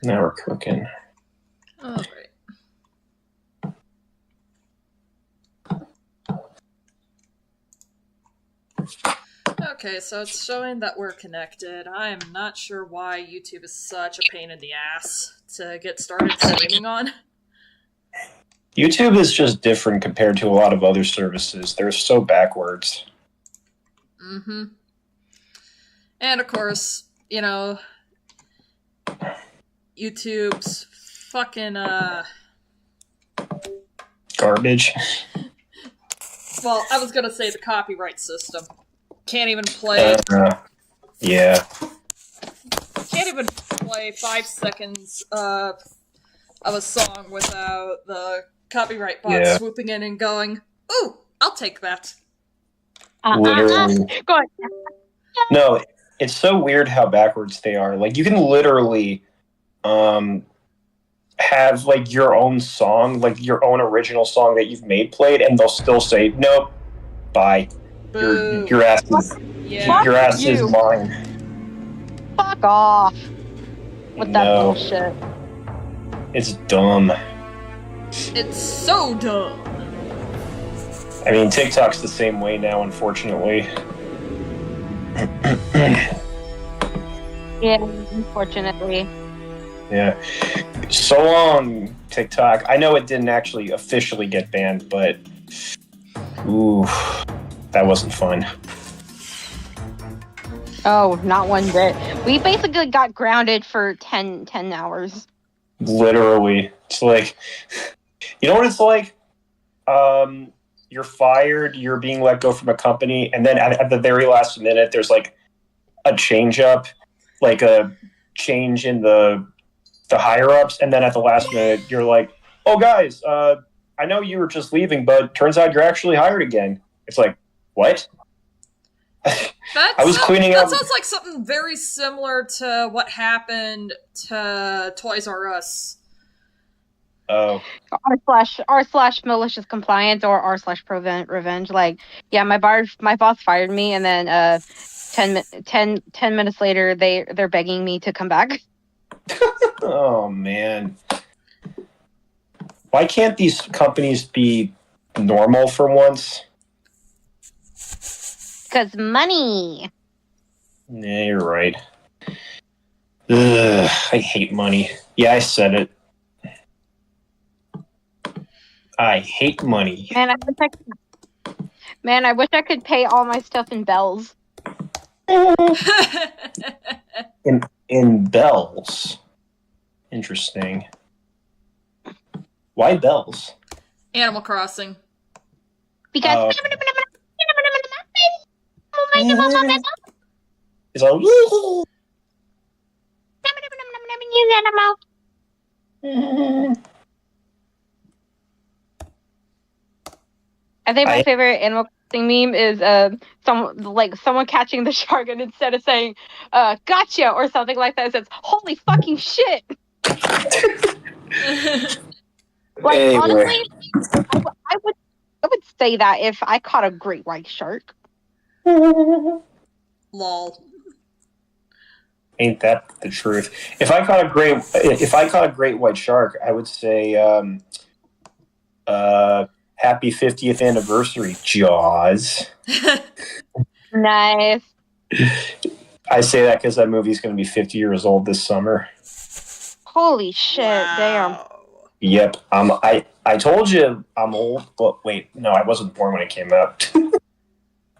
Now we're cooking. All right. Okay, so it's showing that we're connected. I am not sure why YouTube is such a pain in the ass to get started streaming on. YouTube is just different compared to a lot of other services. They're so backwards. Mm-hmm. And of course, you know, YouTube's fucking, Garbage. well, I was gonna say the copyright system. Can't even play... Yeah. Can't even play 5 seconds of a song without the copyright bot swooping in and going, "Ooh, I'll take that." Literally. Go ahead. No, it's so weird how backwards they are. Like, you can literally have, like, your own song, like, your own original song that you've made played, and they'll still say, nope, bye. Your ass is, your ass is mine. Fuck off with that bullshit. It's dumb. It's so dumb. I mean, TikTok's the same way now, unfortunately. Yeah, unfortunately. Yeah. So long, TikTok. I know it didn't actually officially get banned, but ooh, that wasn't fun. Oh, not one bit. We basically got grounded for 10 hours. Literally. It's like, you know what it's like? You're fired, you're being let go from a company, and then at the very last minute, there's like a change up, like a change in the higher ups, and then at the last minute, you're like, oh guys, I know you were just leaving, but turns out you're actually hired again. It's like, what? I was cleaning up. That sounds like something very similar to what happened to Toys R Us. Oh. R// malicious compliance or R/prevent revenge. Like, yeah, my boss fired me, and then 10 minutes later, they're begging me to come back. Oh man. Why can't these companies be normal for once? Because money. Yeah, you're right. Ugh, I hate money. Yeah, I said it. I hate money. Man, I wish I could pay all my stuff in bells. In bells. Interesting. Why bells? Animal Crossing. Because it's all I think my favorite Animal Crossing meme is someone catching the shark, and instead of saying gotcha or something like that, it says holy fucking shit. Like, anyway. honestly, I would say that if I caught a great white shark. Lol. Ain't that the truth? If I caught a great white shark, I would say happy 50th anniversary, Jaws. Nice. I say that because that movie's going to be 50 years old this summer. Holy shit, damn. Yep. I told you I'm old, but wait, no, I wasn't born when it came out.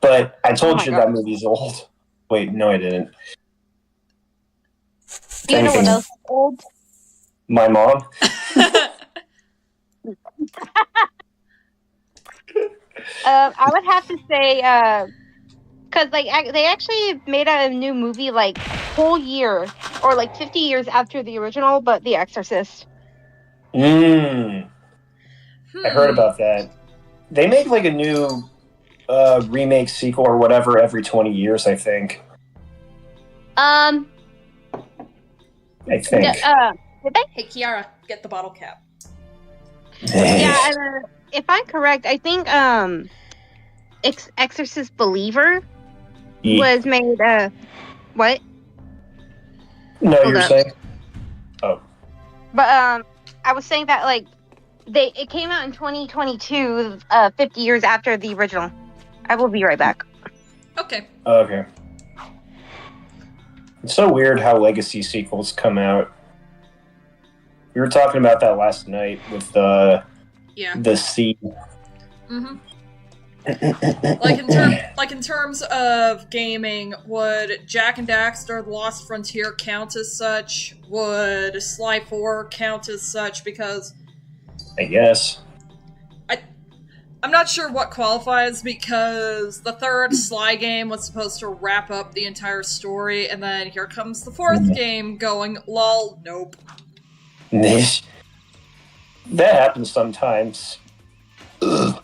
But I told you that movie's old. Wait, no, I didn't. You know what else is old? My mom. I would have to say, because they actually made a new movie like whole year or like 50 years after the original, but The Exorcist. I heard about that. They make like a new remake, sequel, or whatever every 20 years, I think. I think. Did they? Hey, Kiara, get the bottle cap. Yeah, if I'm correct, I think Exorcist Believer was made. What? No, you're saying? Oh. But I was saying that like it came out in 2022, 50 years after the original. I will be right back. Okay. Okay. It's so weird how legacy sequels come out. We were talking about that last night with the Sea. Mm-hmm. like in terms of gaming, would Jak and Daxter: The Lost Frontier count as such? Would Sly 4 count as such? Because I guess. I'm not sure what qualifies, because the third Sly game was supposed to wrap up the entire story, and then here comes the fourth game going, lol, nope. That happens sometimes.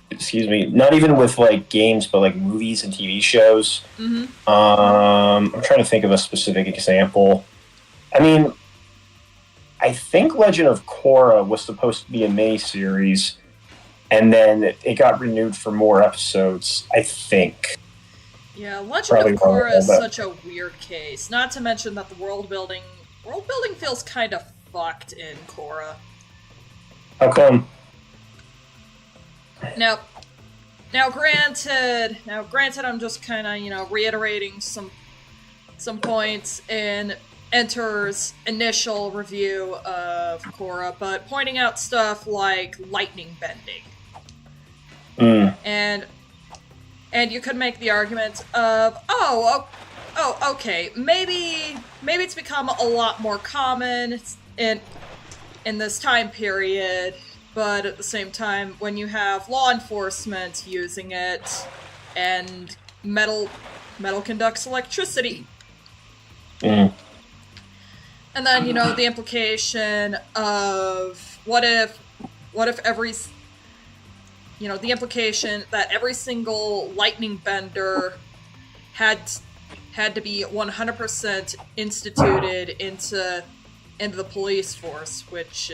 Excuse me. Not even with like games, but like movies and TV shows. Mm-hmm. I'm trying to think of a specific example. I mean, I think Legend of Korra was supposed to be a miniseries, and then it got renewed for more episodes, I think. Yeah, Legend of Korra is such a weird case. Not to mention that the world building feels kind of fucked in Korra. How come? Now, granted, I'm just kind of, reiterating some points in Enter's initial review of Korra, but pointing out stuff like lightning bending. And you could make the argument of, okay, maybe it's become a lot more common in this time period, but at the same time, when you have law enforcement using it, and metal conducts electricity, and then the implication of what if every the implication that every single lightning bender had to be 100% instituted into the police force, which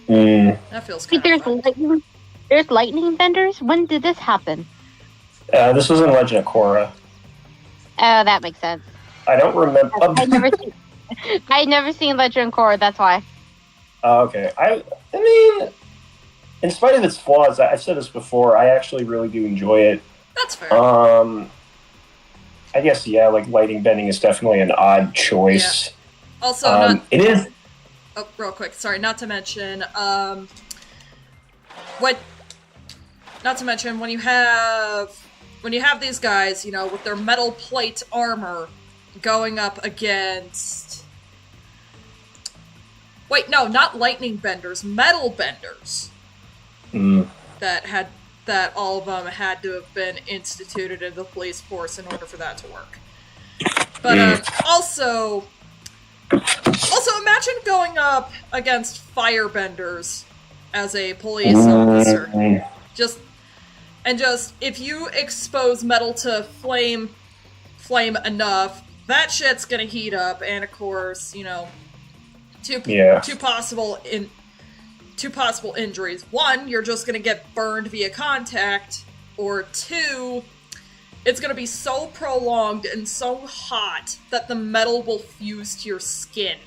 that feels kind of fun. There's lightning benders? When did this happen? This was in Legend of Korra. Oh, that makes sense. I don't remember. I'd never seen Legend of Korra, that's why. Okay. I mean, in spite of its flaws, I've said this before, I actually really do enjoy it. That's fair. I guess, yeah, like, lightning bending is definitely an odd choice. Yeah. Also, it is... Oh, real quick, sorry, not to mention, when you have these guys, with their metal plate armor going up against... Wait, no, not lightning benders, metal benders. That all of them had to have been instituted in the police force in order for that to work. But also imagine going up against firebenders as a police officer. Just if you expose metal to flame enough, that shit's gonna heat up, and of course, two possible injuries. One, you're just gonna get burned via contact, or two, it's gonna be so prolonged and so hot that the metal will fuse to your skin.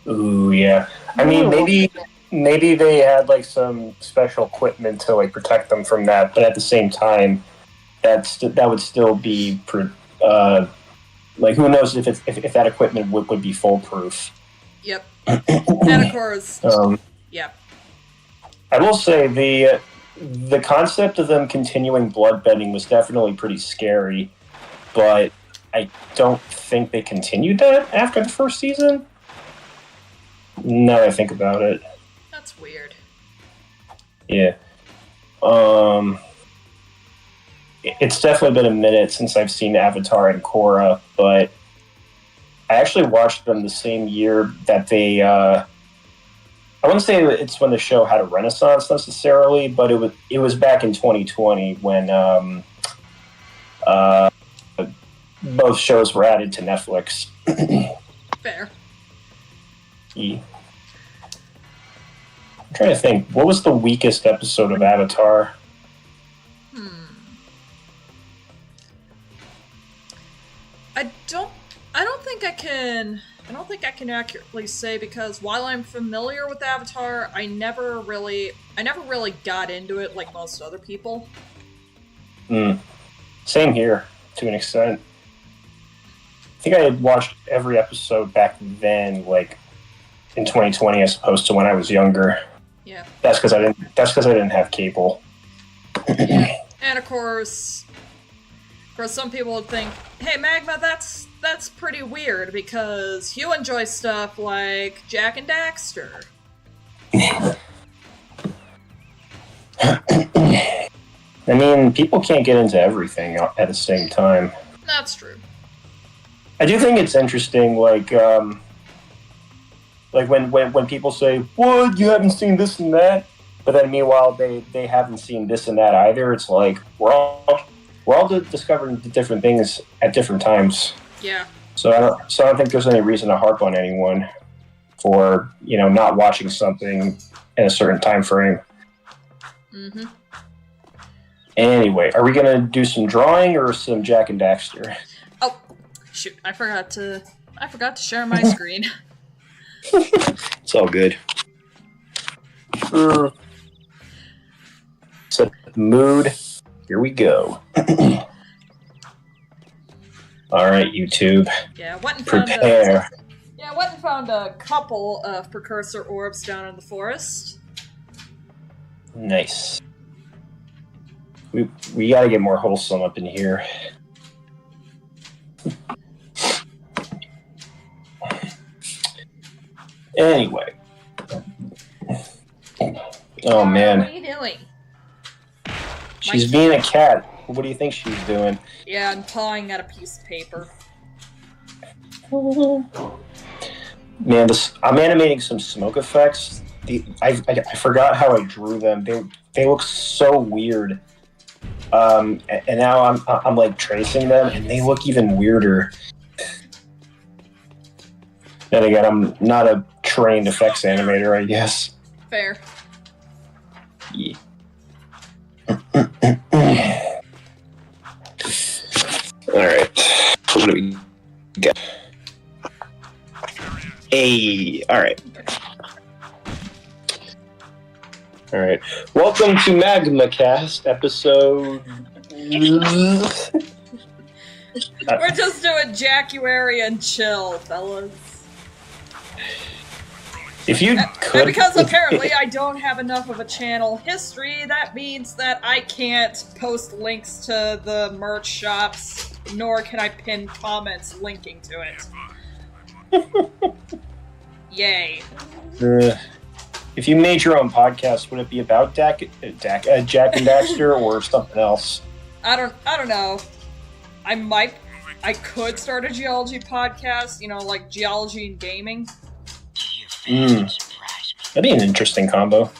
Ooh, yeah. I mean, maybe they had like some special equipment to like protect them from that, but at the same time, that would still be like, who knows if that equipment would be foolproof. Yep. And of course, yeah. I will say the concept of them continuing bloodbending was definitely pretty scary, but I don't think they continued that after the first season. Now that I think about it. That's weird. Yeah. It's definitely been a minute since I've seen Avatar and Korra, but I actually watched them the same year that they... I wouldn't say it's when the show had a renaissance necessarily, but it was back in 2020 when both shows were added to Netflix. Fair. Yeah. I'm trying to think, what was the weakest episode of Avatar? I don't think I don't think I can accurately say, because while I'm familiar with Avatar, I never really got into it like most other people. Same here, to an extent. I think I had watched every episode back then, like in 2020, as opposed to when I was younger. Yeah. That's because I didn't have cable. Yeah. And of course, some people would think, "Hey, Magma, that's pretty weird because you enjoy stuff like Jak and Daxter." I mean, people can't get into everything at the same time. That's true. I do think it's interesting, like when people say, "What? You haven't seen this and that," but then meanwhile they haven't seen this and that either. It's like we're all discovering different things at different times. Yeah. So I don't think there's any reason to harp on anyone for not watching something in a certain time frame. Mm-hmm. Anyway, are we gonna do some drawing or some Jak and Daxter? Oh, shoot! I forgot to share my screen. It's all good. Set the mood. Here we go. All right, YouTube. Yeah, went and Prepare. found a couple of precursor orbs down in the forest. Nice. We gotta get more wholesome up in here. Anyway. Oh man. What are you doing? She's being a cat. What do you think she's doing? Yeah, I'm pawing at a piece of paper. Man, I'm animating some smoke effects. I forgot how I drew them. They look so weird. And now I'm like tracing them, and they look even weirder. Then again, I'm not a trained effects animator, I guess. Fair. Yeah. Alright. What do we got? Hey, alright. Alright. Welcome to MagmaCast, episode... We're just doing Jak-uary and Chill, fellas. If you could... And because apparently I don't have enough of a channel history, that means that I can't post links to the merch shops, nor can I pin comments linking to it. Yay. If you made your own podcast, would it be about Jak and Daxter or something else? I don't know. I could start a geology podcast, like geology and gaming. That'd be an interesting combo.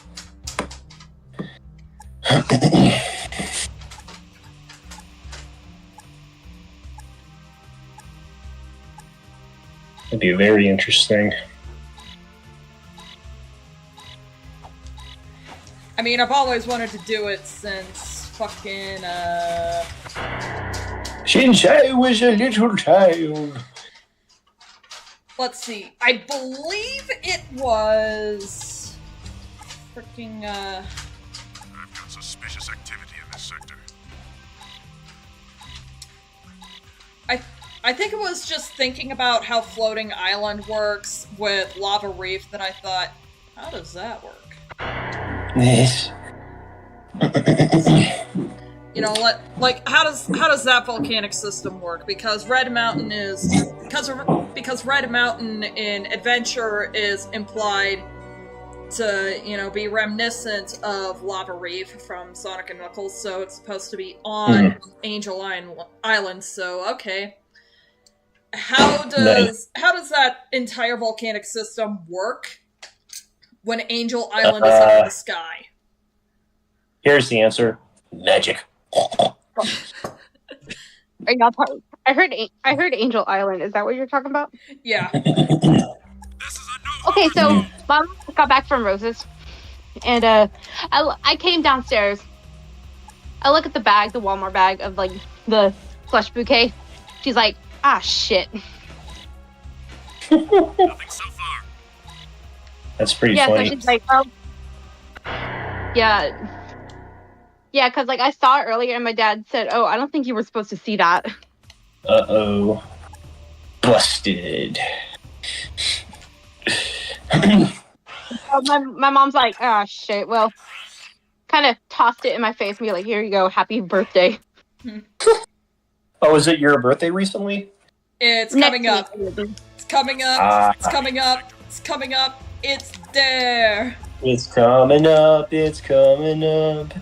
It'd be very interesting. I mean, I've always wanted to do it since fucking, Since I was a little child. Let's see. I believe it was freaking I've got suspicious activity in this sector. I think it was just thinking about how Floating Island works with Lava Reef that I thought, how does that work? Yes. Like how does that volcanic system work? Because Red Mountain in Adventure is implied to be reminiscent of Lava Reef from Sonic and Knuckles, so it's supposed to be on Angel Island. So okay, how does that entire volcanic system work when Angel Island is up in the sky? Here's the answer: magic. Are y'all I heard Angel Island. Is that what you're talking about? Yeah. Okay, so Mom got back from Rose's, and I came downstairs. I look at the bag, the Walmart bag of like the plush bouquet. She's like, "Ah, shit." Nothing so far. That's pretty Yeah, funny. so she's like, oh, yeah. Yeah, because, like, I saw it earlier, and my dad said, oh, I don't think you were supposed to see that. Uh-oh. Busted. My mom's like, ah, shit, well, kind of tossed it in my face and be like, here you go, happy birthday. Oh, is it your birthday recently? It's Next coming up. week. It's coming up. It's coming up. It's coming up. It's there. It's coming up. It's coming up.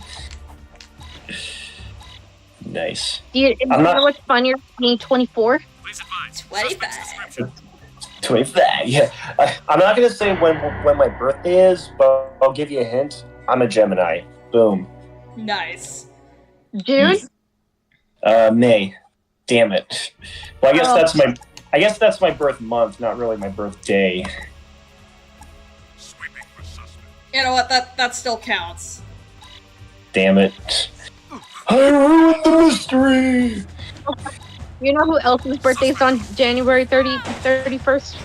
Nice. Do you know what's funnier? Me, 24. Please advise. 25. 25. Yeah. I'm not going to say when my birthday is, but I'll give you a hint. I'm a Gemini. Boom. Nice. June? May. Damn it. Well, I guess that's my birth month, not really my birthday. Sweeping for suspect. You know what? That still counts. Damn it. I ruined the mystery! You know who else's birthday is on January 31st?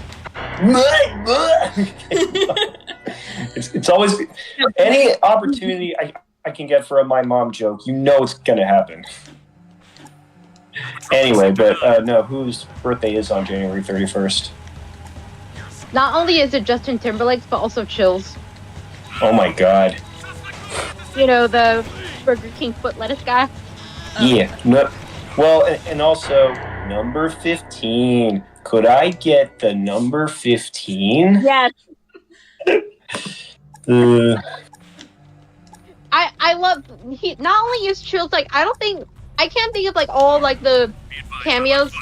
It's always any opportunity I can get for a my mom joke, you know it's gonna happen. Anyway, but no, whose birthday is on January 31st? Not only is it Justin Timberlake's, but also Chill's. Oh my god. You know, the Burger King foot lettuce guy? Yeah. No, well, and also, number 15. Could I get the number 15? Yes. I love, not only is Chill's, like, I can't think of, like, all, like, the cameos.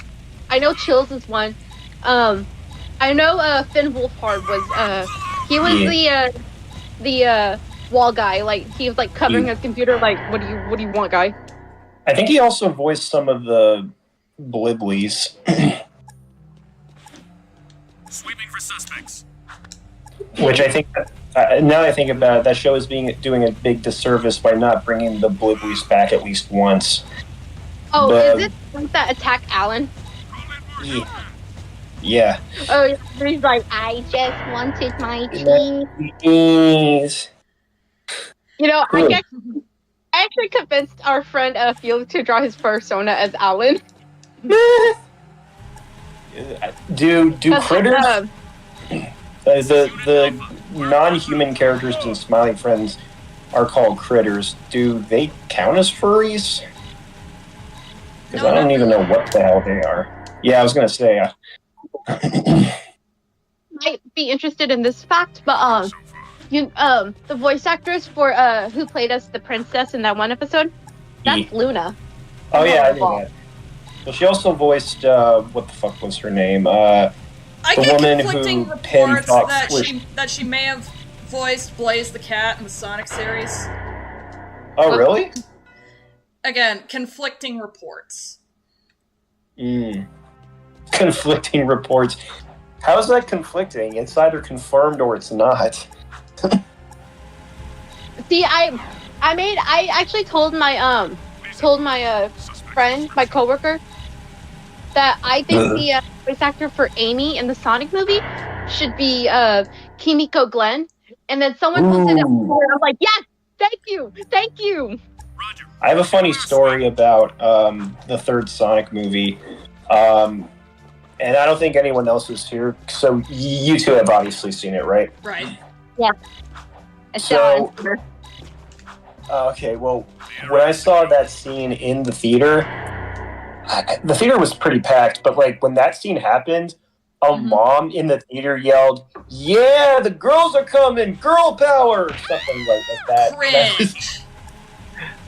I know Chill's is one. I know, Finn Wolfhard was, he was the wall guy. Like, he was, like, covering his computer, like, what do you want, guy? I think he also voiced some of the Bliblies. Sweeping for suspects. Which I think, now I think about it, that show is doing a big disservice by not bringing the Bliblies back at least once. Oh, But- is it ones that attack Alan? Yeah. Oh, he's like, I just wanted my tea. Yes. You know, Cool. I actually convinced our friend Felix to draw his persona as Alan. Do That's, critters, the non-human characters in Smiling Friends are called critters. Do they count as furries? Because No, I don't not even know what the hell they are. Yeah, I was gonna say. Might be interested in this fact, but the voice actress for who played us the princess in that one episode, that's Luna. Oh yeah, I knew that. Well, she also voiced what the fuck was her name? I The get woman conflicting who Pim reports thought that was- she may have voiced Blaze the Cat in the Sonic series. Oh really? Again, conflicting reports. Conflicting reports. How is that conflicting? It's either confirmed or it's not. See, I actually told my friend, my coworker, that I think the voice actor for Amy in the Sonic movie should be Kimiko Glenn. And then someone posted it on Twitter, I'm like, yes, thank you. Roger. I have a funny story about the third Sonic movie. And I don't think anyone else is here. So you two have obviously seen it, right? Right. So- Okay, well, when I saw that scene in the theater was pretty packed, but like when that scene happened, a mom in the theater yelled, "Yeah, the girls are coming, girl power!" Something like that. Cringe.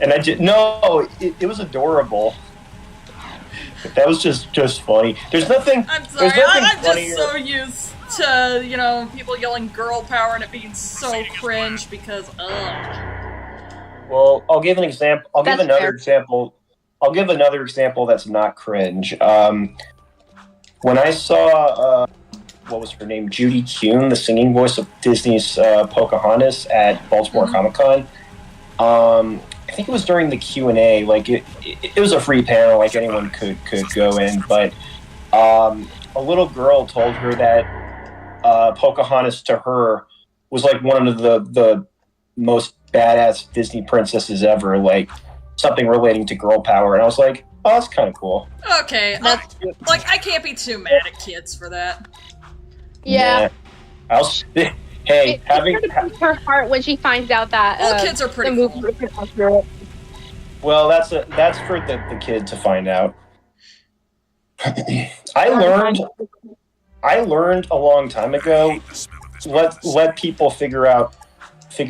And I just, no, it was adorable. That was just funny. There's nothing. I'm sorry, There's nothing I'm funnier. just so used to, people yelling girl power and it being so cringe because, ugh. Well, I'll give an example. I'll give That's another fair. example. I'll give another example that's not cringe. When I saw what was her name, Judy Kuhn, the singing voice of Disney's Pocahontas at Baltimore Comic Con. I think it was during the Q&A. Like it was a free panel, like anyone could go in. But a little girl told her that Pocahontas to her was like one of the most badass Disney princesses ever, like something relating to girl power, and I was like, oh, that's kind of cool. Okay, like I can't be too mad at kids for that. Yeah. Hey, having her heart when she finds out that all kids are pretty cool. Well, that's for the kid to find out. I learned a long time ago. Let people figure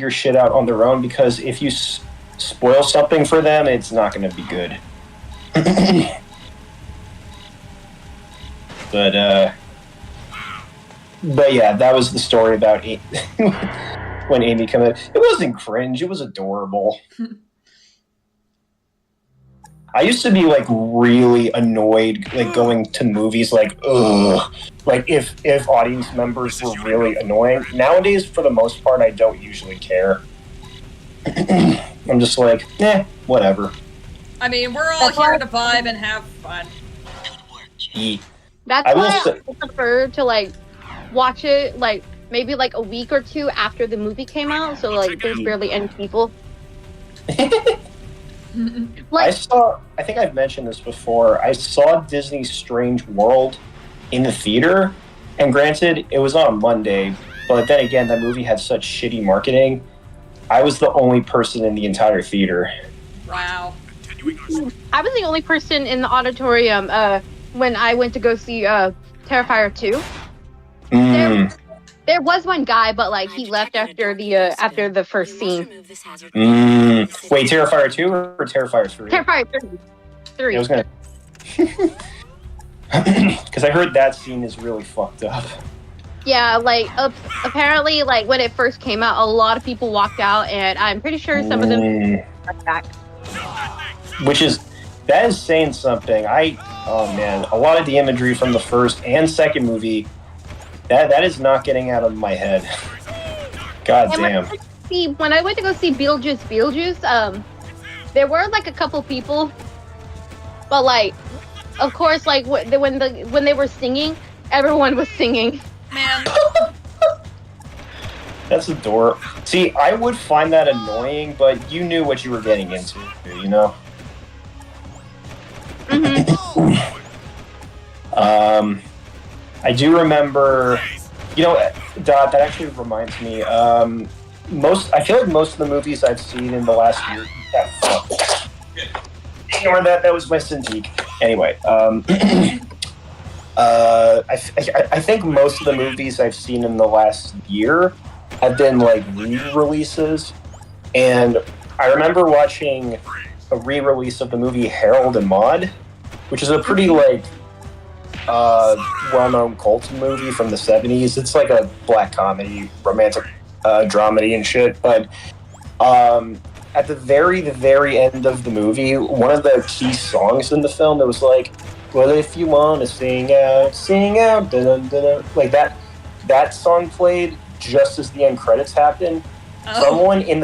shit out on their own, because if you spoil something for them, it's not going to be good. But yeah, that was the story about when Amy came in. It wasn't cringe; it was adorable. I used to be like really annoyed, like going to movies, like ugh, like if audience members were really annoying. Nowadays, for the most part, I don't usually care. I'm just like, whatever. I mean, we're all here to vibe and have fun. That's why I prefer to like watch it like maybe like a week or two after the movie came out, so like there's barely any people. I think I've mentioned this before, I saw Disney's Strange World in the theater, and granted, it was on Monday, but then again, that movie had such shitty marketing. I was the only person in the entire theater. Wow. I was the only person in the auditorium when I went to go see Terrifier 2. There was one guy, but like he left after the first scene. Wait, Terrifier 2 or Terrifier 3? Terrifier 3. I was gonna, because I heard that scene is really fucked up. Yeah, like apparently, like when it first came out, a lot of people walked out, and I'm pretty sure some of them went back. That is saying something. Oh man, a lot of the imagery from the first and second movie. That is not getting out of my head. God damn. When I went to go see Beetlejuice, there were like a couple people, but like, of course, like when they were singing, everyone was singing. Man. That's adorable. See, I would find that annoying, but you knew what you were getting into, you know? Mm-hmm. I do remember, you know, that actually reminds me, I feel like most of the movies I've seen in the last year, ignore that was my Cintiq. Anyway, I think most of the movies I've seen in the last year have been like re-releases, and I remember watching a re-release of the movie Harold and Maude, which is a pretty like well-known cult movie from the 70s. It's like a black comedy, romantic dramedy and shit, but at the very end of the movie, one of the key songs in the film, it was like, well, if you want to sing out, da-dun-dun-dun. Like that song played just as the end credits happened. Oh. Someone in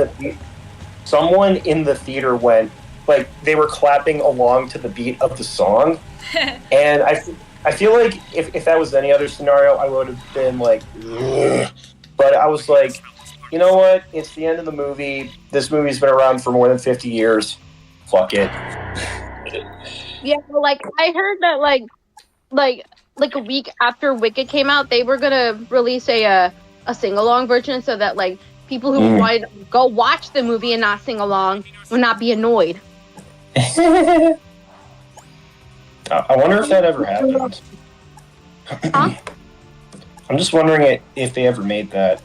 the theater went, like, they were clapping along to the beat of the song, and I feel like if that was any other scenario, I would have been like, ugh. But I was like, you know what? It's the end of the movie. This movie's been around for more than 50 years. Fuck it. Yeah, like I heard that like a week after Wicked came out, they were gonna release a sing-along version so that like people who wanted to go watch the movie and not sing along would not be annoyed. I wonder if that ever happened. Huh? I'm just wondering if they ever made that.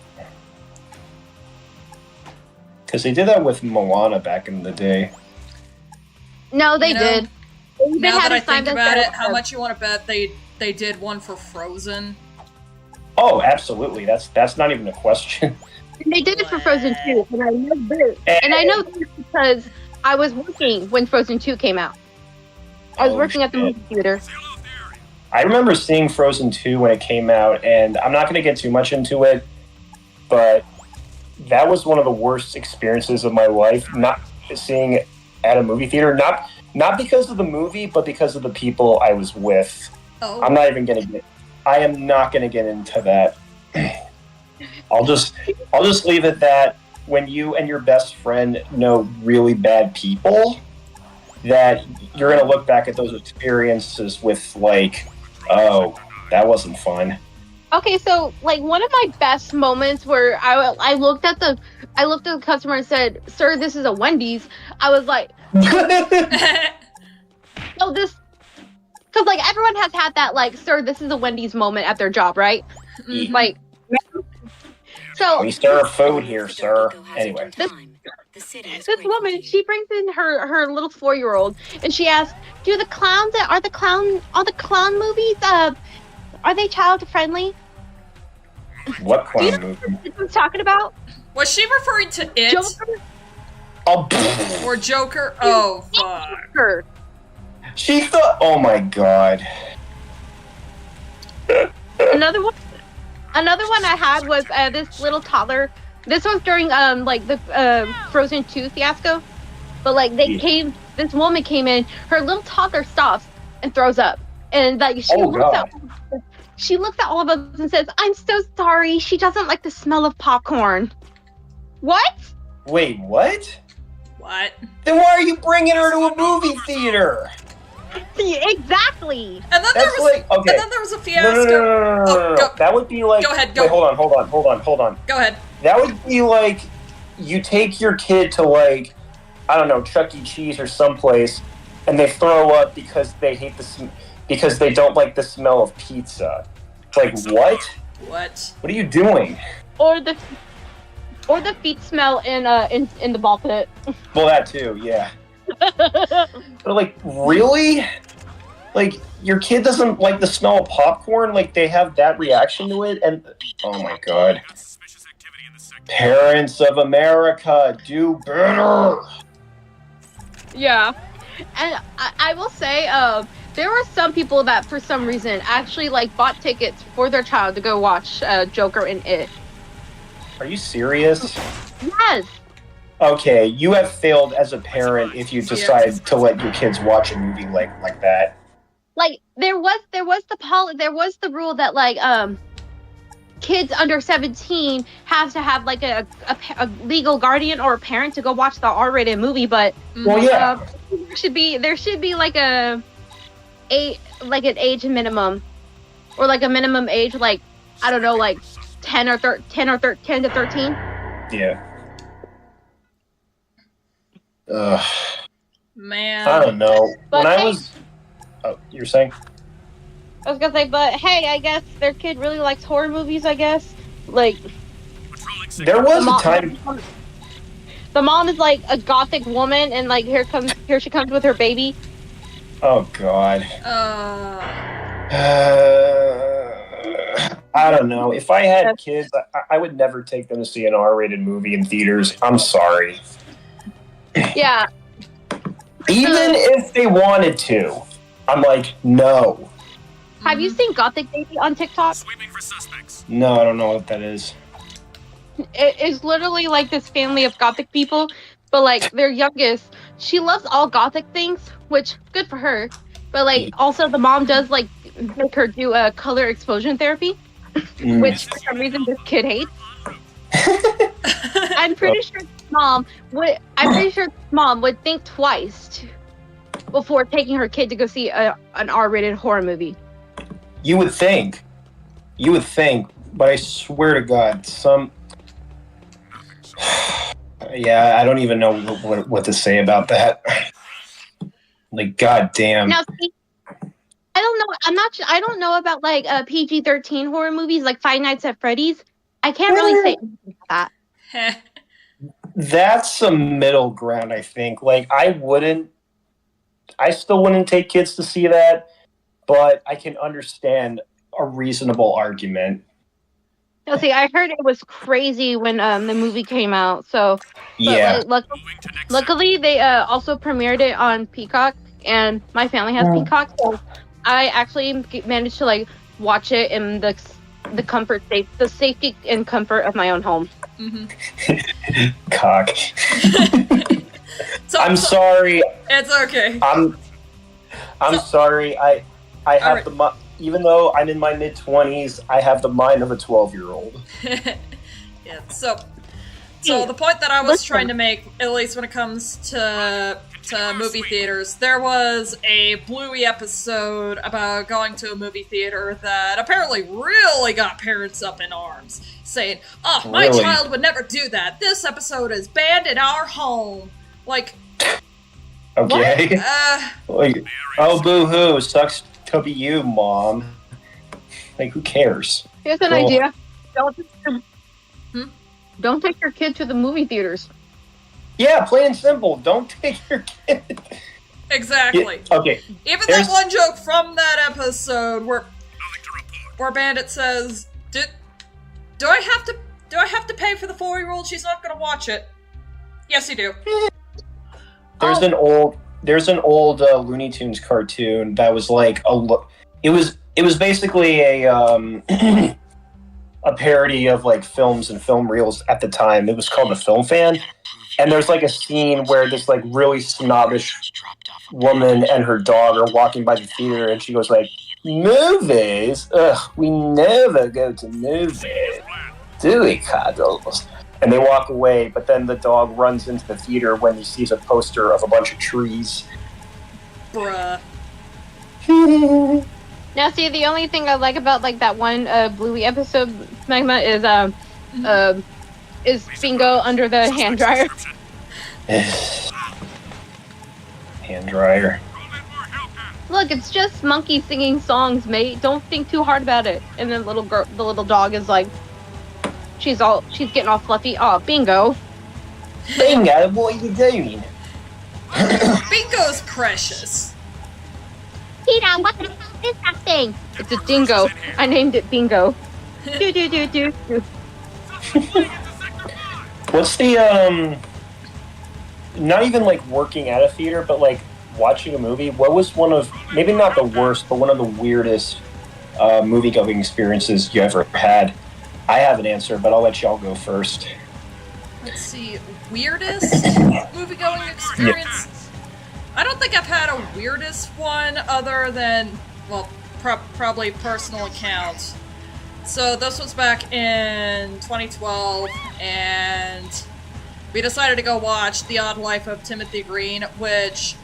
Because they did that with Moana back in the day. No, they did. Now that I think about it, how much you want to bet they did one for Frozen? Oh, absolutely. That's not even a question. And they did it for Frozen 2, and I know this. And I know this because I was working when Frozen 2 came out. I was working at the movie theater. I remember seeing Frozen 2 when it came out, and I'm not going to get too much into it, but that was one of the worst experiences of my life, not seeing it at a movie theater. Not because of the movie, but because of the people I was with. Oh. I'm not even going to I am not going to get into that. I'll just leave it that when you and your best friend know really bad people, that you're going to look back at those experiences with like, oh, that wasn't fun. Okay, so like one of my best moments where I looked at the customer and said, "Sir, this is a Wendy's." I was like, "No, this," because like everyone has had that like, "Sir, this is a Wendy's" moment at their job, right? Mhm. Like, so We serve food here, sir. Anyway, this woman, she brings in her little 4-year-old, and she asks, "Do the clowns are the clown movies are they child friendly?" what Do you clown know movie? what I'm talking about? Was she referring to it Joker. Oh, or Joker? Oh, fuck. Joker. she thought. Oh my god. Another one I had was this little toddler. This was during like the Frozen 2 fiasco. But like this woman came in, her little toddler stops and throws up. And like she looks at all of us and says, "I'm so sorry. She doesn't like the smell of popcorn." What? Wait, what? What? Then why are you bringing her to a movie theater? See, exactly. And then That's like okay. and then there was a fiasco. No. Go. That would be like. Go ahead, go. Wait, hold on. Go ahead. That would be like you take your kid to like I don't know Chuck E. Cheese or someplace, and they throw up because they hate because they don't like the smell of pizza. It's like what? What? What are you doing? Or the feet smell in the ball pit. Well, that too, yeah. But like, really? Like, your kid doesn't like the smell of popcorn? Like, they have that reaction to it? And, oh my god. Parents of America, do better! Yeah. And I will say, there were some people that, for some reason, actually, like, bought tickets for their child to go watch Joker and It. Are you serious? Yes! Okay, you have failed as a parent if you decide to let your kids watch a movie like that. Like, there was the rule that, like, kids under 17 have to have, like, a legal guardian or a parent to go watch the R-rated movie, but... Well, yeah. There should be like an age minimum, or like a minimum age, like I don't know, like 10 to 13. Yeah. Ugh. Man. I don't know. But when hey, I was... Oh, you're saying? I was gonna say, but hey, I guess their kid really likes horror movies, I guess. Like... There was a time... The mom is like a gothic woman, and like here she comes with her baby. Oh god. I don't know. If I had kids, I would never take them to see an R-rated movie in theaters. I'm sorry. Yeah. Even if they wanted to, I'm like, no. Have you seen Gothic Baby on TikTok? No, I don't know what that is. It's literally like this family of Gothic people, but like their youngest, she loves all Gothic things, which good for her. But like also the mom does like make her do a color explosion therapy, which for some reason this kid hates. I'm pretty sure mom would think twice before taking her kid to go see an R-rated horror movie. You would think, but I swear to God, yeah, I don't even know what to say about that. Like, goddamn. Now, see, I don't know. I don't know about like PG-13 horror movies like Five Nights at Freddy's. I can't really say anything about that. That's a middle ground, I think. Like, I still wouldn't take kids to see that, but I can understand a reasonable argument. No, see, I heard it was crazy when the movie came out. So yeah, luckily they also premiered it on Peacock, and my family has Peacock, so I actually managed to like watch it in the safety and comfort of my own home. Mm-hmm. Cock. I'm sorry. It's okay. I'm sorry. I have right. even though I'm in my mid-20s, I have the mind of a 12-year-old. Yeah, so the point that I was trying to make, at least when it comes to movie theaters, there was a Bluey episode about going to a movie theater that apparently really got parents up in arms, saying, "Oh, my Really? child would never do that. This episode is banned in our home." Like, Okay. Like, oh, boo-hoo, sucks to be you, Mom. Like, who cares? Here's an Cool. idea. Don't take your kid to the movie theaters. Yeah, plain and simple. Don't take your kid. exactly. Yeah, okay. Even There's- that one joke from that episode where Bandit says, "Do I have to pay for the 4-year-old? She's not going to watch it." Yes, you do. There's an old Looney Tunes cartoon that was like it was basically a a parody of like films and film reels at the time. It was called The Film Fan, and there's like a scene where this like really snobbish woman and her dog are walking by the theater, and she goes like, "Movies? Ugh, we never go to movies, do we, Cuddles?" And they walk away, but then the dog runs into the theater when he sees a poster of a bunch of trees. Bruh. Now, see, the only thing I like about like that one Bluey episode, Magma, is Bingo under the hand dryer. Hand dryer. Look, it's just monkeys singing songs, mate. Don't think too hard about it. And then the little dog is like, she's getting all fluffy. Oh, Bingo. Bingo, what are you doing? Bingo's precious. Peter, what the hell is that thing? It's a dingo. I named it Bingo. Do. What's the not even like working at a theater, but like watching a movie? What was one of, maybe not the worst, but one of the weirdest movie going experiences you ever had? I have an answer, but I'll let y'all go first. Let's see, weirdest movie-going experience? I don't think I've had a weirdest one other than, well, probably personal account. So this was back in 2012, and we decided to go watch The Odd Life of Timothy Green, which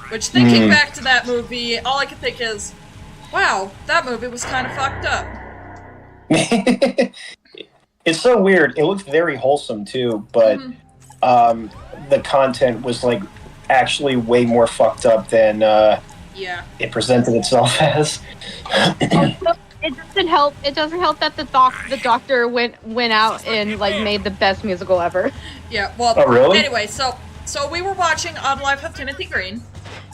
thinking back to that movie, all I can think is, wow, that movie was kind of fucked up. It's so weird. It looked very wholesome too, but the content was like actually way more fucked up than it presented itself as. It doesn't help. It doesn't help that the doctor went out and like made the best musical ever. Yeah. Well. Oh, really? Anyway, so we were watching Odd Life of Timothy Green,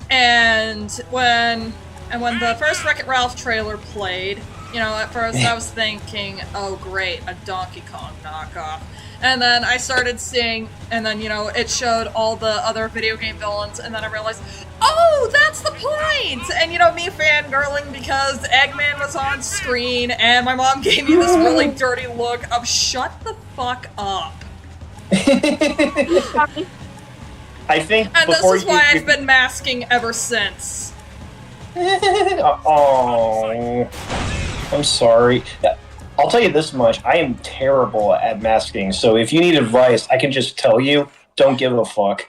and when the first Wreck-It Ralph trailer played, you know, at first I was thinking, oh great, a Donkey Kong knockoff. And then I started seeing, and then, you know, it showed all the other video game villains, and then I realized, oh, that's the point! And, you know, me fangirling because Eggman was on screen, and my mom gave me this really dirty look of, shut the fuck up. I think And this is why I've been masking ever since. Oh, I'm sorry. I'll tell you this much. I am terrible at masking, so if you need advice, I can just tell you, don't give a fuck.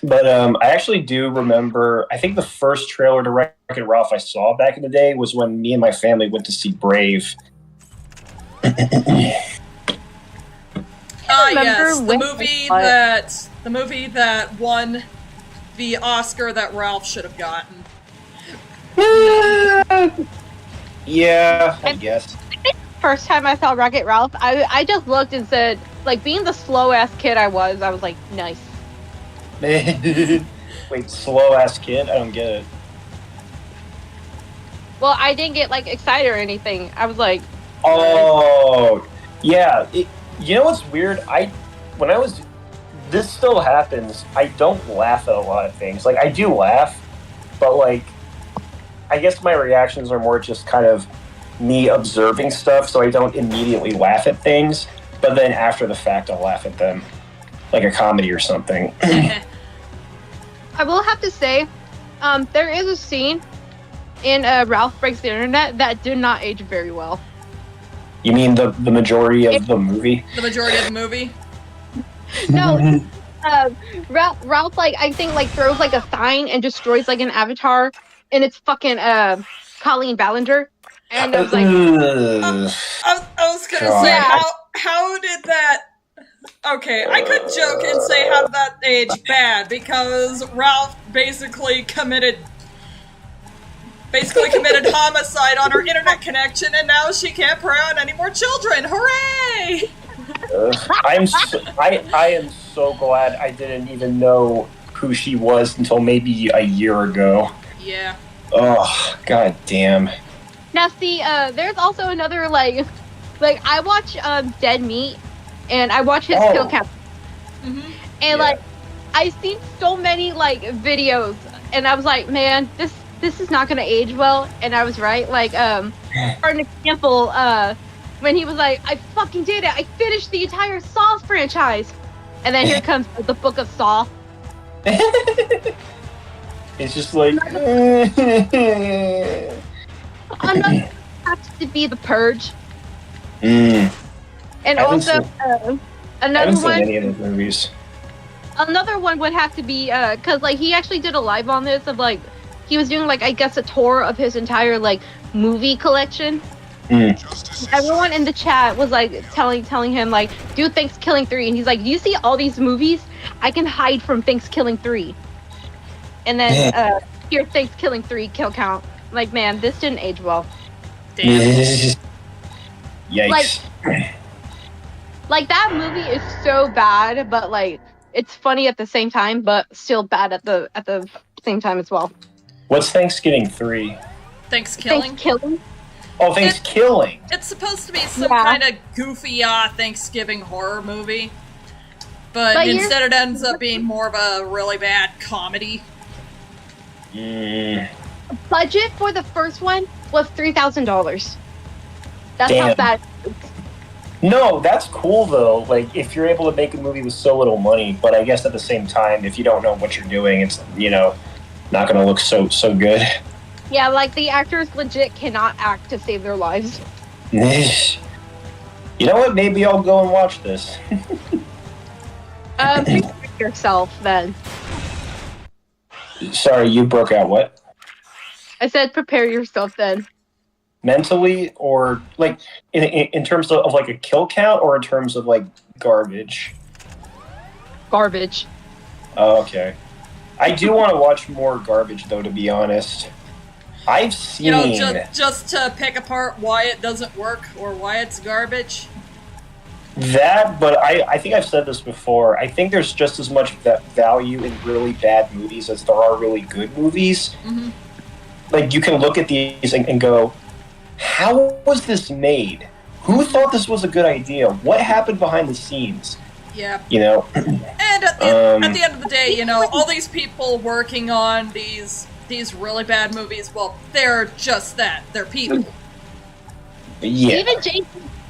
But I actually do remember, I think the first trailer to Wreck-It Ralph I saw back in the day was when me and my family went to see Brave. Yes, the movie that won the Oscar that Ralph should have gotten. Yeah, I guess. First time I saw Wreck-It Ralph, I just looked and said, like, being the slow-ass kid I was like, nice. Wait, slow-ass kid? I don't get it. Well, I didn't get, like, excited or anything. I was like... Oh, yeah. You know what's weird? This still happens. I don't laugh at a lot of things. Like, I do laugh, but, like, I guess my reactions are more just kind of me observing stuff, so I don't immediately laugh at things, but then after the fact, I'll laugh at them. Like a comedy or something. I will have to say, there is a scene in Ralph Breaks the Internet that did not age very well. You mean the majority of the movie? The majority of the movie? No, Ralph like I think like throws like a sign and destroys like an avatar, and it's fucking Colleen Ballinger. And I was like, I was gonna say, how did that? Okay, I could joke and say how did that age bad because Ralph basically committed homicide on her internet connection, and now she can't pray on any more children. Hooray! I am so glad I didn't even know who she was until maybe a year ago. Yeah. Oh, god damn. now see, there's also another like I watch Dead Meat, and I watch his kill count, and like I've seen so many like videos, and I was like, man, this is not gonna age well, and I was right. Like for an example, when he was like, I fucking did it, I finished the entire Saw franchise, and then here comes the Book of Saw. It's just like Another has to be The Purge. Mm. And I haven't also seen another one. any of those movies. Another one would have to be because like he actually did a live on this of like he was doing like I guess a tour of his entire like movie collection. Everyone in the chat was like telling him like do Thanksgiving 3, and he's like, do you see all these movies? I can hide from Thanksgiving 3. And then here Thanksgiving 3 kill count. Like, man, this didn't age well. Damn. Yikes. Like that movie is so bad, but like it's funny at the same time, but still bad at the same time as well. What's Thanksgiving 3? Thanksgiving? Oh, Thanksgiving. It's supposed to be some kind of goofy Thanksgiving horror movie, but instead it ends up being more of a really bad comedy. Budget for the first one was $3,000. That's Damn. how bad. No, that's cool though. Like if you're able to make a movie with so little money, but I guess at the same time, if you don't know what you're doing, it's not gonna look so good. Yeah, like the actors legit cannot act to save their lives. You know what? Maybe I'll go and watch this. Prepare yourself then. Sorry, you broke out. What? I said prepare yourself then. Mentally, or like in terms of like a kill count, or in terms of like garbage? Garbage. Oh, okay. I do want to watch more garbage, though, to be honest. I've seen... just to pick apart why it doesn't work or why it's garbage. That, but I think I've said this before. I think there's just as much value in really bad movies as there are really good movies. Mm-hmm. Like, you can look at these and go, how was this made? Who thought this was a good idea? What happened behind the scenes? Yeah. And at the end of the day, all these people working on these really bad movies, well, they're just that. They're people. Yeah. Even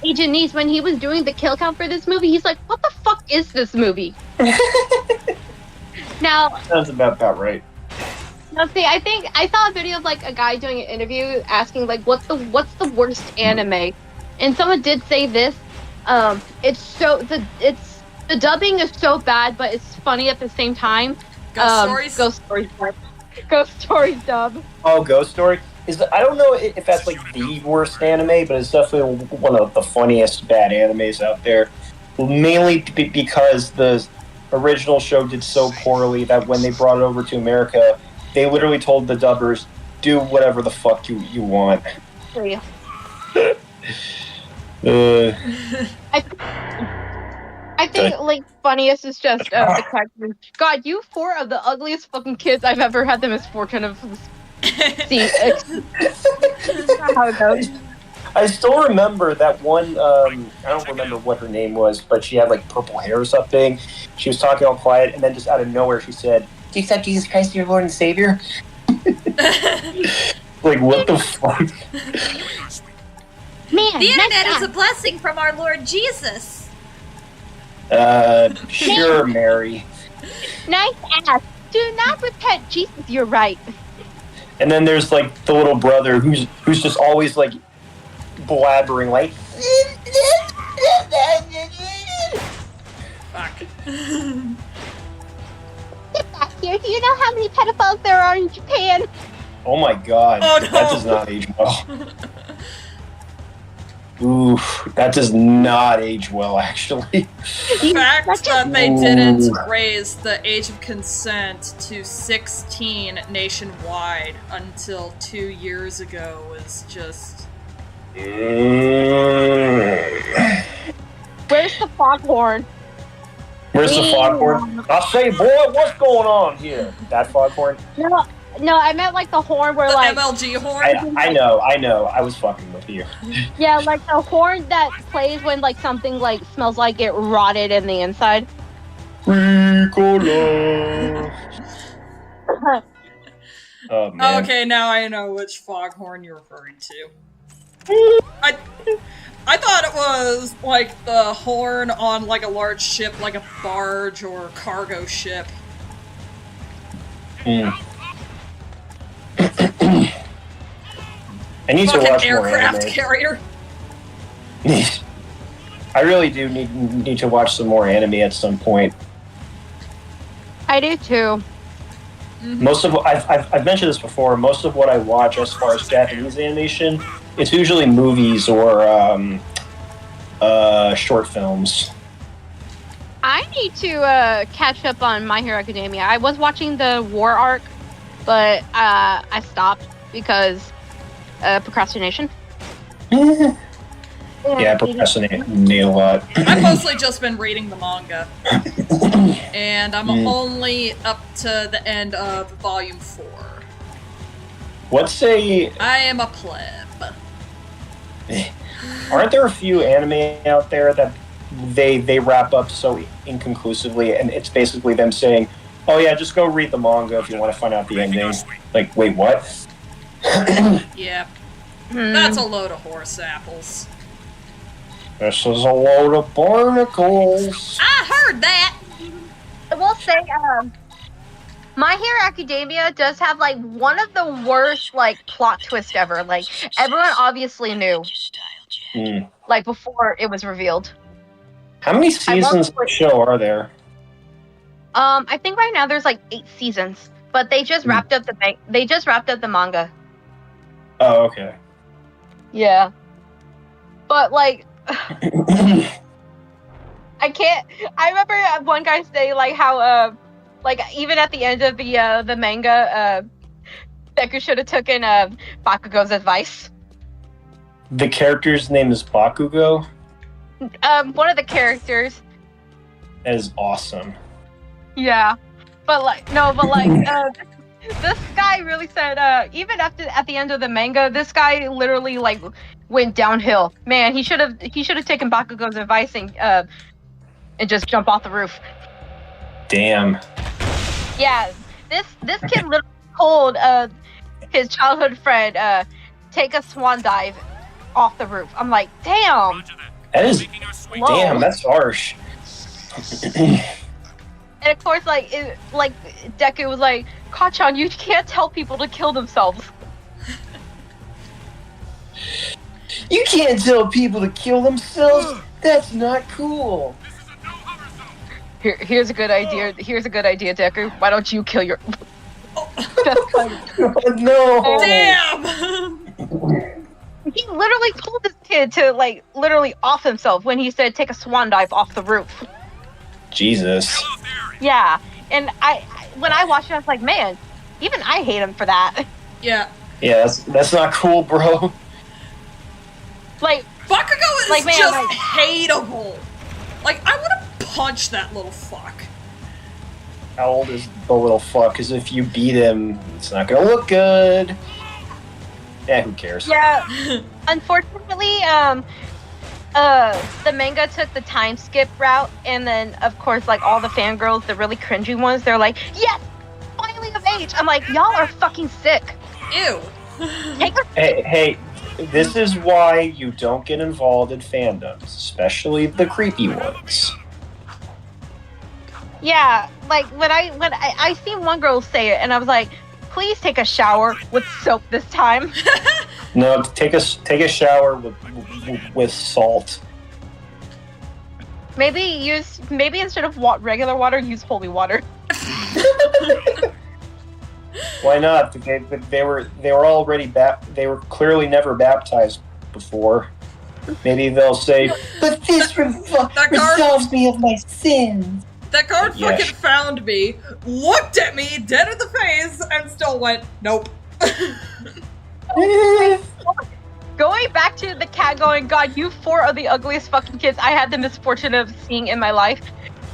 Agent Neese, when he was doing the kill count for this movie, he's like, what the fuck is this movie? Now... Sounds about right. Now, see, I saw a video of, like, a guy doing an interview asking, like, what's the worst anime? And someone did say this. The dubbing is so bad, but it's funny at the same time. Ghost Stories dub. Oh, Ghost Story? I don't know if that's like the worst anime, but it's definitely one of the funniest bad animes out there. Mainly because the original show did so poorly that when they brought it over to America, they literally told the dubbers, do whatever the fuck you want. Yeah. I think, like, funniest is just the characters. God, you four are the ugliest fucking kids I've ever had the misfortune of seeing. How it goes. I still remember that one, I don't remember what her name was, but she had, like, purple hair or something. She was talking all quiet, and then just out of nowhere she said, do you accept Jesus Christ as your Lord and Savior? Like, what the fuck? Man, the internet is a blessing from our Lord Jesus. Sure, Mary. Nice ass. Do not repent, Jesus, you're right. And then there's like the little brother who's just always like blabbering like. Fuck. Get back here. Do you know how many pedophiles there are in Japan? Oh my god. Oh, no. That does not age well. Oof, that does not age well, actually. The fact that they didn't raise the age of consent to 16 nationwide until 2 years ago was just... Where's the foghorn? Where's the foghorn? I say, boy, what's going on here? That foghorn? No, I meant like the horn where the like... MLG horn? I know. I was fucking with you. Yeah, like the horn that plays when like something like smells like it rotted in the inside. Ricola. Oh, man. Okay, now I know which foghorn you're referring to. I thought it was like the horn on like a large ship, like a barge or cargo ship. Mm. I need to Fucking watch more aircraft anime. carrier. I really do need to watch some more anime at some point. I do too. Most of I've mentioned this before. Most of what I watch as far as Japanese animation, it's usually movies or short films. I need to catch up on My Hero Academia. I was watching the war arc, but I stopped because procrastination. Yeah, I procrastinate a lot. I've mostly just been reading the manga. And I'm only up to the end of volume 4. What's a... I am a pleb. Aren't there a few anime out there that they wrap up so inconclusively, and it's basically them saying, oh yeah, just go read the manga if you want to find out the ending. Like, wait, what? Yeah. That's a load of horse apples. This is a load of barnacles. I heard that! I will say, My Hero Academia does have like one of the worst like plot twists ever. Like everyone obviously knew, like before it was revealed. How many seasons of the show are there? I think right now there's like 8 seasons, but they just wrapped up the manga. Oh, okay. Yeah, but like. I remember one guy saying like how like even at the end of the manga Deku should have taken Bakugo's advice. The character's name is Bakugo? One of the characters. That is awesome. Yeah. But this guy really said even at the end of the manga, this guy literally like went downhill. Man, he should have taken Bakugo's advice and just jump off the roof. Damn. Yeah, this kid literally told his childhood friend take a swan dive off the roof. I'm like, damn. That is damn. That's harsh. And of course, like Deku was like, Kachan, you can't tell people to kill themselves. You can't tell people to kill themselves. That's not cool. Here's a good idea. Here's a good idea, Deku. Why don't you kill your? No. Damn! He literally told this kid to like literally off himself when he said take a swan dive off the roof. Jesus. Yeah, and when I watched it, I was like, man, even I hate him for that. Yeah. Yeah, that's not cool, bro. Like Bakugo is like, man, just like- hateable. Like, I would have punched that little fuck. How old is the little fuck? Because if you beat him, it's not gonna look good. Yeah, who cares? Yeah. Unfortunately, the manga took the time skip route, and then of course, like all the fangirls, the really cringy ones, they're like, yes, finally of age. I'm like, y'all are fucking sick. Ew. Hey, this is why you don't get involved in fandoms, especially the creepy ones. Yeah, like when I seen one girl say it, and I was like, please take a shower with soap this time? No, take a shower with salt. Maybe instead of regular water, use holy water. Why not? They were already they were clearly never baptized before. Maybe they'll say, "But this absolves me of my sins." That guard fucking found me, looked at me dead in the face, and still went, "Nope." Going back to the cat going, God, you 4 are the ugliest fucking kids I had the misfortune of seeing in my life.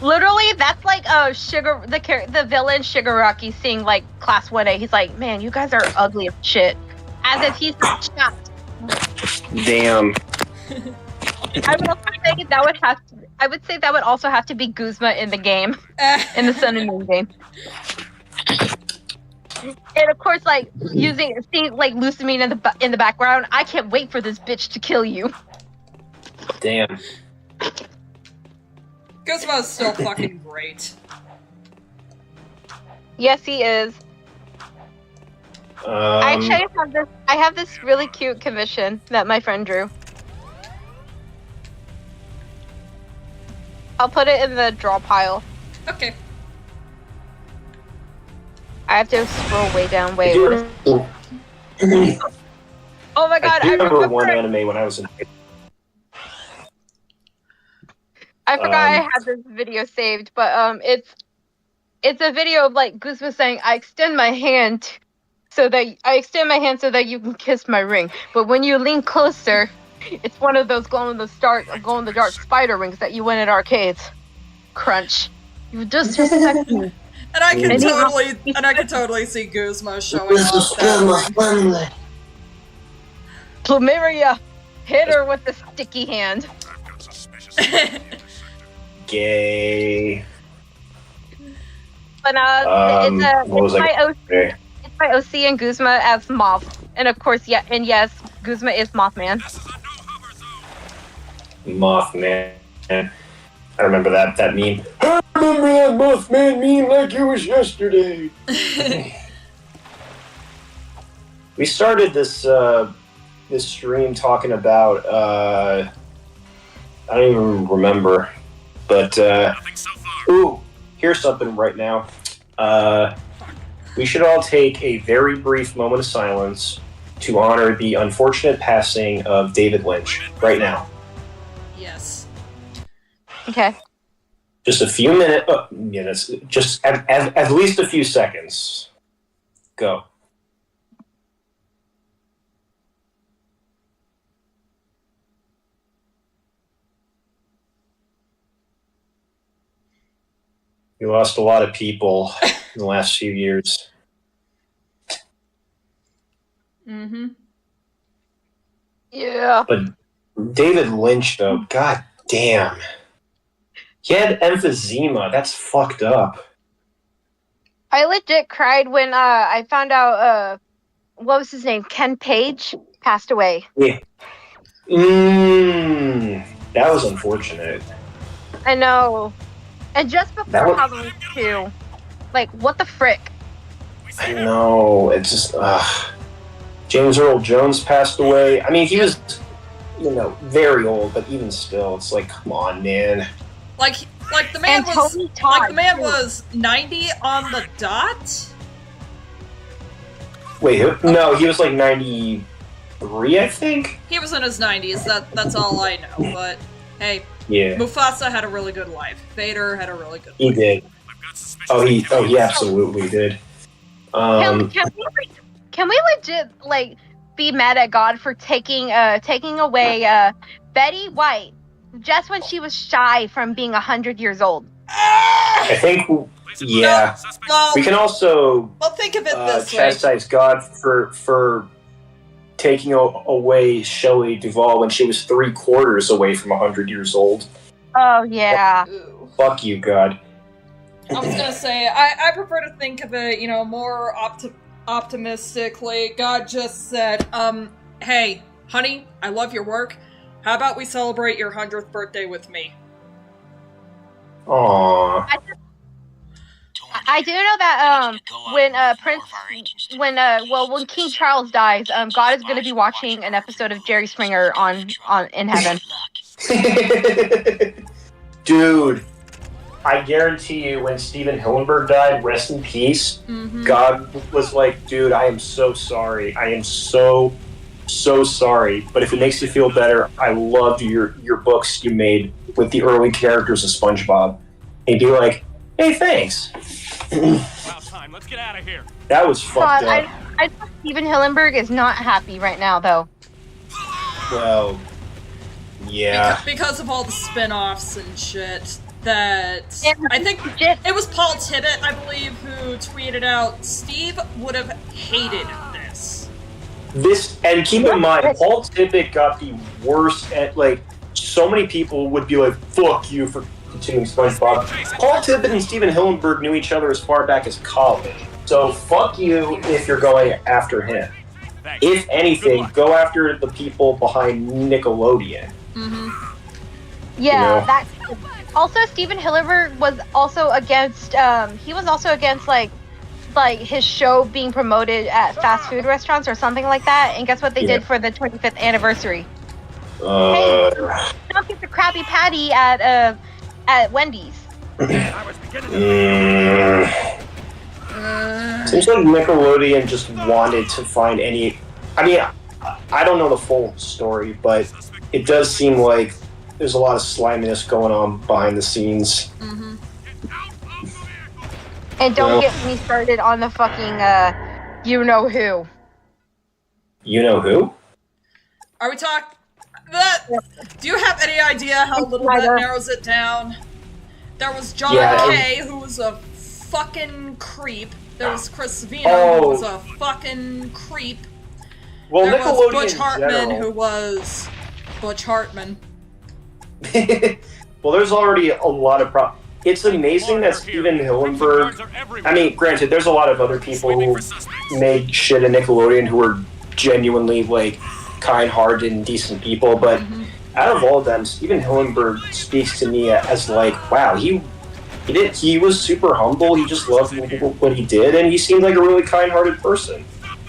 Literally, that's like the villain Shigaraki seeing like Class 1A. He's like, man, you guys are ugly as shit. As if he's not chapped. Damn. I would say that would also have to be Guzma in the game. In the Sun and Moon game. And of course, like seeing like Lucamine in the background. I can't wait for this bitch to kill you. Damn. Guzma's still fucking great. Yes, he is. Actually, I have this really cute commission that my friend drew. I'll put it in the draw pile. Okay. I have to scroll way down. Wait. Oh my god! I remember one anime when I was in. I forgot I had this video saved, but it's a video of like Guzma saying, "I extend my hand so that you can kiss my ring, but when you lean closer, it's one of those glow in the dark spider rings that you win at arcades." Crunch. You disrespect me. And I can totally see Guzma showing off that. Plumeria, hit her with the sticky hand. Gay. But it's my OC and Guzma as Moth, and of course, yes, Guzma is Mothman. Mothman. I remember that meme. I remember that Mothman meme like it was yesterday. We started this stream talking about I don't even remember, but ooh, here's something right now. We should all take a very brief moment of silence to honor the unfortunate passing of David Lynch right now. Yes. Okay. Just a few minutes, just at least a few seconds. Go. We lost a lot of people in the last few years. Mm-hmm. Yeah. But David Lynch, though, god damn. He had emphysema. That's fucked up. I legit cried when I found out what was his name? Ken Page passed away. Yeah. That was unfortunate. I know. And just before Halloween 2. Like, what the frick? I know. It's just James Earl Jones passed away. I mean, he was, very old, but even still, it's like, come on, man. Like the man was 90 on the dot? Wait, no, he was like 93, I think? He was in his 90s, that's all I know, but hey, yeah. Mufasa had a really good life. Vader had a really good life. He did. He absolutely did. Can we legit, like, be mad at God for taking away Betty White just when she was shy from being 100 years old? I think, yeah. Well, we can also think of it this way. chastise God for taking away Shelley Duvall when she was 3/4 away from 100 years old. Oh, yeah. Ooh. Fuck you, God. I was gonna say, I prefer to think of it, more optimistically. God just said, hey, honey, I love your work. How about we celebrate your 100th birthday with me? Aww. I do know that when King Charles dies, God is going to be watching an episode of Jerry Springer on in heaven. Dude, I guarantee you, when Steven Hillenburg died, rest in peace, God was like, dude, I am so sorry. I am so sorry. But if it makes you feel better, I loved your books you made with the early characters of SpongeBob. And he'd be like, hey, thanks. About time. Let's get out of here. That was fucked up. I think Steven Hillenburg is not happy right now, though. Well, yeah. Because of all the spin-offs and shit. That I think shit. It was Paul Tibbett, I believe, who tweeted out, Steve would have hated this. And keep in mind, Paul Tippett got the worst at, like, so many people would be like, fuck you for continuing SpongeBob. Paul Tippett and Steven Hillenburg knew each other as far back as college. So fuck you if you're going after him. If anything, go after the people behind Nickelodeon. Yeah, that's... Also, Steven Hillenburg was also against, like his show being promoted at fast food restaurants or something like that. And guess what they did for the 25th anniversary? Hey, don't get the Krabby Patty at Wendy's. Seems like Nickelodeon just wanted to find any... I mean, I don't know the full story, but it does seem like there's a lot of sliminess going on behind the scenes. And don't get me started on the fucking, you-know-who. You-know-who? Are we talking... Do you have any idea how little that narrows it down? There was John Kay, who was a fucking creep. There was Chris Savino, who was a fucking creep. Well, there was Nickelodeon Butch Hartman, in general. who was Butch Hartman. Well, there's already a lot of It's amazing that Steven Hillenburg... I mean, granted, there's a lot of other people who made shit at Nickelodeon who were genuinely, like, kind-hearted and decent people, but out of all of them, Steven Hillenburg speaks to me as, like, wow, he was super humble, he just loved what he did, and he seemed like a really kind-hearted person.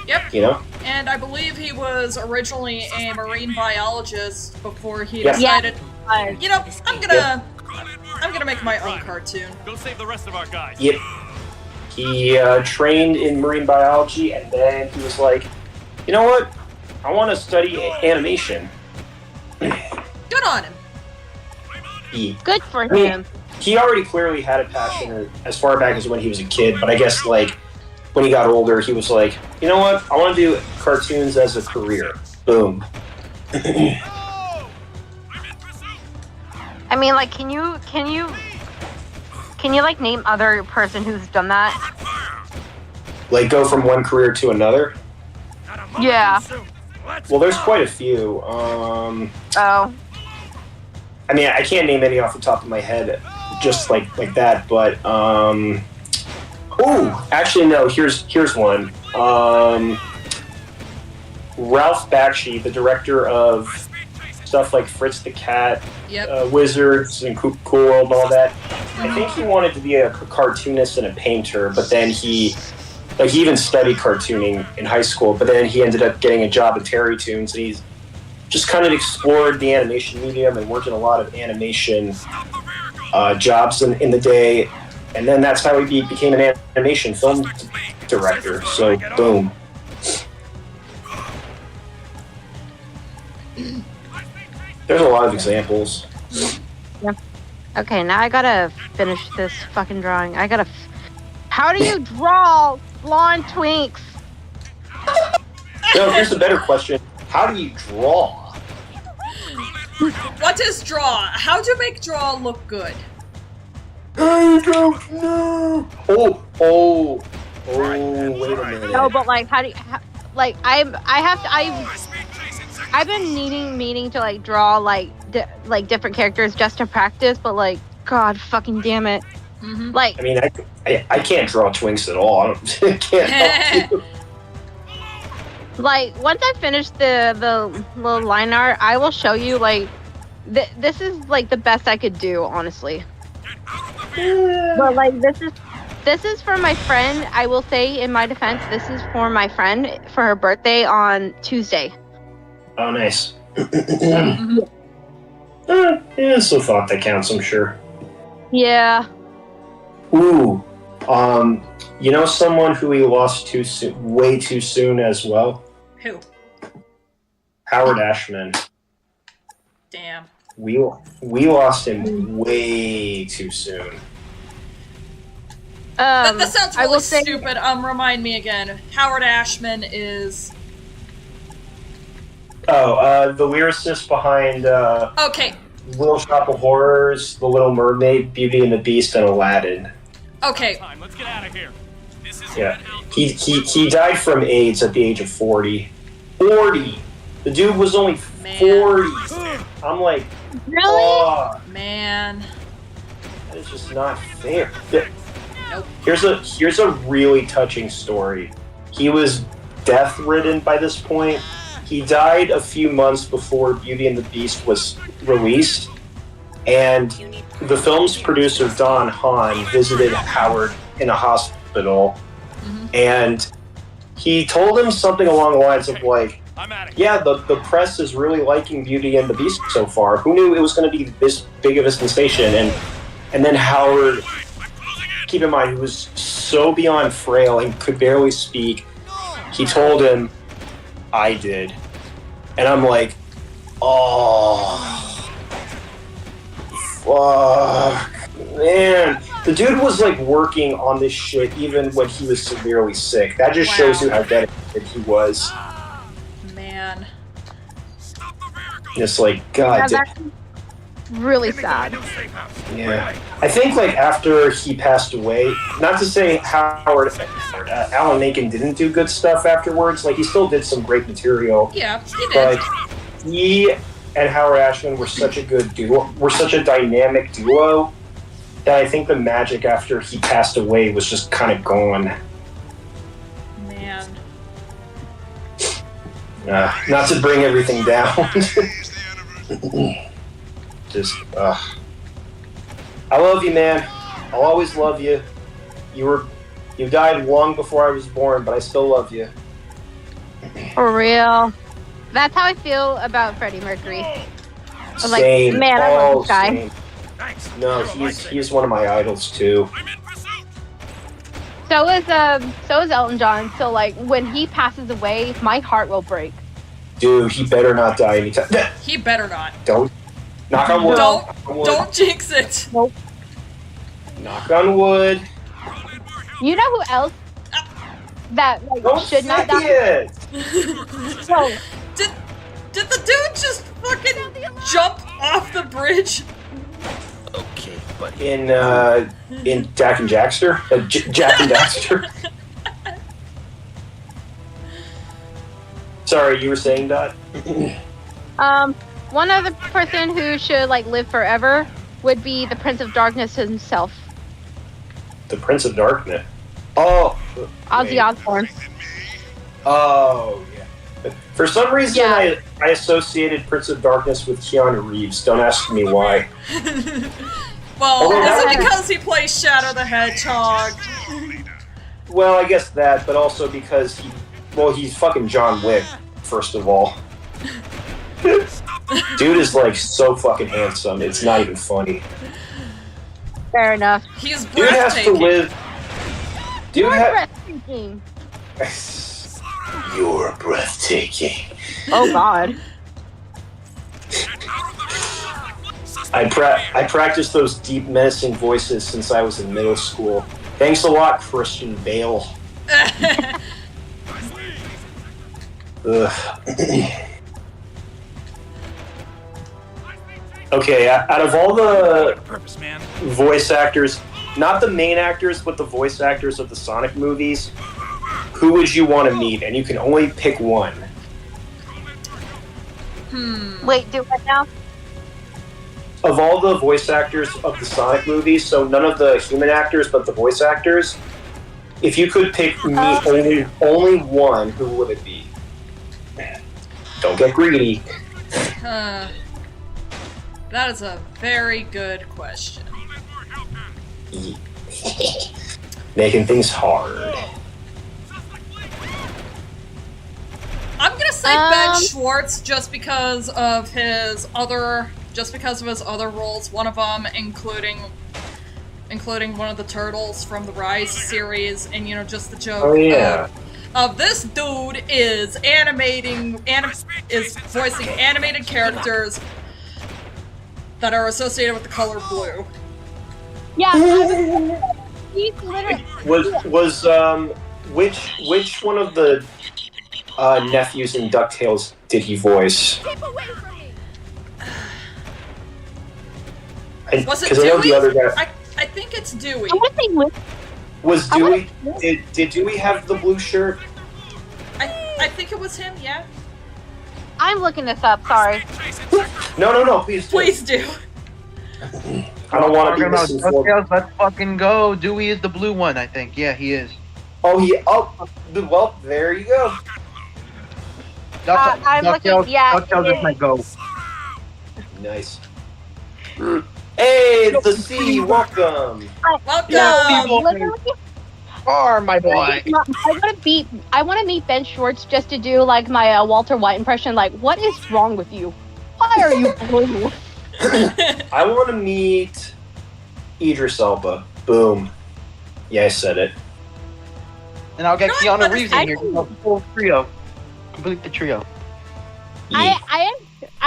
Yep. You know? And I believe he was originally a marine biologist before he decided, you know, I'm gonna make my own cartoon. Go save the rest of our guys. Yep. He trained in marine biology, and then he was like, you know what? I want to study animation. Good on him. Good for him. He already clearly had a passion as far back as when he was a kid, but I guess, like, when he got older, he was like, you know what? I want to do cartoons as a career. Boom. I mean, like, can you like name other person who's done that? Like, go from one career to another? Yeah. Well, there's quite a few. Oh. I mean, I can't name any off the top of my head, just like that. But actually, no. Here's one. Ralph Bakshi, the director of stuff like Fritz the Cat, Wizards, and Cool World, and all that. I think he wanted to be a cartoonist and a painter, but then he even studied cartooning in high school, but then he ended up getting a job at Terry Toons, and he's just kind of explored the animation medium and worked in a lot of animation jobs in the day, and then that's how he became an animation film director, so boom. There's a lot of examples. Yeah. Okay, now I gotta finish this fucking drawing. How do you draw blonde twinks? No, here's a better question. How do you draw? What is draw? How to make draw look good? I don't know. Oh, wait a minute. No, but like, I've been meaning to like draw like different characters just to practice, but like, God fucking damn it. Like, I mean, I can't draw twinks at all. I can't help you. Like, once I finish the little line art, I will show you, like, this is, like, the best I could do, honestly. But, like, this This is for my friend. I will say, in my defense, this is for my friend for her birthday on Tuesday. Oh, nice. Yeah, still thought that counts, I'm sure. Yeah. Ooh. You know someone who we lost too soon, way too soon as well? Who? Howard Ashman. Damn. We lost him way too soon. That sounds I really will say, stupid. Remind me again. Howard Ashman is... The lyricist behind, Okay. Little Shop of Horrors, The Little Mermaid, Beauty and the Beast, and Aladdin. Okay. Let's get out of here. This is Yeah. He died from AIDS at the age of 40. 40! The dude was only 40. I'm like, really? oh, Man. that is just not fair. Nope. Here's a really touching story. He was death-ridden by this point. He died a few months before Beauty and the Beast was released, and the film's producer, Don Hahn, visited Howard in a hospital, and he told him something along the lines of like, yeah, the press is really liking Beauty and the Beast so far. Who knew it was going to be this big of a sensation? And then Howard, keep in mind, he was so beyond frail and could barely speak. He told him, I did. And I'm like, oh, fuck, man. The dude was like working on this shit even when he was severely sick. That just shows you how dedicated he was. Man. Just like, God. Yeah, that's really sad. Yeah. I think like after he passed away, not to say Alan Menken didn't do good stuff afterwards, like he still did some great material. Yeah, he did. But he and Howard Ashman were such a good duo, were such a dynamic duo, that I think the magic after he passed away was just kind of gone. Man. Not to bring everything down. Just, I love you, man. I'll always love you. You died long before I was born, but I still love you. For real. That's how I feel about Freddie Mercury. I'm like, Same. man, I love this guy. Same. No, he's one of my idols too. So is Elton John. So like when he passes away, my heart will break. Dude, he better not die anytime. He better not. Don't. Knock on wood. Don't jinx it. Nope. Knock on wood. You know who else that like Don't should not die? it. No. Did the dude just fucking jump off the bridge? Okay, but In Jack and Jackster? Jack and Daxter? Sorry, you were saying, Dot? One other person who should like live forever would be the Prince of Darkness himself, The Prince of Darkness. Oh. Ozzy wait. Osbourne. Oh, yeah. For some reason, Yeah. I associated Prince of Darkness with Keanu Reeves. Don't ask me why. Well, Okay, is it that- because he plays Shadow the Hedgehog? Well, I guess that, but also because he's fucking John Wick, first of all. Dude is like so fucking handsome. It's not even funny. Fair enough. He's Dude has to breathtaking. live. Dude You're has. breathtaking. You're breathtaking. Oh God. I practiced those deep, menacing voices since I was in middle school. Thanks a lot, Christian Bale. Ugh. Okay, out of all the Purpose, man. voice actors, not the main actors, but the voice actors of the Sonic movies, who would you want to meet? And you can only pick one. Wait, do what now? Of all the voice actors of the Sonic movies, so none of the human actors, but the voice actors, if you could pick only one, who would it be? Don't get greedy. That is a very good question. Making things hard. I'm gonna say Ben Schwartz just because of his other roles. One of them including one of the turtles from the Rise series, and just the joke. Oh yeah. Of this dude is voicing animated characters that are associated with the color blue. Yeah, he's literally. Which one of the nephews in DuckTales did he voice? Keep away from me. Was it Because I know the other Dewey? guy I think it's Dewey. I want to say was Dewey. Did Dewey have the blue shirt? I think it was him. Yeah. I'm looking this up. Sorry. No, please do. Please do. I don't want to be Talking about misinformed. DuckTales, let's fucking go. Dewey is the blue one, I think. Yeah, he is. Well, there you go. I'm looking. Yeah. DuckTales is my go. Nice. Hey, the sea, welcome. Welcome. Literally, Oh, my boy. I want to meet Ben Schwartz just to do like my Walter White impression. Like, what is wrong with you? Why are you blue? I want to meet Idris Elba. Boom. Yeah, I said it. And I'll get You know what? Keanu Reeves in here. Full trio. Complete the trio. Yeah. I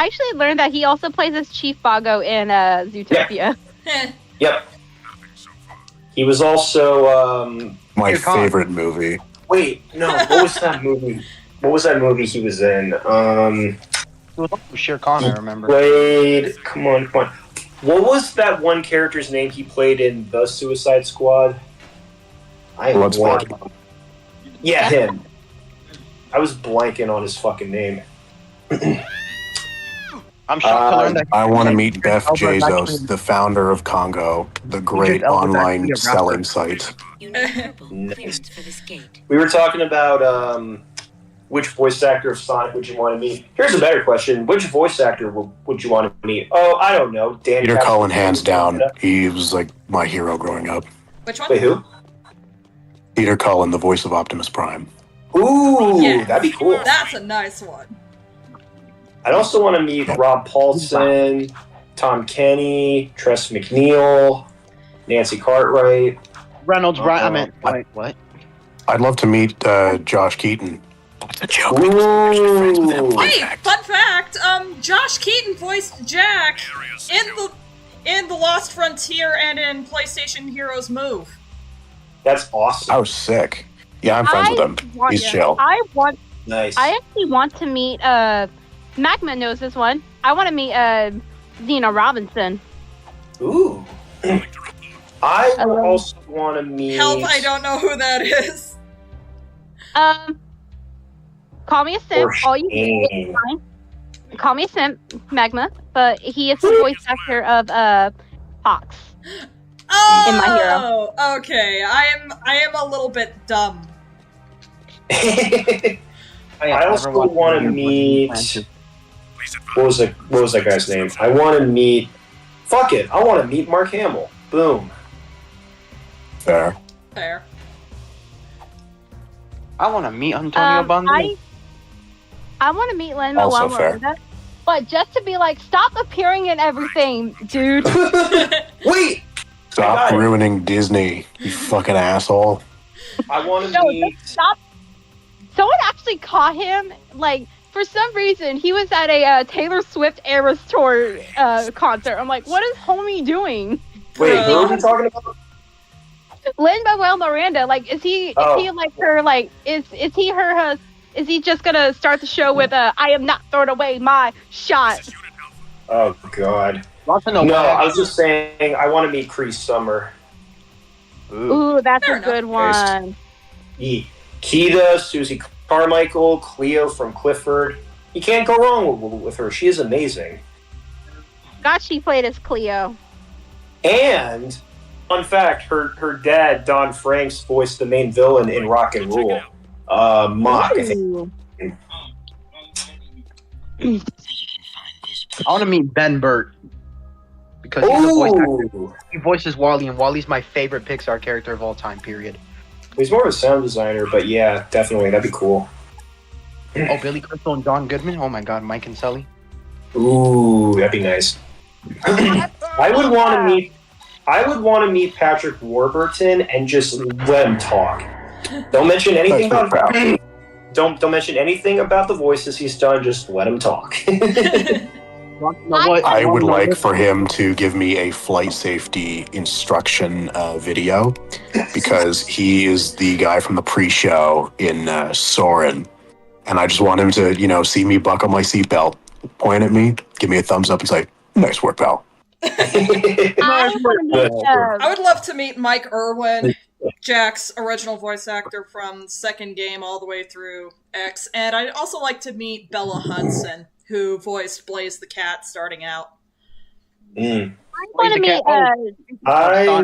actually learned that he also plays as Chief Bago in Zootopia. Yep. He was also My Dear God. favorite movie. wait, no, what was that movie? What was that movie he was in? He was also Shere Khan, I remember. Played come on. What was that one character's name he played in The Suicide Squad? I am Bloodsport. blanking. Yeah, him. I was blanking on his fucking name. I'm shocked to learn that. I want to meet Beth Elba's Bezos, actually- the founder of Congo, the great Elba's online actually a selling rapper. site. You need verbal Nice. clearance for this gate. We were talking about which voice actor of Sonic would you want to meet? Here's a better question: which voice actor would you want to meet? Oh, I don't know. Dan. Peter Castellaneta. Cullen, hands down. He was like my hero growing up. Which one? Wait, who? Peter Cullen, the voice of Optimus Prime. Ooh, Yeah. that'd be cool. That's a nice one. I'd also want to meet Rob Paulson, Tom Kenny, Tress McNeil, Nancy Cartwright. Reynolds, right? I meant, wait, what? I'd love to meet Josh Keaton. It's a joke. Ooh. Hey, fun fact! Josh Keaton voiced Jak in the Lost Frontier and in PlayStation Heroes Move. That's awesome. I was sick. Yeah, I'm friends with him. He's chill. Nice. I actually want to meet. Magma knows this one. I want to meet Dina Robinson. Ooh. I would also want to meet. Help! I don't know who that is. Call me a simp. All you need is fine. Call me a simp, Magma. But he is the voice actor of Fox. Oh, In My Hero. Okay. I am a little bit dumb. I also want to meet. What was that guy's name? I want to meet. Fuck it! I want to meet Mark Hamill. Boom. Fair. Fair. I want to meet Antonio Banderas. I want to meet Lin Also Manuel fair. Miranda, but just to be like, stop appearing in everything, dude. Wait. Stop ruining Disney, you fucking asshole. I want to No, meet. just stop. Someone actually caught him, like, for some reason, he was at a Taylor Swift Eras Tour concert. I'm like, what is homie doing? Wait, who are we talking about? Lin Manuel Miranda, like, is he like her, like, is he her, is he just gonna start the show with I am not throwing away my shot? Oh God. Want to know No, why? I was just saying I want to meet Cree Summer. Ooh, that's Fair a good enough. one. Keita, Susie Carmichael, Cleo from Clifford. You can't go wrong with her. She is amazing. God, she played as Cleo. And fun fact, her dad, Don Franks, voiced the main villain in Rock and Roll. Mock, I think. Ooh. I want to meet Ben Burt. because he's a voice actor. Ooh, He voices Wally, and Wally's my favorite Pixar character of all time. Period. he's more of a sound designer, but yeah, definitely that'd be cool. Oh, Billy Crystal and John Goodman. Oh my God, Mike and Sully. Ooh, that'd be nice. I would want to meet Patrick Warburton and just let him talk. Don't mention anything That's about no don't mention anything about the voices he's done. Just let him talk. I would like for him to give me a flight safety instruction video because he is the guy from the pre-show in Soren, and I just want him to, see me buckle my seatbelt, point at me, give me a thumbs up, and say, "Nice work, pal." I would love to meet Mike Irwin, Jack's original voice actor from second game all the way through X, and I'd also like to meet Bella Hudson, who voiced Blaze the Cat starting out. want to meet. I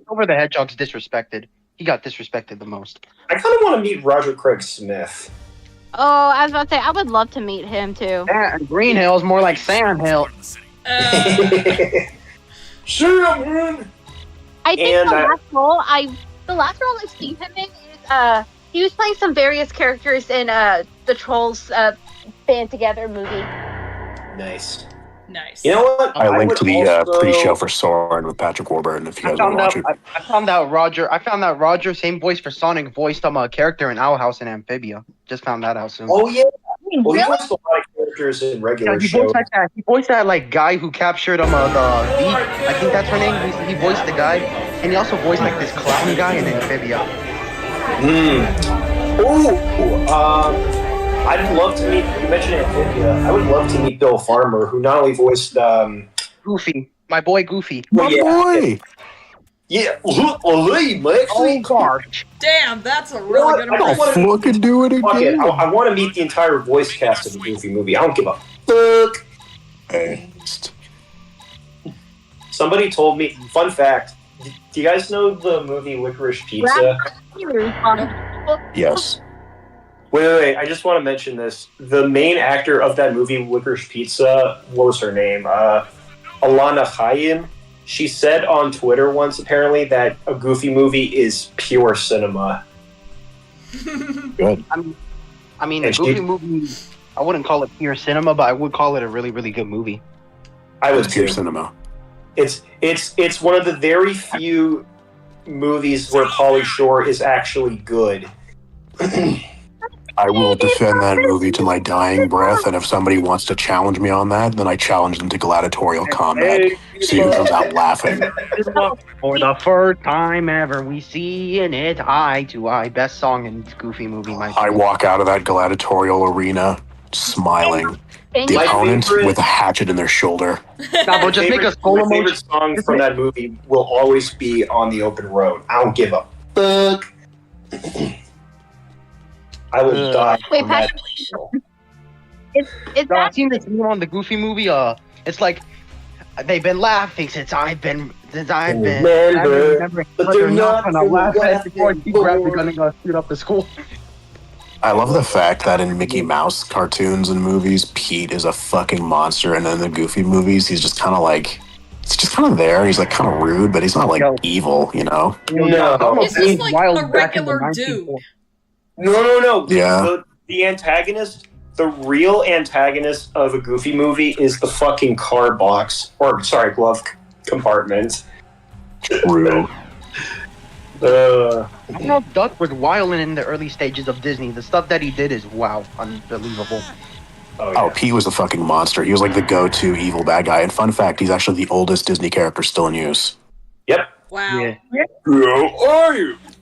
Over the Hedgehog's disrespected. He got disrespected the most. kind of want to meet Roger Craig Smith. Oh, I was about to say I would love to meet him too. Yeah, and Green Hill's more like Sand Hill. Sam! I think And, the last role I've seen him in is he was playing some various characters in the Trolls Band Together movie. Nice. Nice. You know what? I linked would to the also- pre-show for Soren with Patrick Warburton if you guys want to watch it. I found out Roger, same voice for Sonic, voiced a character in Owl House and Amphibia. Just found that out soon. Oh yeah. Well, he Really? voiced a lot of characters in regular he shows. voiced that like guy who captured the Bee. I think that's her name. He voiced the guy, and he also voiced like this clown guy in Amphibia. I'd love to meet. You mentioned Amphibia. I would love to meet Bill Farmer, who not only voiced. Goofy, my boy Goofy. My yeah. boy! Yeah. Actually, gosh. Damn, that's a really good I don't impression. wanna- Fucking do it Fuck it. again. I want to meet the entire voice cast of the Goofy movie. I don't give a fuck. Hey, Somebody told me. Fun fact. Do you guys know the movie Licorice Pizza? yes. Wait. I just want to mention this. The main actor of that movie, Licorice Pizza, what was her name? Alana Hayim. She said on Twitter once, apparently, that a Goofy movie is pure cinema. Good. I mean, a And Goofy she- movie. I wouldn't call it pure cinema, but I would call it a really, really good movie. I would It's pure too. cinema. It's one of the very few movies where Pauly Shore is actually good. I will defend that movie to my dying breath, and if somebody wants to challenge me on that, then I challenge them to gladiatorial combat. See who comes out laughing. For the first time ever, we see in it eye to eye. Best song in Goofy movie, my I walk out of that gladiatorial arena smiling. The My opponent favorite- with a hatchet in their shoulder. Nah, bro, just make a solo My favorite emoji. song from that movie will always be On the Open Road. I don't give a fuck. I will die. Wait, from that. Is No, that I've seen this meme on the Goofy movie. It's like they've been laughing since I've been. Remember, but they're not gonna laugh gonna at before he grabs the laugh gun and go shoot up the school. I love the fact that in Mickey Mouse cartoons and movies, Pete is a fucking monster, and in the Goofy movies, he's just kind of like, he's just kind of there. He's like kind of rude, but he's not like evil, you know? No. He's just like a regular dude. No. Yeah. The antagonist, the real antagonist of a Goofy movie is the fucking car box, glove compartment. True. I know Duck was wilding in the early stages of Disney. The stuff that he did is wow, unbelievable. Oh, Pete was a fucking monster. He was like the go-to evil bad guy. And fun fact, he's actually the oldest Disney character still in use. Yep. Wow. Yeah.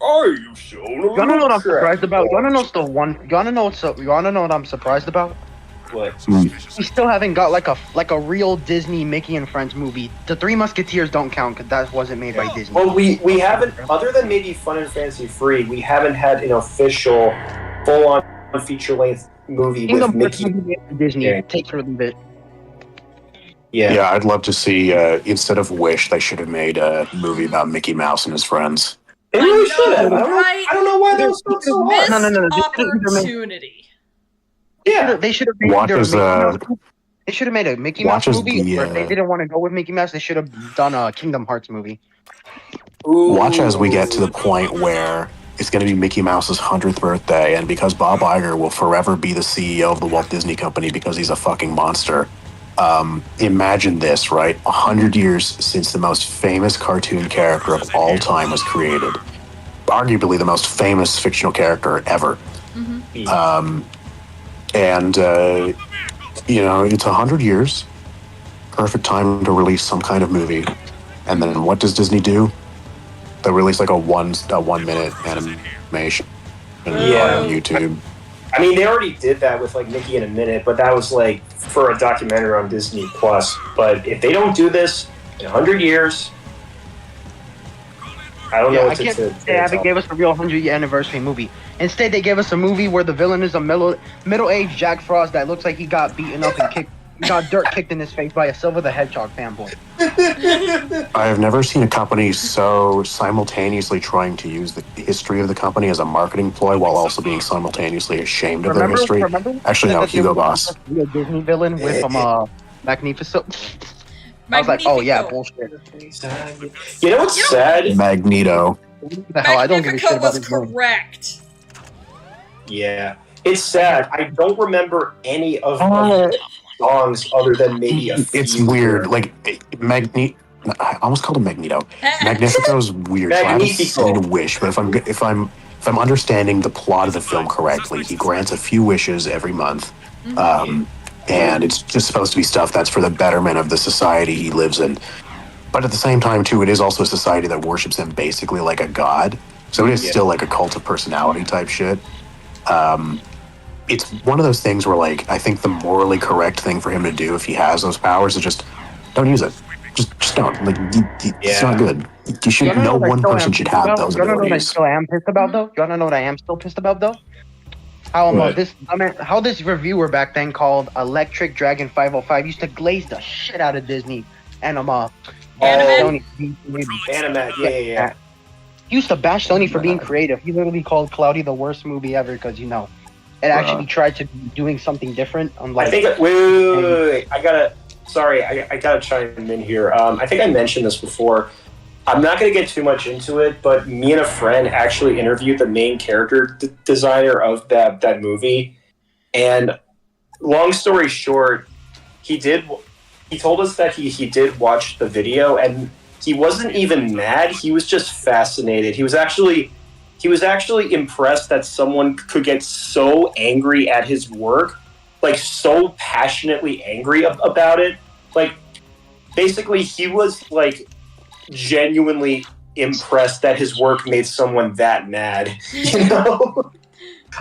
Are you so? You wanna know what I'm surprised about? You wanna know what I'm surprised about? What? We still haven't got like a real Disney Mickey and Friends movie. The Three Musketeers don't count because that wasn't made by Disney. Well, we haven't, other than maybe Fun and Fancy Free, we haven't had an official, full-on feature-length movie with Mickey. Disney Yeah. take it or leave it. Yeah, I'd love to see, instead of Wish, they should have made a movie about Mickey Mouse and his friends. They really I should know, have. right? I don't know why that was so hard. Missed No. opportunity. Yeah. They should have made What either is, Mickey Mouse They should have made a Mickey Watch Mouse as movie, the, or if they didn't want to go with Mickey Mouse, they should have done a Kingdom Hearts movie. Watch as we get to the point where it's going to be Mickey Mouse's 100th birthday, and because Bob Iger will forever be the CEO of the Walt Disney Company because he's a fucking monster. Imagine this, right? 100 years since the most famous cartoon character of all time was created. Arguably the most famous fictional character ever. And, it's 100 years. Perfect time to release some kind of movie. And then what does Disney do? They release like a 1 minute animation on YouTube. I mean, they already did that with like Mickey in a Minute, but that was like for a documentary on Disney Plus. But if they don't do this in 100 years, I don't know what to say. They haven't gave us a real 100-year anniversary movie. Instead, they gave us a movie where the villain is a middle-aged Jack Frost that looks like he got beaten up and got dirt kicked in his face by a Silver the Hedgehog fanboy. I have never seen a company so simultaneously trying to use the history of the company as a marketing ploy while also being simultaneously ashamed of their history. Actually, no, Hugo Boss. A Disney villain with Magnificent. I was like, oh yeah, bullshit. You know what's sad? Magneto. The hell, I don't give a shit about was this movie. correct. Yeah, it's sad. I don't remember any of the songs other than maybe a few. It's weird. Like I almost called him Magneto. Magnifico's weird. So I haven't seen a wish, but if I'm understanding the plot of the film correctly, he grants a few wishes every month. And it's just supposed to be stuff that's for the betterment of the society he lives in. But at the same time, too, it is also a society that worships him basically like a god. So it is still like a cult of personality type shit. It's one of those things where, like, I think the morally correct thing for him to do if he has those powers is just don't use it. Just don't. Like, it's not good. You should. No one person should have those abilities. You wanna know what I am still pissed about though? How this reviewer back then called Electric Dragon 505 used to glaze the shit out of Disney and Animate? Animate, yeah. He used to bash Sony for being creative. He literally called Cloudy the worst movie ever because it actually tried to be doing something different. I think. Wait. I gotta chime in here. I think I mentioned this before. I'm not going to get too much into it, but me and a friend actually interviewed the main character designer of that movie. And long story short, he told us that he did watch the video, and he wasn't even mad. He was just fascinated. He was actually impressed that someone could get so angry at his work, like so passionately angry about it. Like, basically, he was like genuinely impressed that his work made someone that mad. You know,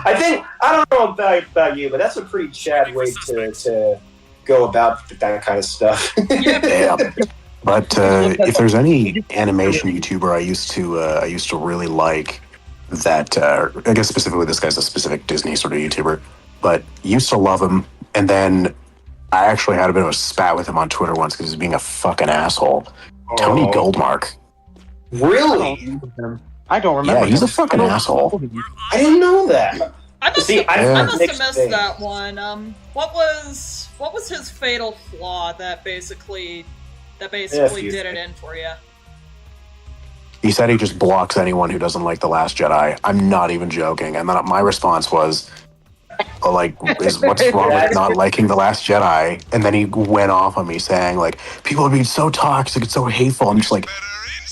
I don't know about you, but that's a pretty Chad way to go about that kind of stuff. Yeah. But if there's any animation YouTuber I used to really like, that I guess specifically this guy's a specific Disney sort of YouTuber, but used to love him, and then I actually had a bit of a spat with him on Twitter once because he was being a fucking asshole. Tony Goldmark. Really? I don't remember. Yeah, he's a fucking asshole. I didn't know that. I must See, have missed that one. What was his fatal flaw that basically did it in for you? He said he just blocks anyone who doesn't like The Last Jedi. I'm not even joking. And then my response was, like, what's wrong with not liking The Last Jedi? And then he went off on me saying, like, people are being so toxic, it's so hateful. I'm just like,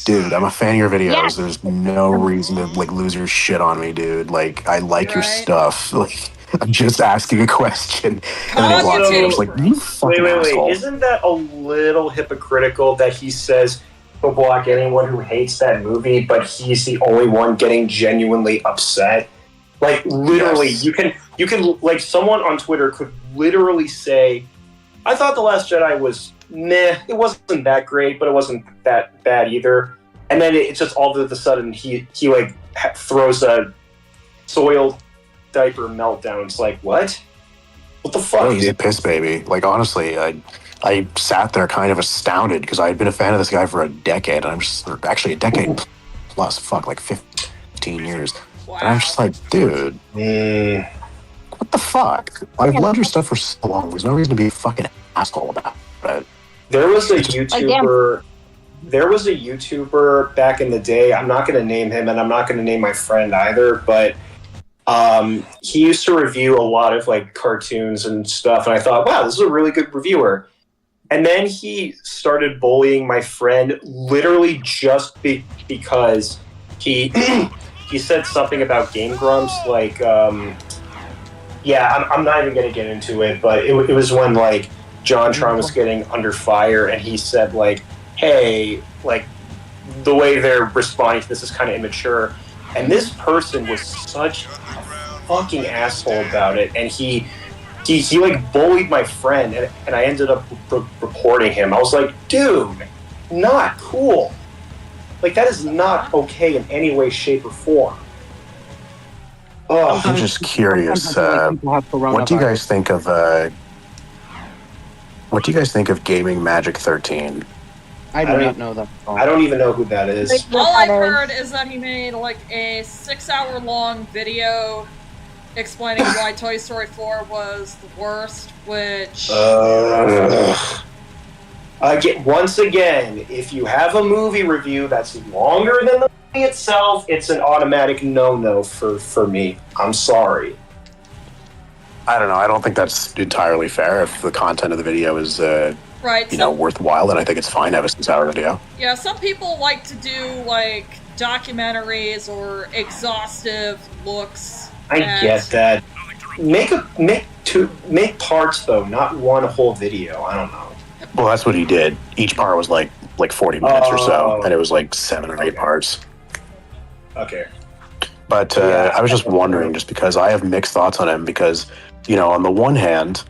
dude, I'm a fan of your videos. Yes. There's no reason to, like, lose your shit on me, dude. Like, I like your stuff. Like, I'm just asking a question. And then he blocks me. I was like, you fucking asshole. Wait. Isn't that a little hypocritical that he says he'll block anyone who hates that movie, but he's the only one getting genuinely upset? Like, literally, yes. you can like, someone on Twitter could literally say, I thought The Last Jedi was meh, it wasn't that great, but it wasn't that bad either. And then it's just all of a sudden he like throws a soiled diaper meltdown. It's like, what the fuck? Oh, he's a piss baby. Like, honestly, I sat there kind of astounded because I had been a fan of this guy for a decade, and I'm just actually a decade plus, like 15 years. Wow. And I'm just like, dude, What the fuck? I've loved your stuff for so long. There's no reason to be a fucking asshole about it. There was a YouTuber. There was a YouTuber back in the day. I'm not going to name him, and I'm not going to name my friend either. But he used to review a lot of like cartoons and stuff, and I thought, wow, this is a really good reviewer. And then he started bullying my friend, literally just because he he said something about Game Grumps, like, I'm not even going to get into it, but it was when like JonTron was getting under fire, and he said like, hey, like, the way they're responding to this is kind of immature. And this person was such a fucking asshole about it, and he like bullied my friend, and I ended up reporting him. I was like, dude, not cool. Like, that is not okay in any way, shape, or form. I'm just curious. What do you guys think of? What do you guys think of Gaming Magic 13? I do not know that. I don't even know who that is. All I've heard is that he made like a 6-hour-long video explaining why Toy Story 4 was the worst, which... Once again, if you have a movie review that's longer than the movie itself, it's an automatic no-no for me. I'm sorry. I don't know. I don't think that's entirely fair. If the content of the video is, right, worthwhile, then I think it's fine to have a 6-hour video. Yeah, some people like to do like documentaries or exhaustive looks. I get that. Make parts though, not one whole video. I don't know. Well, that's what he did. Each part was like 40 minutes or so, and it was like 7 or 8 parts. Okay. But I was just wondering, just because I have mixed thoughts on him, because, on the one hand,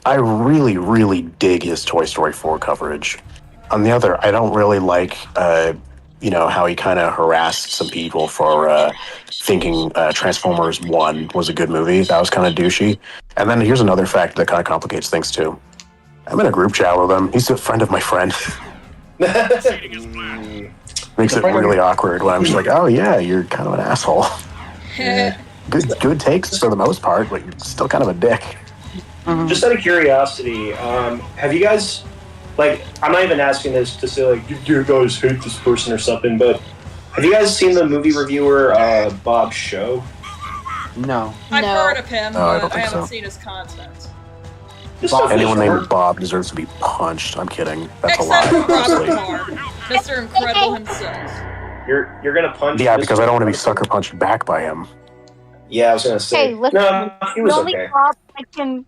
I really, really dig his Toy Story 4 coverage. On the other, I don't really like, how he kind of harassed some people for thinking Transformers 1 was a good movie. That was kind of douchey. And then here's another fact that kind of complicates things, too. I'm in a group chat with him. He's a friend of my friend. Makes it really awkward when I'm just like, oh yeah, you're kind of an asshole. Good takes for the most part, but you're still kind of a dick. Just out of curiosity, have you guys, like, I'm not even asking this to say, like, you guys hate this person or something, but have you guys seen the movie reviewer, Bob Show? No. I've heard of him, No, but I haven't seen his content. Anyone named Bob deserves to be punched. I'm kidding. That's Except a lie. for Robert Carr, Mr. Incredible himself. You're gonna punch? Yeah, because I don't want to be sucker punched back by him. Yeah, I was gonna say. Hey, listen, no, he was okay.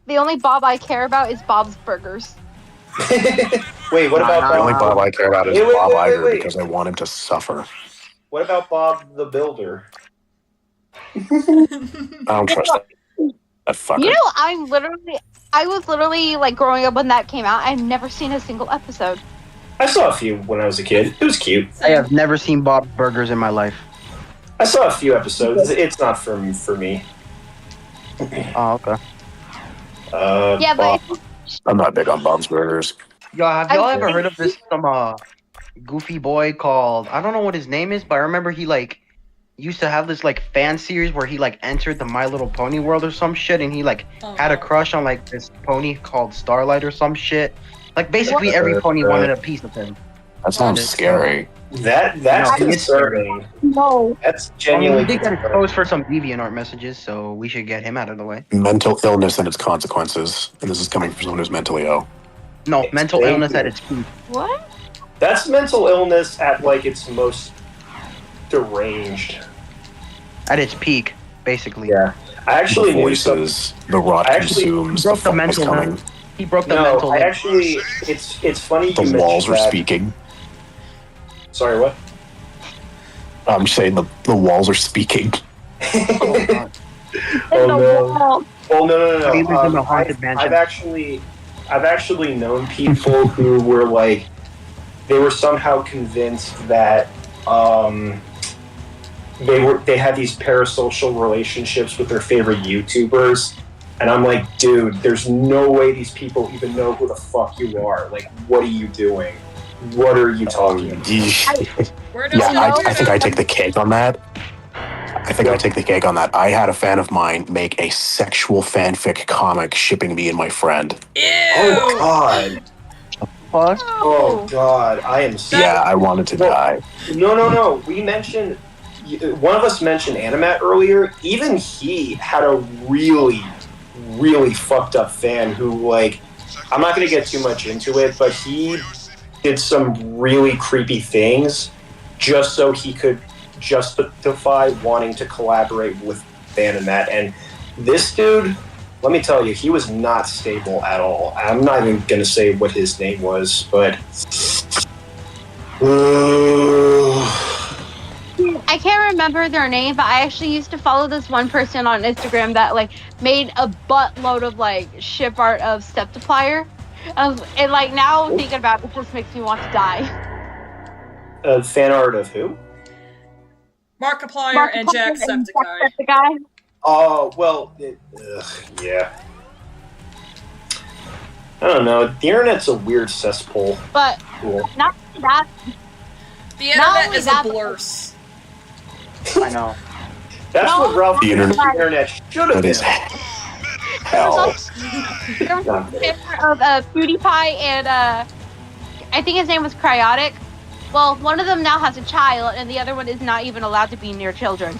The only Bob I care about is Bob's Burgers. Wait, what about The only Bob? Bob I care about is Bob Iger because I want him to suffer. What about Bob the Builder? I don't trust that fucker. You know, I was literally like growing up when that came out. I've never seen a single episode. I saw a few when I was a kid. It was cute. I have never seen Bob's Burgers in my life. I saw a few episodes. It's not for me. Oh, okay. Yeah, but I'm not big on Bob's Burgers. Yo, have y'all ever heard of this goofy boy called, I don't know what his name is, but I remember he like used to have this like fan series where he like entered the My Little Pony world or some shit, and he like had a crush on like this pony called Starlight or some shit. Like basically every pony wanted a piece of him. That sounds scary. That's concerning. No. That's genuinely. He did get exposed for some DeviantArt messages, so we should get him out of the way. Mental illness and its consequences, and this is coming from someone who's mentally ill. No, mental illness at its peak. What? That's mental illness at like its most deranged. At its peak, basically. Yeah. I actually the voices, the rot consumes, the fuck is coming. He broke the mental. I actually, it's funny. The walls are speaking. Sorry, what? I'm saying the walls are speaking. Oh no! Well, no. He lives in a haunted mansion. I've actually known people who were like, they were somehow convinced that they had these parasocial relationships with their favorite YouTubers, and I'm like, dude, there's no way these people even know who the fuck you are. Like, what are you doing? What are you talking about? Where does I think I take the cake on that. I think I take the cake on that. I had a fan of mine make a sexual fanfic comic shipping me and my friend. Ew! Oh God! Fuck. Oh God! I am. Yeah, I wanted to die. No. We mentioned one of us mentioned Animat earlier. Even he had a really fucked up fan who, like, I'm not going to get too much into it, but he did some really creepy things just so he could justify wanting to collaborate with Animat. And this dude, let me tell you, he was not stable at all. I'm not even going to say what his name was, but I can't remember their name, but I actually used to follow this one person on Instagram that like made a buttload of like ship art of Septiplier. And like now thinking about it just makes me want to die. Fan art of who? Markiplier and Jacksepticeye. Oh, well, yeah. I don't know. The internet's a weird cesspool. But Cool. not that. The internet is a blurse. I know. That's No, what Ralph the internet should have That is been. hell. There was a picture of PewDiePie and I think his name was Cryotic. Well, one of them now has a child, and the other one is not even allowed to be near children.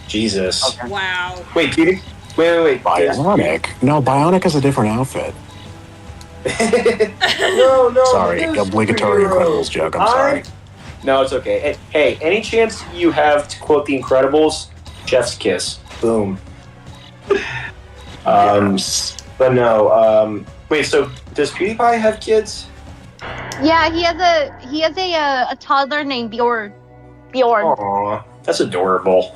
Jesus. Okay. Wow. Wait, Peter. Wait. Bionic? No, Bionic is a different outfit. No. Sorry, this obligatory hero. Incredibles joke. I'm sorry. No, it's okay. Hey, any chance you have to quote The Incredibles? Chef's kiss. Boom. But no. Wait. So does PewDiePie have kids? Yeah, he has a toddler named Bjorn. Aw, that's adorable.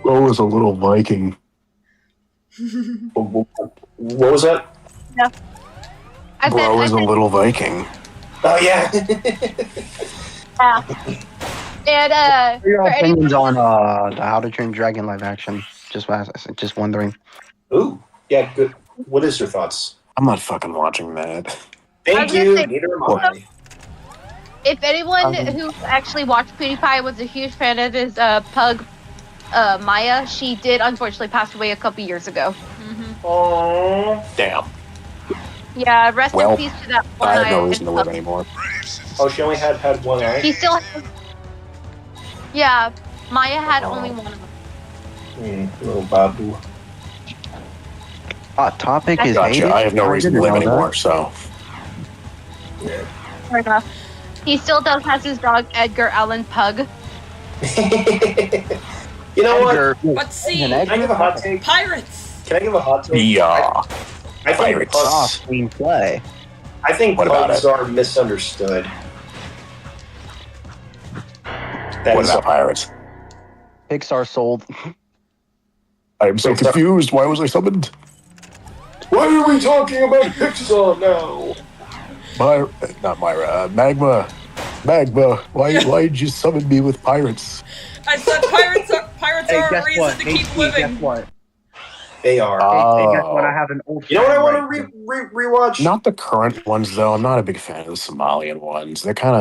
Bo was a little Viking. What was that? Bro was a little Viking. Oh yeah. Yeah. And What are your for any- opinions on the How to Train Dragon live action? Just wondering. Ooh, yeah. Good. What is your thoughts? I'm not fucking watching that. I Thank was gonna you. say- Neither am I. if anyone who actually watched PewDiePie was a huge fan of his pug Maya, she did unfortunately pass away a couple years ago. Aww. Damn. Yeah, rest Well, in peace to that one I have eye no reason to live pug. anymore. Oh, she only had one eye. He still has. Yeah, Maya had only one of them. Little babu. Hot topic is Gotcha. hated? I have no reason to didn't live know that. anymore, so. Fair enough. He still does has his dog Edgar Allan Pug. You know what? Edgar- But see, An Can I give a hot take? pirates. Can I give a hot take? Yeah. I think Pirates. pugs, Soft screenplay. I think What about pugs it? are misunderstood. That What is about pirates? Pixar sold. I'm so Wait, so- confused. Why was I summoned? Why are we talking about Pixar now? Not Myra. Magma. Why did you summon me with pirates? I said pirates Hey, are a guess reason what? to keep HP, living. guess what? They are. Hey, guess what? Oh. I have an old You know what I friend want right to rewatch? Not the current ones though. I'm not a big fan of the Somalian ones. They're kind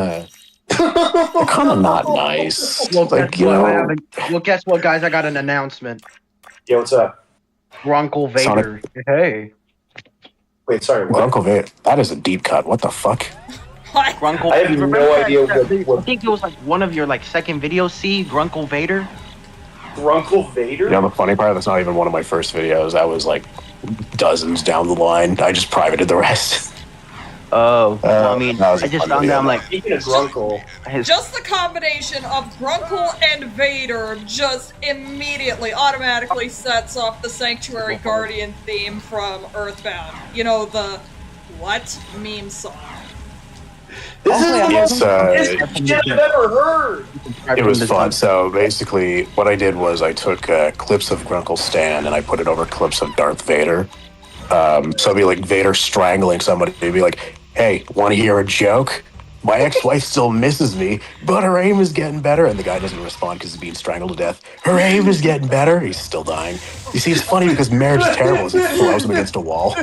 of not nice. Well, Like, guess you what? know, Well, guess what, guys? I got an announcement. Yeah, what's up? Grunkle Vader. Hey. Wait, sorry, what? Uncle Vader. That is a deep cut. What the fuck? What? Grunkle I have Vader. no Remember idea that- what- I think it was like one of your like second videos. See, Grunkle Vader. Grunkle Vader? You know the funny part? That's not even one of my first videos. That was like dozens down the line. I just privated the rest. Oh, well, I mean, that was a I just fun found video. out I'm like Speaking of Grunkle, his Just the combination of Grunkle and Vader just immediately, automatically sets off the Sanctuary Guardian theme from Earthbound. You know, the what meme song. this is the It's, most shit I've ever heard. It was fun. So basically, what I did was I took clips of Grunkle's stand and I put it over clips of Darth Vader. So it'd be like Vader strangling somebody. It'd be like, "Hey, want to hear a joke? My ex-wife still misses me, but her aim is getting better." And the guy doesn't respond because he's being strangled to death. Her aim is getting better. He's still dying. You see, it's funny because marriage is terrible as it throws him against a wall.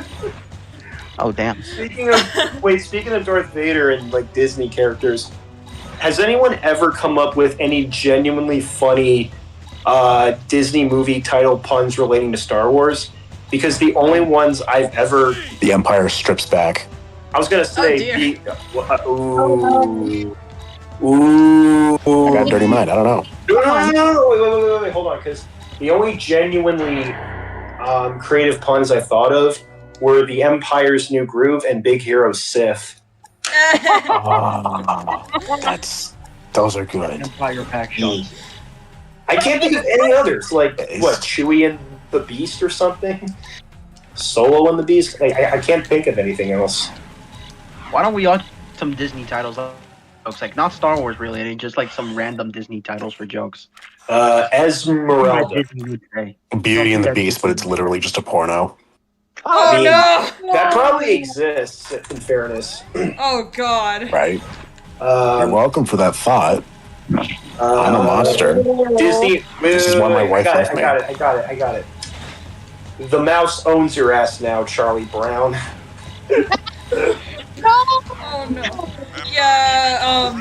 Oh damn. Speaking of Darth Vader and like Disney characters, has anyone ever come up with any genuinely funny Disney movie title puns relating to Star Wars? Because the only ones I've ever... The Empire Strips Back. I was going to say... I got Dirty Mind. I don't know. No, wait, hold on, because the only genuinely creative puns I thought of were The Empire's New Groove and Big Hero Sith. Those are good. Empire Pack shots. I can't think of any others. Like, what, Chewie and the Beast or something? Solo and the Beast? I can't think of anything else. Why don't we all some Disney titles? Jokes like not Star Wars related, just like some random Disney titles for jokes. Esmeralda. Beauty and the Beast, but it's literally just a porno. Oh no! That probably exists, in fairness. Oh god. Right. You're welcome for that thought. I'm a monster. Disney. This is one my wife left me. I got it. The mouse owns your ass now, Charlie Brown. Oh no. Yeah,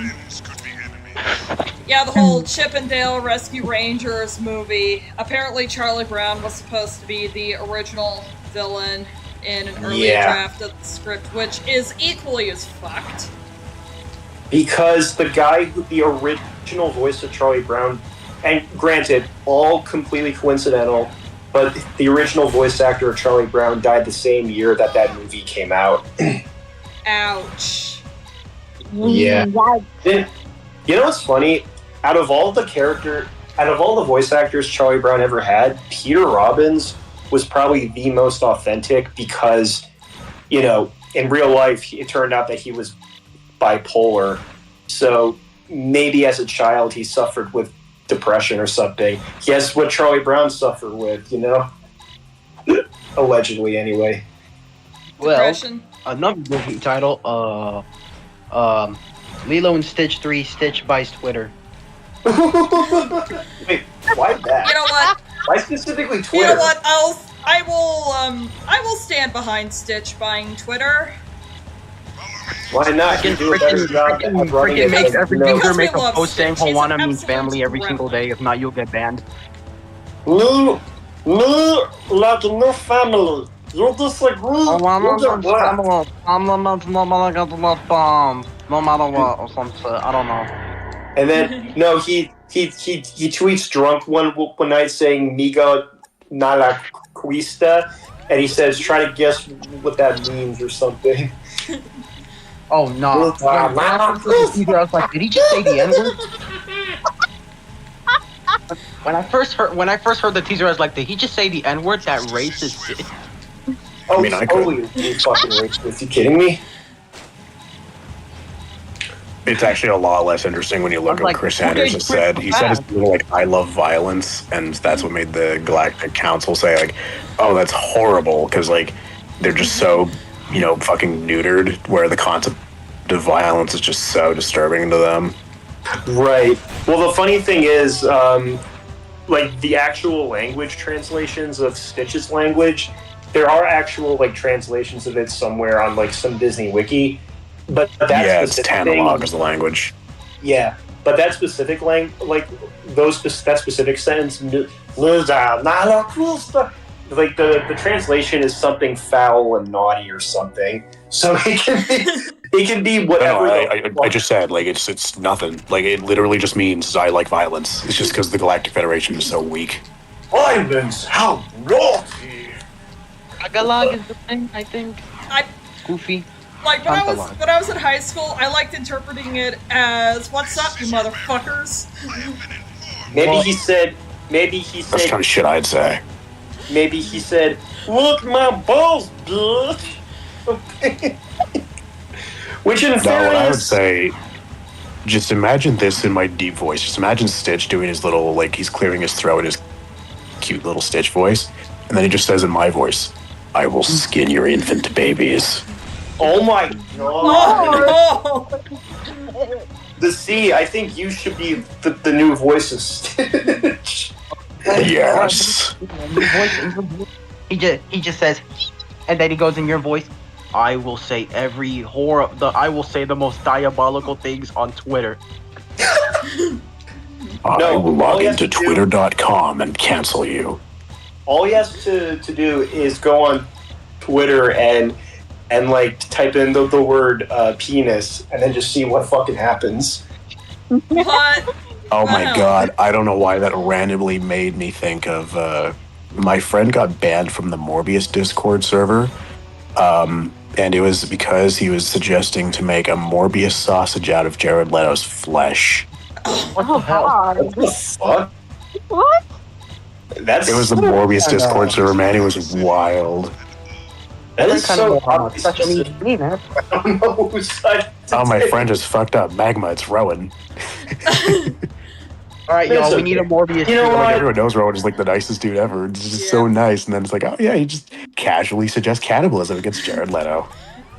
yeah, the whole Chip and Dale Rescue Rangers movie. Apparently Charlie Brown was supposed to be the original villain in an early draft of the script, which is equally as fucked. Because the guy who the original voice of Charlie Brown, and granted, all completely coincidental, but the original voice actor of Charlie Brown died the same year that movie came out. Ouch. Yeah. You know what's funny? Out of all the voice actors Charlie Brown ever had, Peter Robbins was probably the most authentic because, you know, in real life, it turned out that he was bipolar. So maybe as a child, he suffered with depression or something. Guess what Charlie Brown suffered with, you know? Allegedly, anyway. Depression. Well, another movie title, Lilo and Stitch 3, Stitch buys Twitter. Wait, why that? You know what? Why specifically Twitter? You know what? I will stand behind Stitch buying Twitter. Why not? You do a better job than running Freaking it. makes every Because user we make a love post saying Stitch. He's Hawana an means absolute family every rebel. single day. If not, you'll get banned. Me, like no family. You disagree. Oh, You just black. No matter what, or some shit. I don't know. And then no, he tweets drunk one night saying "Miga nala cuista," and he says, "Try to guess what that means" or something. Oh no! I was like, did he just say the N-word? When I first heard the teaser, I was like, did he just say the N-word? That racist shit. Oh, I mean, I totally fucking racist. You kidding me? It's actually a lot less interesting when you look at what Chris Sanders has said. He said it's like, I love violence, and that's what made the Galactic Council say, like, oh, that's horrible, because, like, they're just so, you know, fucking neutered, where the concept of violence is just so disturbing to them. Right. Well, the funny thing is, like, the actual language translations of Stitch's language, there are actual, like, translations of it somewhere on, like, some Disney wiki. But that it's Tanalog is the language. Yeah, but that specific that specific sentence, like the translation is something foul and naughty or something. So it can be whatever. No, I just said, like, it's nothing. Like, it literally just means I like violence. It's just because the Galactic Federation is so weak. Violence, how naughty! Tagalog is the thing, I think. Goofy. Like, when I was in high school, I liked interpreting it as, "What's up, you motherfuckers?" Maybe he said. That's kind of shit I'd say. Maybe he said, "Look my balls, bitch." Which in fairness, I would say, just imagine this in my deep voice. Just imagine Stitch doing his little, like, he's clearing his throat in his cute little Stitch voice, and then he just says in my voice, "I will skin your infant babies." Oh my god! Oh, I think you should be the new voice of Stitch. Yes. He just says, and then he goes in your voice. I will say I will say the most diabolical things on Twitter. I No, will all log he has into to do- twitter.com and cancel you. All he has to do is go on Twitter and like type in the word penis and then just see what fucking happens. What? Oh my Wow. god, I don't know why that randomly made me think of my friend got banned from the Morbius Discord server. And it was because he was suggesting to make a Morbius sausage out of Jared Leto's flesh. What the hell? What the fuck? What? That's It was the Morbius Discord server, man. It was wild. that is so special needs me, man. I don't know who's Oh, my friend just fucked up. Magma, it's Rowan. All right, It's y'all, we okay. need a Morbius. You know Like, what? everyone knows Rowan is like the nicest dude ever. It's just Yeah. so nice. And then it's like, oh yeah, he just casually suggests cannibalism against Jared Leto.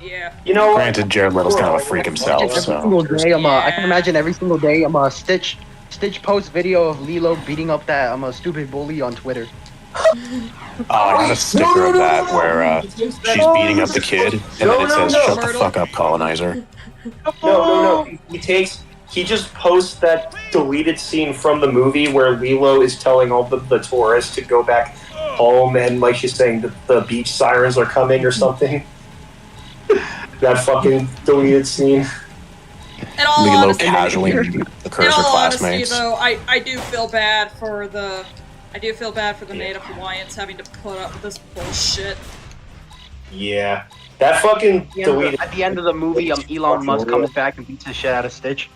Yeah. You know what? Granted, Jared Leto's kind of a freak himself, Every so. single day, I can Yeah. imagine every single day, Stitch posts video of Lilo beating up that a stupid bully on Twitter. Oh, I got a sticker of that where she's beating up the kid, and then it says, shut the fuck up, colonizer. No. He just posts that deleted scene from the movie where Lilo is telling all the tourists to go back home and like she's saying that the beach sirens are coming or something. That fucking deleted scene. In all Lilo honesty, casually occurs in her all honesty, classmates. though, I do feel bad for the Native Hawaiians having to put up with this bullshit. Yeah. That fucking deleted. At the end of the movie, Elon Musk comes back and beats the shit out of Stitch.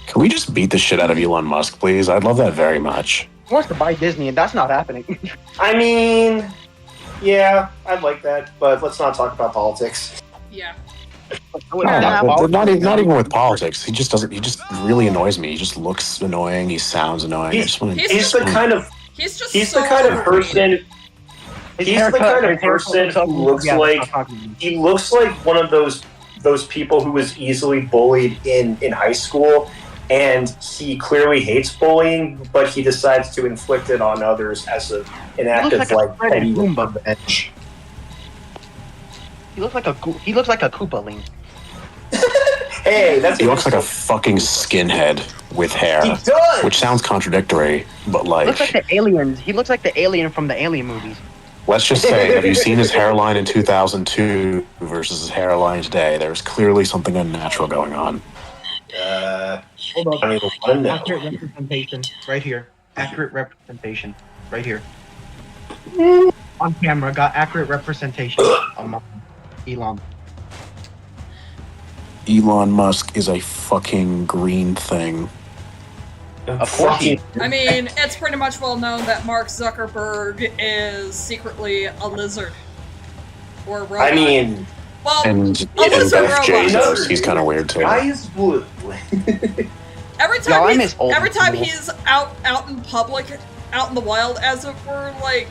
Can we just beat the shit out of Elon Musk, please? I'd love that very much. He wants to buy Disney, and that's not happening. I mean, yeah, I'd like that, but let's not talk about politics. Yeah. Not even with politics. He just doesn't. He just really annoys me. He just looks annoying. He sounds annoying. I just want to. He's the kind of He's just he's so the kind of overrated. person. He's the kind of person who looks like he looks like one of those people who was easily bullied in high school, and he clearly hates bullying, but he decides to inflict it on others as an act of like petty revenge. He looks like a Koopaling. Hey, He looks like a fucking skinhead with hair, He does. which sounds contradictory, but He looks like like, the aliens. He looks like the alien from the Alien movies. let's just say, have you seen his hairline in 2002 versus his hairline today? There's clearly something unnatural going on. Hold on. I mean, one now. Accurate representation, right here. Accurate representation, right here. On camera, got accurate representation. Elon. Elon Musk is a fucking green thing. Of course he. I mean, it's pretty much well known that Mark Zuckerberg is secretly a lizard. Or a robot. I mean, well, And lizard Beth robot. Jesus, he's kind of weird too. why is blue? every Yo, time I he's, miss old every time people. he's out in public, out in the wild, as it were, like,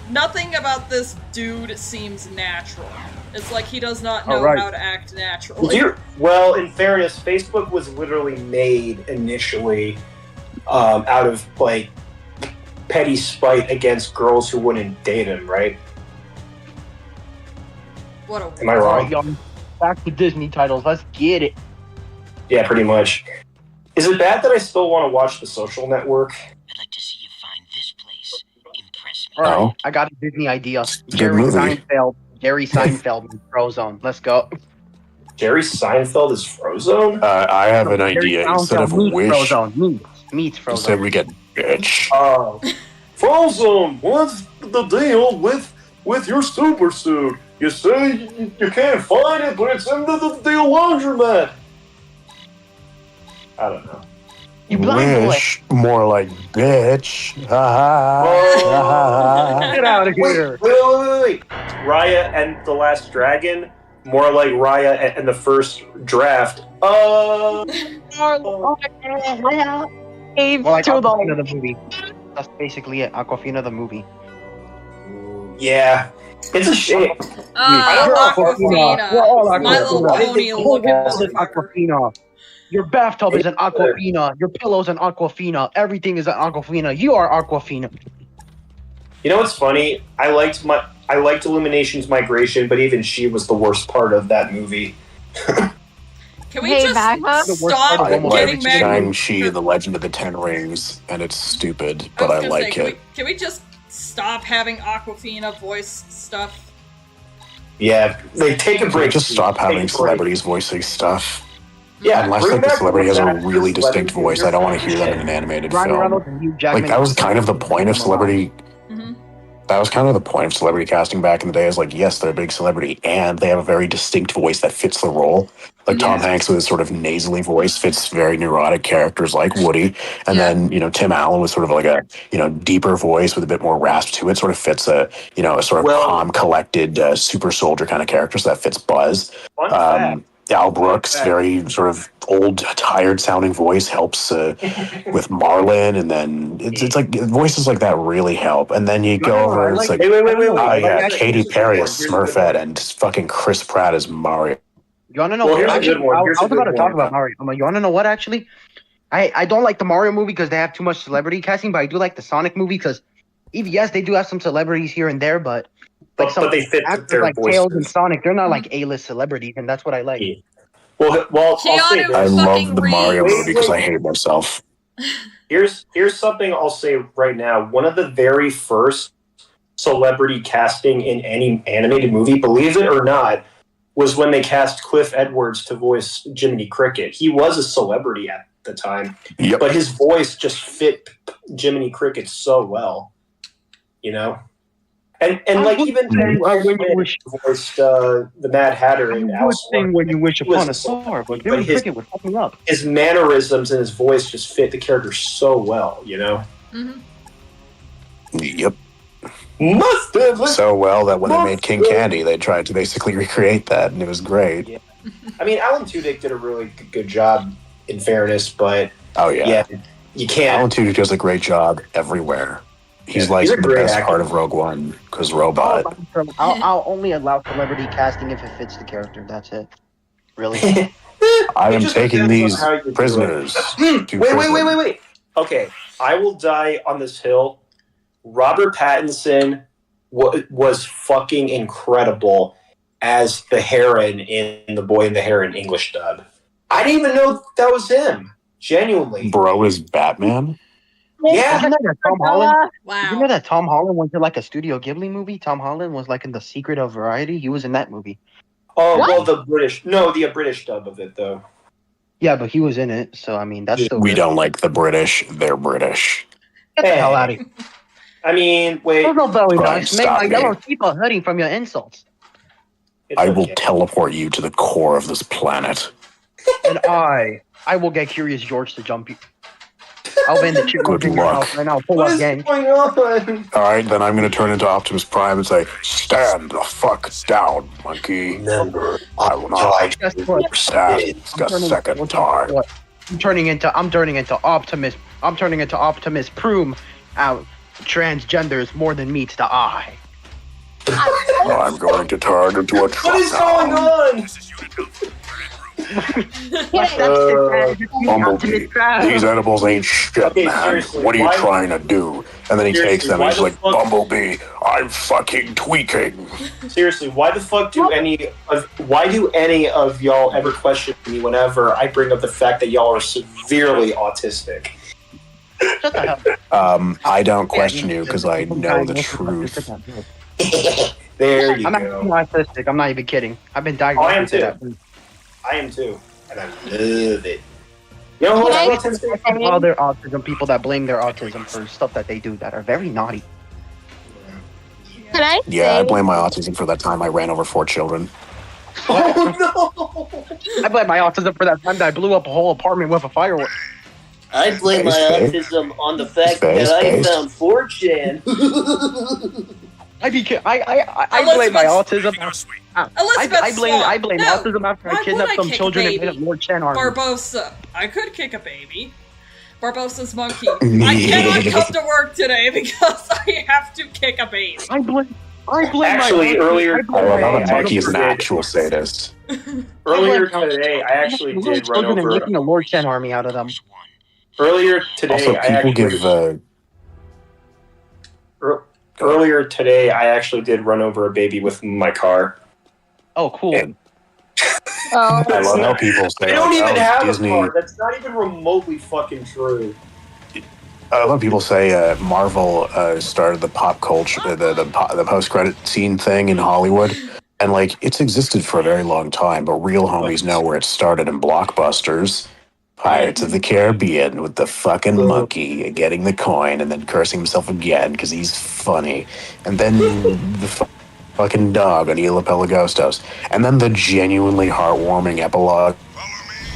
nothing about this dude seems natural. It's like he does not know Alright. how to act naturally. Well, in fairness, Facebook was literally made initially out of like petty spite against girls who wouldn't date him, right? What a Am I All wrong? right, y'all. Back to Disney titles. Let's get it. Yeah, pretty much. Is it bad that I still want to watch The Social Network? I'd like to see you find this place. Impress me. All right, Oh. I got a Disney idea. a good movie. Jerry Seinfeld in Frozone. Let's go. Jerry Seinfeld is Frozone? I have an Jerry idea. Instead of Seinfeld meets wish, Frozone. Meets instead Frozone. we get bitch. Oh. Frozone, what's the deal with your super suit? You say you can't find it, but it's in the laundromat. I don't know. You blind boy. Wish, more like bitch. Oh. Get out of here. Wait. Raya and the Last Dragon, more like Raya and the first draft. More like To the Aquafina the movie. That's basically it. Aquafina the movie. Yeah. It's a shame. Aquafina. We're all My Little Aquafina. Pony Whole looking world is motherfucker. Aquafina. Your bathtub is an Aquafina. Your pillow's an Aquafina. Everything is an Aquafina. You are Aquafina. You know what's funny? I liked Illumination's migration, but even she was the worst part of that movie. Can Can we Hey, just back up. stop I getting like mad? Shang-Chi and the Legend of the Ten Rings, and it's stupid, but I was gonna like say, it. can we just stop having Aquafina voice stuff? Yeah, they take a Can we break. just stop Take a having break. celebrities voicing stuff? Yeah, Unless bring like the back celebrity has a Ryan really distinct Reynolds. voice, I don't want to hear them in an animated Ryan film. Reynolds and Hugh Jackman. Like that was kind of the point of celebrity. Mm-hmm. That was kind of the point of celebrity casting back in the day. Is like, yes, they're a big celebrity, and they have a very distinct voice that fits the role. Like Tom Hanks with his sort of nasally voice fits very neurotic characters like Woody, and then Tim Allen with sort of like a deeper voice with a bit more rasp to it, sort of fits a sort of calm, collected super soldier kind of character. So that fits Buzz. Fun fact. Al Brooks, very sort of old, tired sounding voice helps with Marlin, and then it's like voices like that really help. And then you go over, it's like, Wait. oh yeah, Katy Perry as Smurfette and fucking Chris Pratt as Mario. You wanna know? Well, here's a actually, good one. I Here's was a good about to talk one. about Mario. You wanna know what? Actually, I don't like the Mario movie because they have too much celebrity casting, but I do like the Sonic movie because, yes, they do have some celebrities here and there, but like But they fit actors their like voices. Tails and Sonic, they're not like A-list celebrities, and that's what I like. Yeah. Well, I'll say Keanu this. I fucking love the Mario Reeves. movie because I hate myself. Here's something I'll say right now. One of the very first celebrity casting in any animated movie, believe it or not, was when they cast Cliff Edwards to voice Jiminy Cricket. He was a celebrity at the time, but his voice just fit Jiminy Cricket so well, And like even when you voiced the Mad Hatter in Alice when you wish upon a star, but Jiminy Cricket was fucking up. His mannerisms and his voice just fit the character so well, Mm-hmm. Yep. Must have So well that when they made King Candy, they tried to basically recreate that, and it was great. Yeah. I mean, Alan Tudyk did a really good job, in fairness, but you can't. Alan Tudyk does a great job everywhere. He's he's a the great best actor. part of Rogue One because Robot. I'll only allow celebrity casting if it fits the character. That's it. Really. I am just taking depends these on how you do it. prisoners. Wait. Okay, I will die on this hill. Robert Pattinson was fucking incredible as the Heron in The Boy and the Heron English dub. I didn't even know that was him. Genuinely. Bro is Batman? Yeah. Did you know that Tom Holland? Wow. Did you know that Tom Holland went to like a Studio Ghibli movie? Tom Holland was like in The Secret of Variety. He was in that movie. Oh, well, the British dub of it, though. Yeah, but he was in it, so I mean, that's still We good. don't like the British. They're British. Get the hell out of here. I mean, wait. There's no belly Brian, dogs. Make stop my me. yellow people hurting from your insults. It's I will okay. teleport you to the core of this planet. And I will get Curious George to jump you. I'll bend the chip Good in your luck. house right now. Pull What up, is gang. going on? All right, then I'm going to turn into Optimus Prime and say, "Stand the fuck down, monkey. Remember, I will not Guess what? stand the second time." What? I'm turning into Optimus. I'm turning into Optimus Prime. Out transgenders more than meets the eye. I'm going to turn into a truck. What is going on? Bumblebee, these edibles ain't shit, Okay, man. seriously, What are you why- trying to do? And then he takes Seriously, them why and he's the like, fuck- Bumblebee, I'm fucking tweaking. Seriously, why the fuck do any of y'all ever question me whenever I bring up the fact that y'all are severely autistic? Shut the hell. I don't question you because I know the truth. There you I'm go. not autistic. I'm not even kidding. I've been I am diagnosed with too. that. I am too, and I love it. You know who's Can I- autistic? Other autism people that blame their autism for stuff that they do that are very naughty. Can I Yeah, I say- blame my autism for that time I ran over 4 children. Oh no! I blame my autism for that time that I blew up a whole apartment with a firework. I blame my Space, autism on the fact Space, that I space. found 4chan. I blame my autism. Elizabeth I blame Swan. autism after Why I would kidnapped I some kick a children and baby? made a Lord Chen army. Barbosa. I could kick a baby. Barbosa's monkey. I cannot come to work today because I have to kick a baby. I blame Actually, my earlier- I blame Oh, my another autism monkey is for an that. actual sadist. Earlier today, I actually Little did run children and over. making a Lord Chen army out of them. Earlier today, Also, I people actually give. Earlier today, I actually did run over a baby with my car. Oh, cool. And Oh, I love how people say, They don't even have Disney. a car. That's not even remotely fucking true. I love people say Marvel started the pop culture, the post credit scene thing in Hollywood, and like it's existed for a very long time. But real homies know where it started in blockbusters. Pirates of the Caribbean with the fucking monkey getting the coin and then cursing himself again because he's funny, and then the fucking dog on Isla Pelagostos, and then the genuinely heartwarming epilogue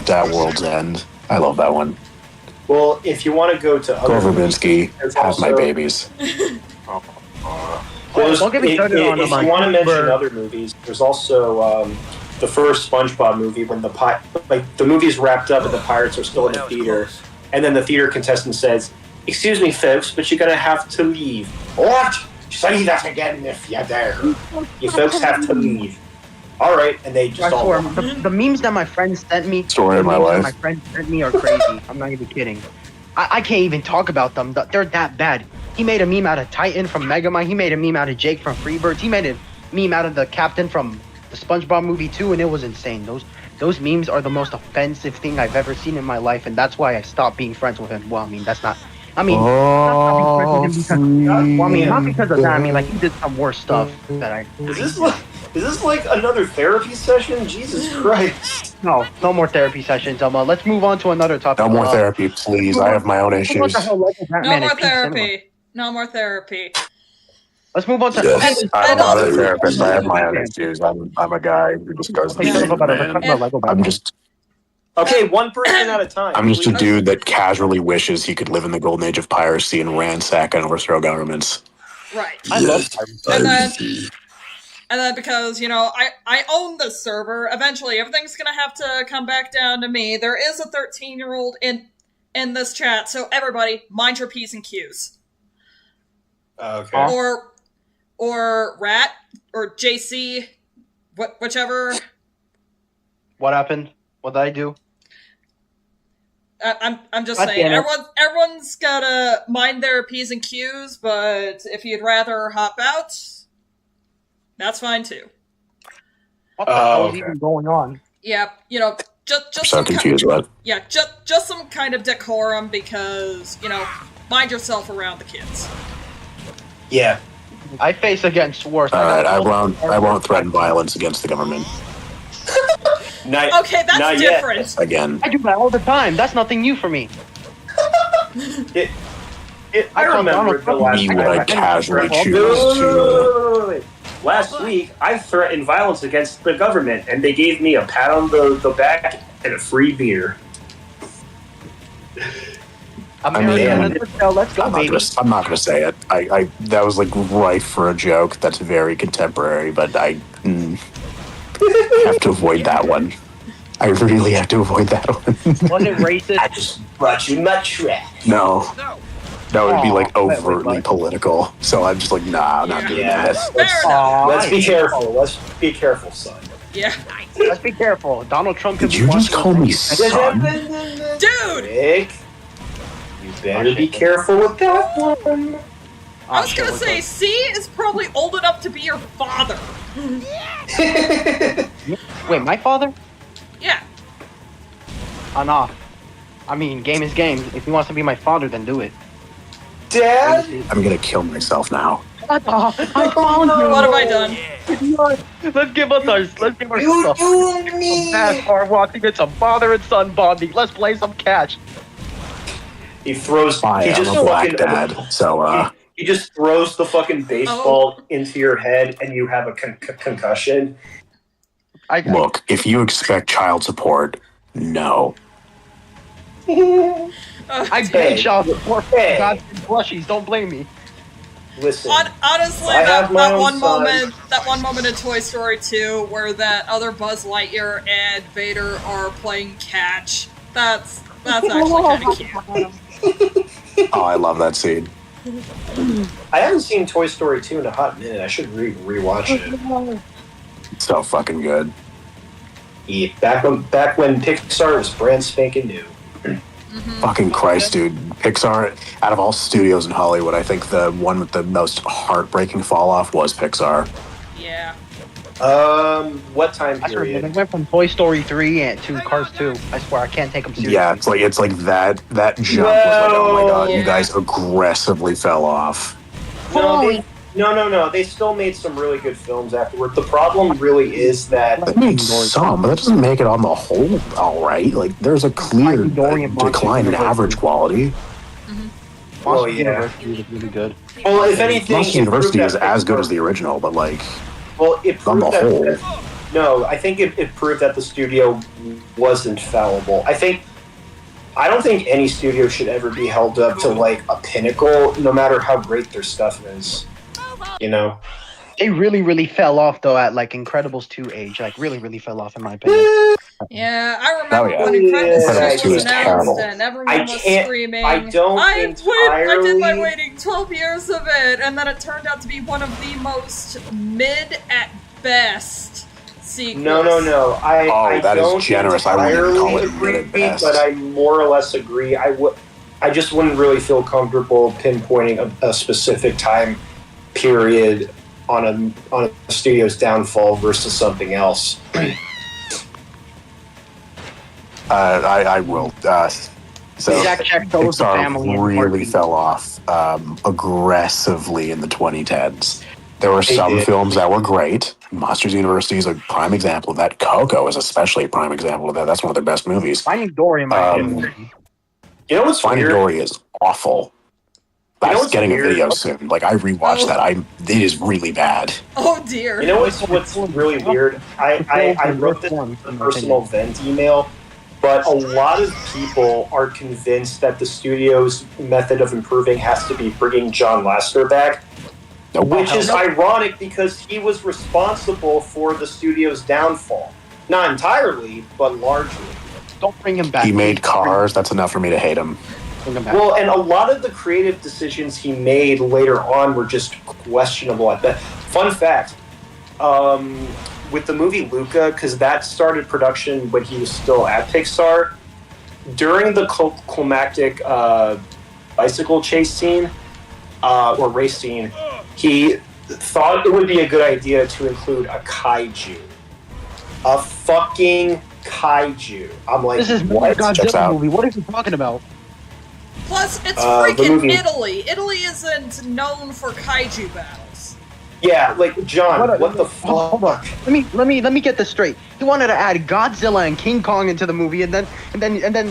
at World's End. I love that one. Well, if you want to go to other Gore movies, Verbinski, there's have my also- babies. Don't get me started on if like you want to mention Uber. other movies, there's also the first SpongeBob movie when the movie's wrapped up and the pirates are still in the That was theater, close. and then the theater contestant says, "Excuse me, folks, but you're gonna have to leave." What? Say that again if you dare. You folks have to leave. All right, and they I just all. swear, the memes that my friends sent me, Story of the my memes that life. my friends sent me are crazy. I'm not even kidding. I can't even talk about them. They're that bad. He made a meme out of Titan from Megamind. He made a meme out of Jake from Freebirds. He made a meme out of the captain from the SpongeBob movie too, and it was insane. Those memes are the most offensive thing I've ever seen in my life, and that's why I stopped being friends with him. Well, I mean, that's not. I mean, Oh, well, I mean, not because of that. I mean, like he did some worse stuff that I. Is this like another therapy session? Jesus Christ! No more therapy sessions. Let's move on to another topic. no more therapy, please. I have my own What issues. the hell, Lego No Batman more is peak cinema. therapy. No more therapy. Let's move on to. Yes, I'm not a also- therapist. I have my own issues. I'm a guy who just goes to Okay, the shut up about it. Let's man. talk about Lego I'm Batman. just Okay, one person at a time. I'm just a please. dude that casually wishes he could live in the golden age of piracy and ransack and overthrow governments. Right. I love And then because, I own this server, eventually everything's gonna have to come back down to me. There is a 13-year-old in this chat, so everybody, mind your P's and Q's. Okay. Or Rat, or JC, whichever. What happened? What did I do? I'm just God saying, damn it. everyone's gotta mind their P's and Q's, but if you'd rather hop out, that's fine too. What the hell is okay. even going on? Yeah, just I'm so some confused, what? just some kind of decorum because, mind yourself around the kids. Yeah. I face against worse. Alright, I won't threaten violence against the government Not, Okay, that's not yet. different. again. I do that all the time. That's nothing new for me. I I call remember Donald the Trump last Me time. when I casually Wait, choose to. Last week, I threatened violence against the government, and they gave me a pat on the back and a free beer. America, let's go, baby. I'm not gonna say it. I that was like rife for a joke. That's very contemporary, but I have to avoid that one. I really have to avoid that one. Was it racist? I just brought you my trash. No, that would be like Aw, wait, overtly what? political. So I'm just like, nah, I'm not doing Yeah, that. Fair enough. Aw, let's be careful. Let's be careful, son. Yeah. Let's be careful. Donald Trump could Did be you just watching call me this. son? Dude! Rick, you better be careful with that one. I was shit, gonna we're say, good. C is probably old enough to be your father. Wait, my father? Yeah. Nah. I mean, game is game. If he wants to be my father, then do it. Dad? I'm gonna kill myself now. I found you. What have I done? Let's give us our You stuff. doomed me! Fast forward walking. Get some father and son bonding. Let's play some catch. He throws. Hi, he I'm just a black fucking. dad. So He just throws the fucking baseball into your head, and you have a concussion. look, if you expect child support, no. I paid child support for Hey. goddamn plushies. Don't blame me. Listen, Honestly, I have my that own one son. moment in Toy Story 2 where that other Buzz Lightyear and Vader are playing catch. That's actually kind of cute. Oh, I love that scene. I haven't seen Toy Story 2 in a hot minute. I should rewatch it. It's so fucking good. Yeah, back when Pixar was brand spanking new. Fucking Christ, dude. Pixar, out of all studios in Hollywood, I think the one with the most heartbreaking fall off was Pixar. Yeah. What time I swear, they period? went from Toy Story 3 to Cars 2. I swear, I can't take them seriously. Yeah, it's like that jump was like, oh my god, Yeah. you guys aggressively fell off. No. They still made some really good films afterward. The problem really is that They made some, but that doesn't make it on the whole all right. Like, there's a clear decline in average quality. Monster yeah. University was really good. Well, if anything, Monster it proved University that is as good as the original, but like, Well, it on proved the that. whole. No, I think it proved that the studio wasn't fallible. I don't think any studio should ever be held up to like a pinnacle, no matter how great their stuff is. You know. They really fell off though at like Incredibles 2 age. Like really fell off in my opinion. Yeah, I remember yeah. when Incredibles Yeah, 2 was it's terrible. announced and everyone was screaming, I don't I did entirely. my waiting 12 years of it, and then it turned out to be one of the most mid at best sequels. No. I that is don't generous. I wouldn't call entirely it mid at agree, best. but I more or less agree. I just wouldn't really feel comfortable pinpointing a specific time period on a studio's downfall versus something else. I will. So Jack chose the family Pixar and really heartbeat. fell off aggressively in the 2010s. There were They some did. films that were great. Monsters University is a prime example of that. Coco is especially a prime example of that. That's one of their best movies. Finding Dory in my opinion. You know what's Finding weird? Dory is awful. You know That's what's getting weird? a video soon. Like, I rewatched Oh. that. It is really bad. Oh dear. You know what's really weird? I wrote this in a personal vent email, but a lot of people are convinced that the studio's method of improving has to be bringing John Lasseter back, Nope. which is ironic because he was responsible for the studio's downfall. Not entirely, but largely. Don't bring him back. He made Cars. That's enough for me to hate him. Bring him back. Well, and a lot of the creative decisions he made later on were just questionable at best. Fun fact, with the movie Luca, because that started production when he was still at Pixar, during the climactic bicycle chase scene, or race scene, he thought it would be a good idea to include a kaiju. A fucking kaiju. I'm like, This is what? a Checks out. Godzilla movie. What are you talking about? Plus, it's the freaking movie- Italy. Italy isn't known for kaiju battles. Yeah, like, John, what the fuck? Hold on. Let me get this straight. He wanted to add Godzilla and King Kong into the movie, and then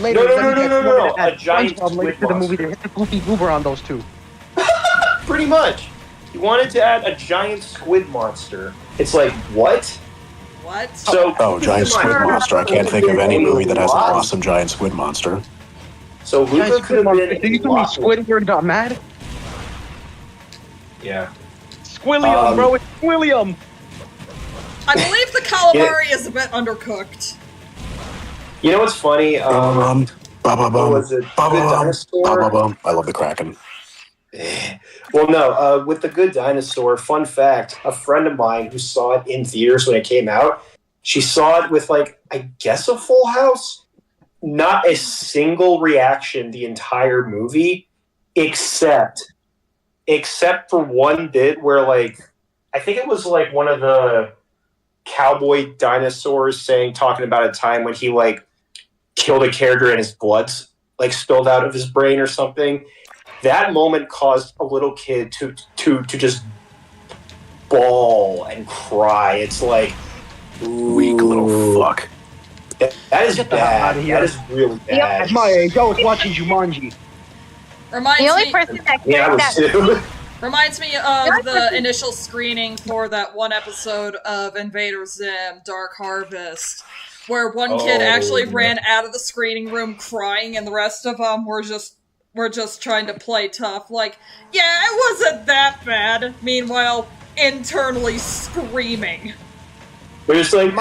later. No. A giant SpongeBob squid to the movie to monster. hit the Goofy Goober on those two. Pretty much. He wanted to add a giant squid monster. It's like, what? What? So, Oh, giant squid monster. I can't think of any movie that has an awesome giant squid monster. So Luca Giant could squid have monster. been. Did you tell me Squidward got mad? Yeah. Squilliam, bro, it's Squilliam. I believe the calamari is a bit undercooked. You know what's funny? What was it? Good Dinosaur? I love the Kraken. Well, no. With the Good Dinosaur, fun fact: a friend of mine who saw it in theaters when it came out, she saw it with like, I guess, a full house. Not a single reaction the entire movie, except for one bit where, like, I think it was like one of the cowboy dinosaurs talking about a time when he like killed a character and his blood's like spilled out of his brain or something. That moment caused a little kid to just bawl and cry. It's like, Weak little fuck. That is Get the hell bad. outta here. That is really bad. At my age, I was watching Jumanji. Reminds The only me, person that Yeah, I cared was that too. reminds me of the initial screening for that one episode of Invader Zim, Dark Harvest, where one kid actually ran out of the screening room crying, and the rest of them were just trying to play tough. Like, yeah, it wasn't that bad. Meanwhile, internally screaming. We're just like,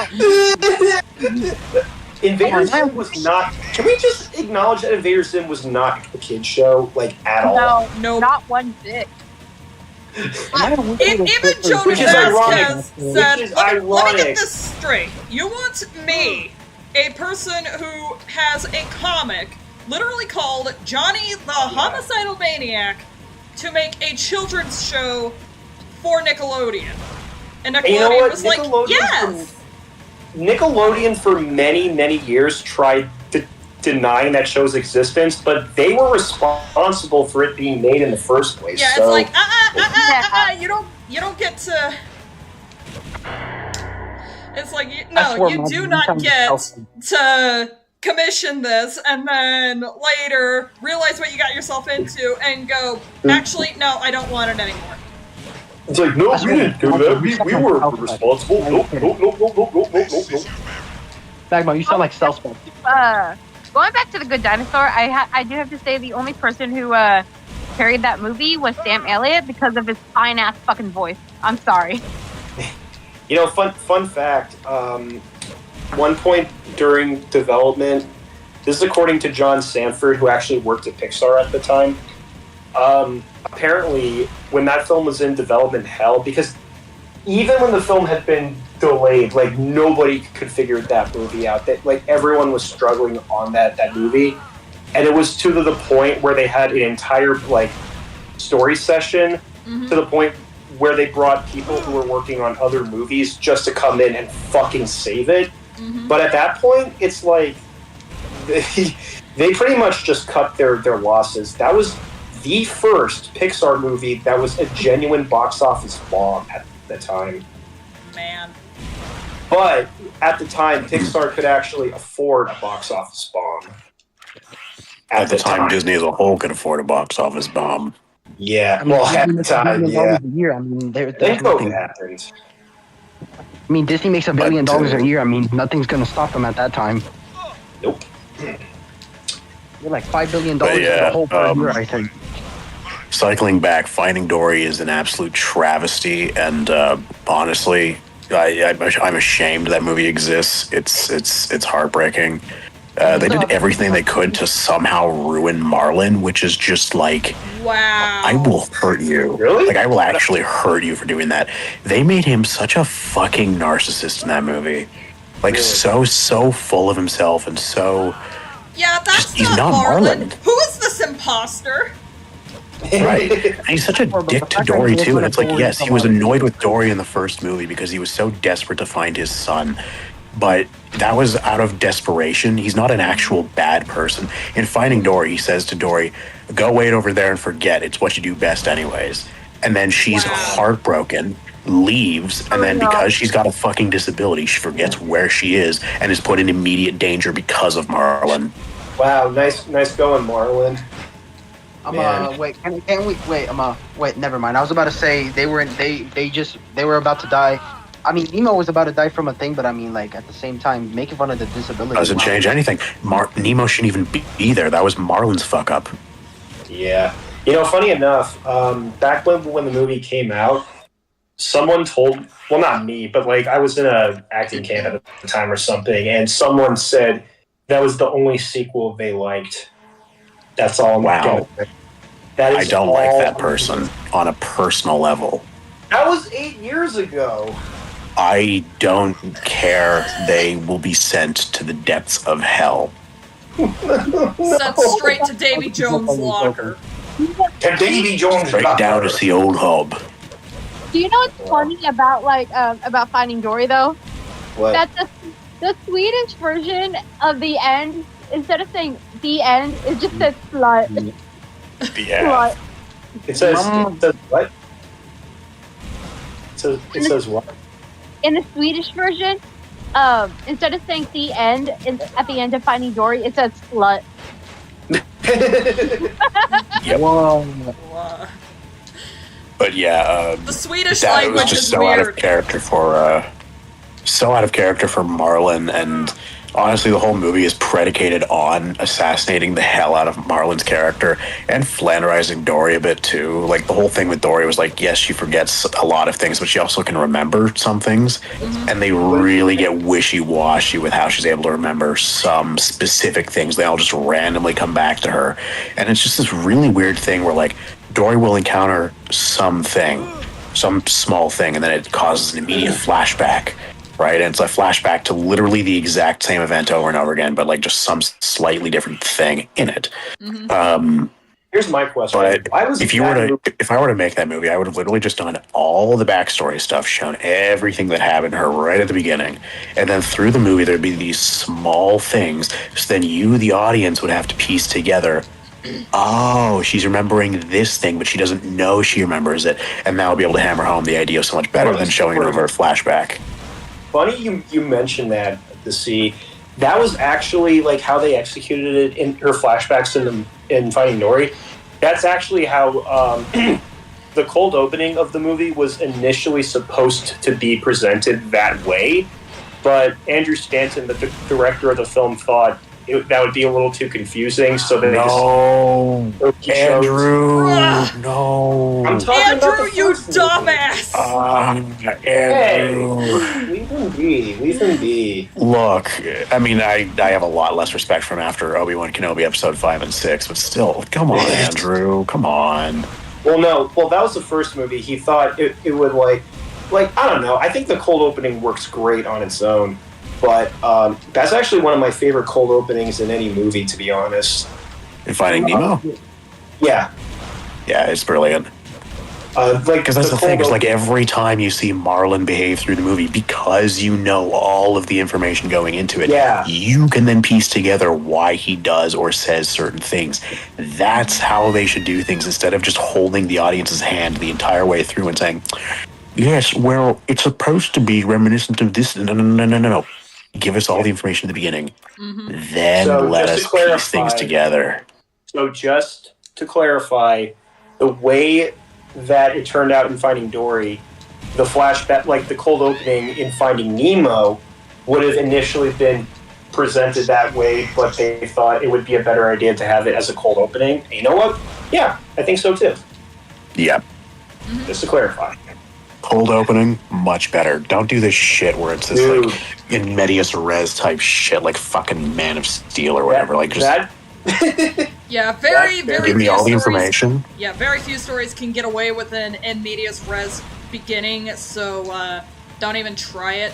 Invader Zim was not. Can we just acknowledge that Invader Zim was not a kid show, like, at all? no, Nope. not one bit. Even Jonah Which is ironic. Vasquez said, Which is let me ironic. get this straight. You want me, a person who has a comic literally called Johnny the Homicidal Maniac, to make a children's show for Nickelodeon? And And you know what? was like, yes! Nickelodeon for many, many years tried denying that show's existence, but they were responsible for it being made in the first place. Yeah, so. it's like, you don't get to... It's like, you do not get to commission this and then later realize what you got yourself into and go, actually, no, I don't want it anymore. It's like, no, we didn't do that. We were responsible. Nope. Magma, you sound like Southpaw. Going back to The Good Dinosaur, I do have to say the only person who carried that movie was Sam Elliott because of his fine ass fucking voice. I'm sorry. You know, fun fact. One point during development, this is according to John Sanford, who actually worked at Pixar at the time. Apparently, when that film was in development hell, because even when the film had been delayed, like nobody could figure that movie out. That like everyone was struggling on that movie, and it was to the point where they had an entire like story session to the point where they brought people who were working on other movies just to come in and fucking save it. But at that point, it's like they pretty much just cut their losses. That was the first Pixar movie that was a genuine box office bomb at the time. Man. But at the time, Pixar could actually afford a box office bomb. At the time, Disney as a whole could afford a box office bomb. Yeah, I mean, well, at the time, yeah. a year. I mean, there's Both nothing. happened. I mean, Disney makes $1 billion a year. I mean, nothing's gonna stop them at that time. Nope. They're like $5 billion But for yeah, the whole per year, I think. Cycling back, Finding Dory is an absolute travesty, and honestly, I'm ashamed that movie exists. It's heartbreaking. They did everything they could to somehow ruin Marlin, which is just like, wow. I will hurt you. Really? Like, I will actually hurt you for doing that. They made him such a fucking narcissist in that movie. Like, Really? so full of himself and so... Yeah, that's he's not not Marlin. Marlin. Who is this imposter? Right. And he's such a dick to Dory, too. And it's like, yes, he was annoyed with Dory in the first movie because he was so desperate to find his son. But that was out of desperation. He's not an actual bad person. In Finding Dory, he says to Dory, go wait over there and forget. It's what you do best anyways. And then she's heartbroken, leaves, and then because she's got a fucking disability, she forgets where she is and is put in immediate danger because of Marlin. Wow, nice going, Marlin. Wait, never mind. I was about to say they were about to die. I mean, Nemo was about to die from a thing, but I mean, like, at the same time, making fun of the disability Doesn't change anything. Nemo shouldn't even be there. That was Marlin's fuck up. Yeah. You know, funny enough, back when the movie came out, someone told, well, not me, but like I was in a acting camp at the time or something, and someone said that was the only sequel they liked. That's all I'm Wow. That is I don't like that person on a personal level. That was 8 years ago. I don't care. They will be sent to the depths of hell. Sent straight to Davy Jones' locker. To Davy Jones' Straight down to see old Hub. Do you know what's funny about Finding Dory though? What? That the Swedish version of the end, instead of saying the end, it just says slut. Yeah. Slut. It says what? It says what? In the Swedish version, instead of saying the end at the end of Finding Dory, it says slut. Yep. Whoa. But yeah, The Swedish that was language just is so out of weird. character for Marlin, and honestly, the whole movie is predicated on assassinating the hell out of Marlin's character and flanderizing Dory a bit too. Like, the whole thing with Dory was like, yes, she forgets a lot of things, but she also can remember some things, and they really get wishy-washy with how she's able to remember some specific things. They all just randomly come back to her, and it's just this really weird thing where, like, Dory will encounter something, some small thing, and then it causes an immediate flashback. Right, and it's a flashback to literally the exact same event over and over again, but like just some slightly different thing in it. Here's my question. But Why was if I were to make that movie, I would have literally just done all the backstory stuff, shown everything that happened to her right at the beginning, and then through the movie there'd be these small things. So then you, the audience, would have to piece together. Oh, she's remembering this thing, but she doesn't know she remembers it, and now I'll be able to hammer home the idea so much better than showing it over a flashback. Funny you mentioned that, that was actually like how they executed it in her flashbacks in Finding Dory. That's actually how the cold opening of the movie was initially supposed to be presented that way, but Andrew Stanton, the director of the film, thought that would be a little too confusing, so they Andrew, no. I'm talking about Andrew, you dumbass! Andrew. Hey, leave him be. Look, I mean, I have a lot less respect for him after Obi-Wan Kenobi episode 5 and 6, but still, come on, Andrew, come on. Well, that was the first movie. He thought it would like I don't know. I think the cold opening works great on its own. But that's actually one of my favorite cold openings in any movie, to be honest. In Finding Nemo? Yeah. Yeah, it's brilliant. Because that's the thing, is like every time you see Marlin behave through the movie, because you know all of the information going into it, you can then piece together why he does or says certain things. That's how they should do things, instead of just holding the audience's hand the entire way through and saying, yes, well, it's supposed to be reminiscent of this. No. Give us all the information at the beginning. Mm-hmm. Then let us piece things together. So just to clarify, the way that it turned out in Finding Dory, the flashback, like the cold opening in Finding Nemo, would have initially been presented that way, but they thought it would be a better idea to have it as a cold opening. And you know what? Yeah, I think so too. Yeah. Just to clarify. Cold opening, much better. Don't do this shit where it's this like in medias res type shit, like fucking Man of Steel or whatever. Yeah, very give me all the information. Yeah, very few stories can get away with an in medias res beginning, so don't even try it.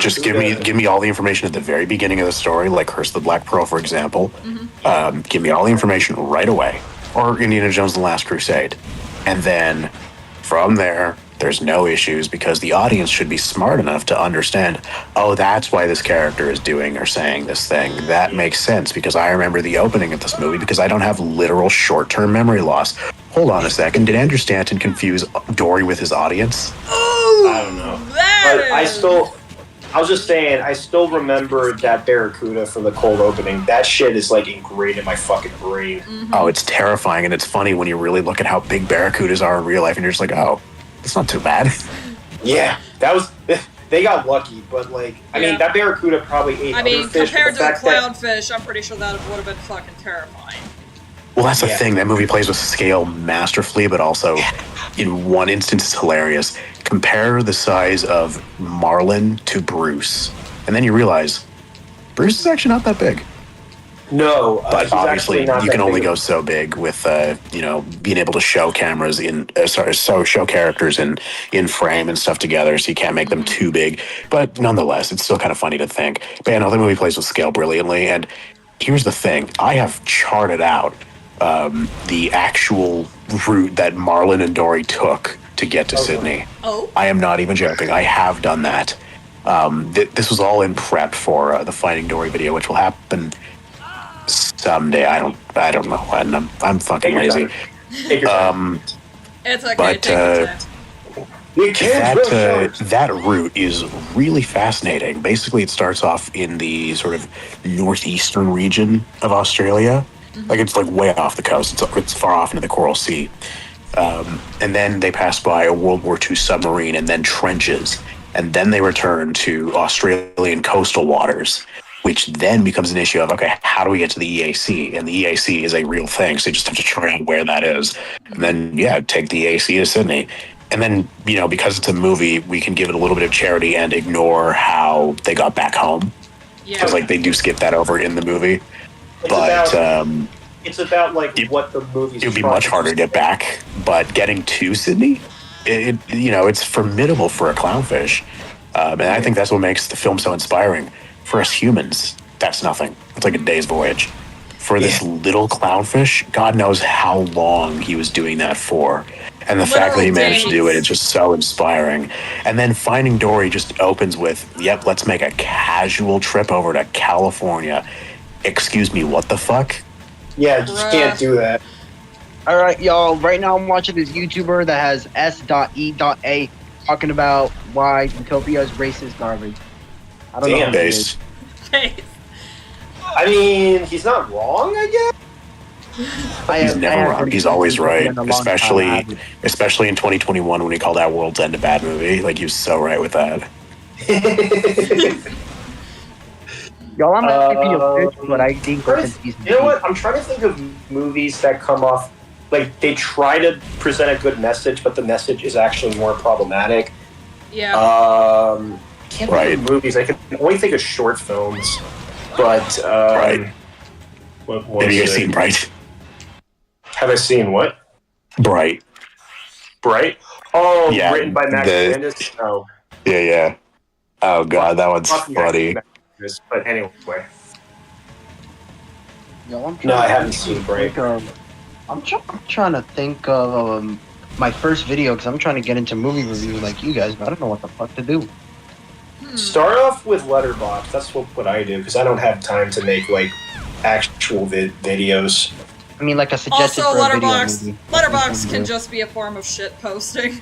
Just give me all the information at the very beginning of the story, like Curse of the Black Pearl, for example. Mm-hmm. Give me all the information right away, or Indiana Jones: The Last Crusade, and then from there, there's no issues, because the audience should be smart enough to understand, oh, that's why this character is doing or saying this thing. That makes sense, because I remember the opening of this movie, because I don't have literal short-term memory loss. Hold on a second. Did Andrew Stanton confuse Dory with his audience? Oh, I don't know. I was just saying, I still remember that Barracuda for the cold opening. That shit is like ingrained in my fucking brain. Mm-hmm. Oh, it's terrifying, and it's funny when you really look at how big Barracudas are in real life, and you're just like, oh, it's not too bad. Yeah, they got lucky, but like, I mean, that Barracuda probably ate other fish. Compared to a clownfish, I'm pretty sure that would have been fucking terrifying. Well, that's the thing. That movie plays with scale masterfully, but also, in one instance, it's hilarious. Compare the size of Marlin to Bruce, and then you realize Bruce is actually not that big. No, but obviously you can only go so big with being able to show cameras show characters in frame and stuff together, so you can't make them too big. But nonetheless, it's still kind of funny to think. But the movie plays with scale brilliantly. And here's the thing: I have charted out the actual route that Marlin and Dory took to get to Sydney. Oh, I am not even joking. I have done that. This was all in prep for the Finding Dory video, which will happen someday. I don't know when. I'm fucking lazy. Take your time. It's okay. But take your time. that route is really fascinating. Basically, it starts off in the sort of northeastern region of Australia. Mm-hmm. Like, it's like way off the coast. It's far off into the Coral Sea. And then they pass by a World War II submarine and then trenches. And then they return to Australian coastal waters, which then becomes an issue of, okay, how do we get to the EAC? And the EAC is a real thing, so you just have to try out where that is. And then, take the EAC to Sydney. And then, because it's a movie, we can give it a little bit of charity and ignore how they got back home. Because, they do skip that over in the movie. It's about what the movie's. It would be much harder to get back, but getting to Sydney, it's formidable for a clownfish, and I think that's what makes the film so inspiring. For us humans, that's nothing. It's like a day's voyage. for this little clownfish. God knows how long he was doing that for. And the fact that he managed to do it, it's just so inspiring. And then Finding Dory just opens with, yep, let's make a casual trip over to California. Excuse me, what the fuck? Yeah, you can't do that. All right, y'all. Right now, I'm watching this YouTuber that has S.E.A talking about why Utopia is racist garbage. I don't know. Damn, Base. I mean, he's not wrong, I guess. He's never wrong. He's always right, especially in 2021 when he called out World's End a bad movie. Like, he was so right with that. Y'all, I'm happy but I think you know what? I'm trying to think of movies that come off like they try to present a good message, but the message is actually more problematic. Yeah. Can't think of movies. I can only think of short films. But Bright. Have you guys seen Bright? Have I seen what? Bright. Bright? Oh, yeah, written by Max Landis? Oh. Yeah. Oh, God, that one's funny. But anyway. Yo, no, I haven't seen Bright. I'm trying to think of my first video because I'm trying to get into movie reviews like you guys, but I don't know what the fuck to do. Start off with Letterboxd. That's what I do because I don't have time to make like actual videos. I mean, like a suggested also, for a Letterboxd can just be a form of shit posting.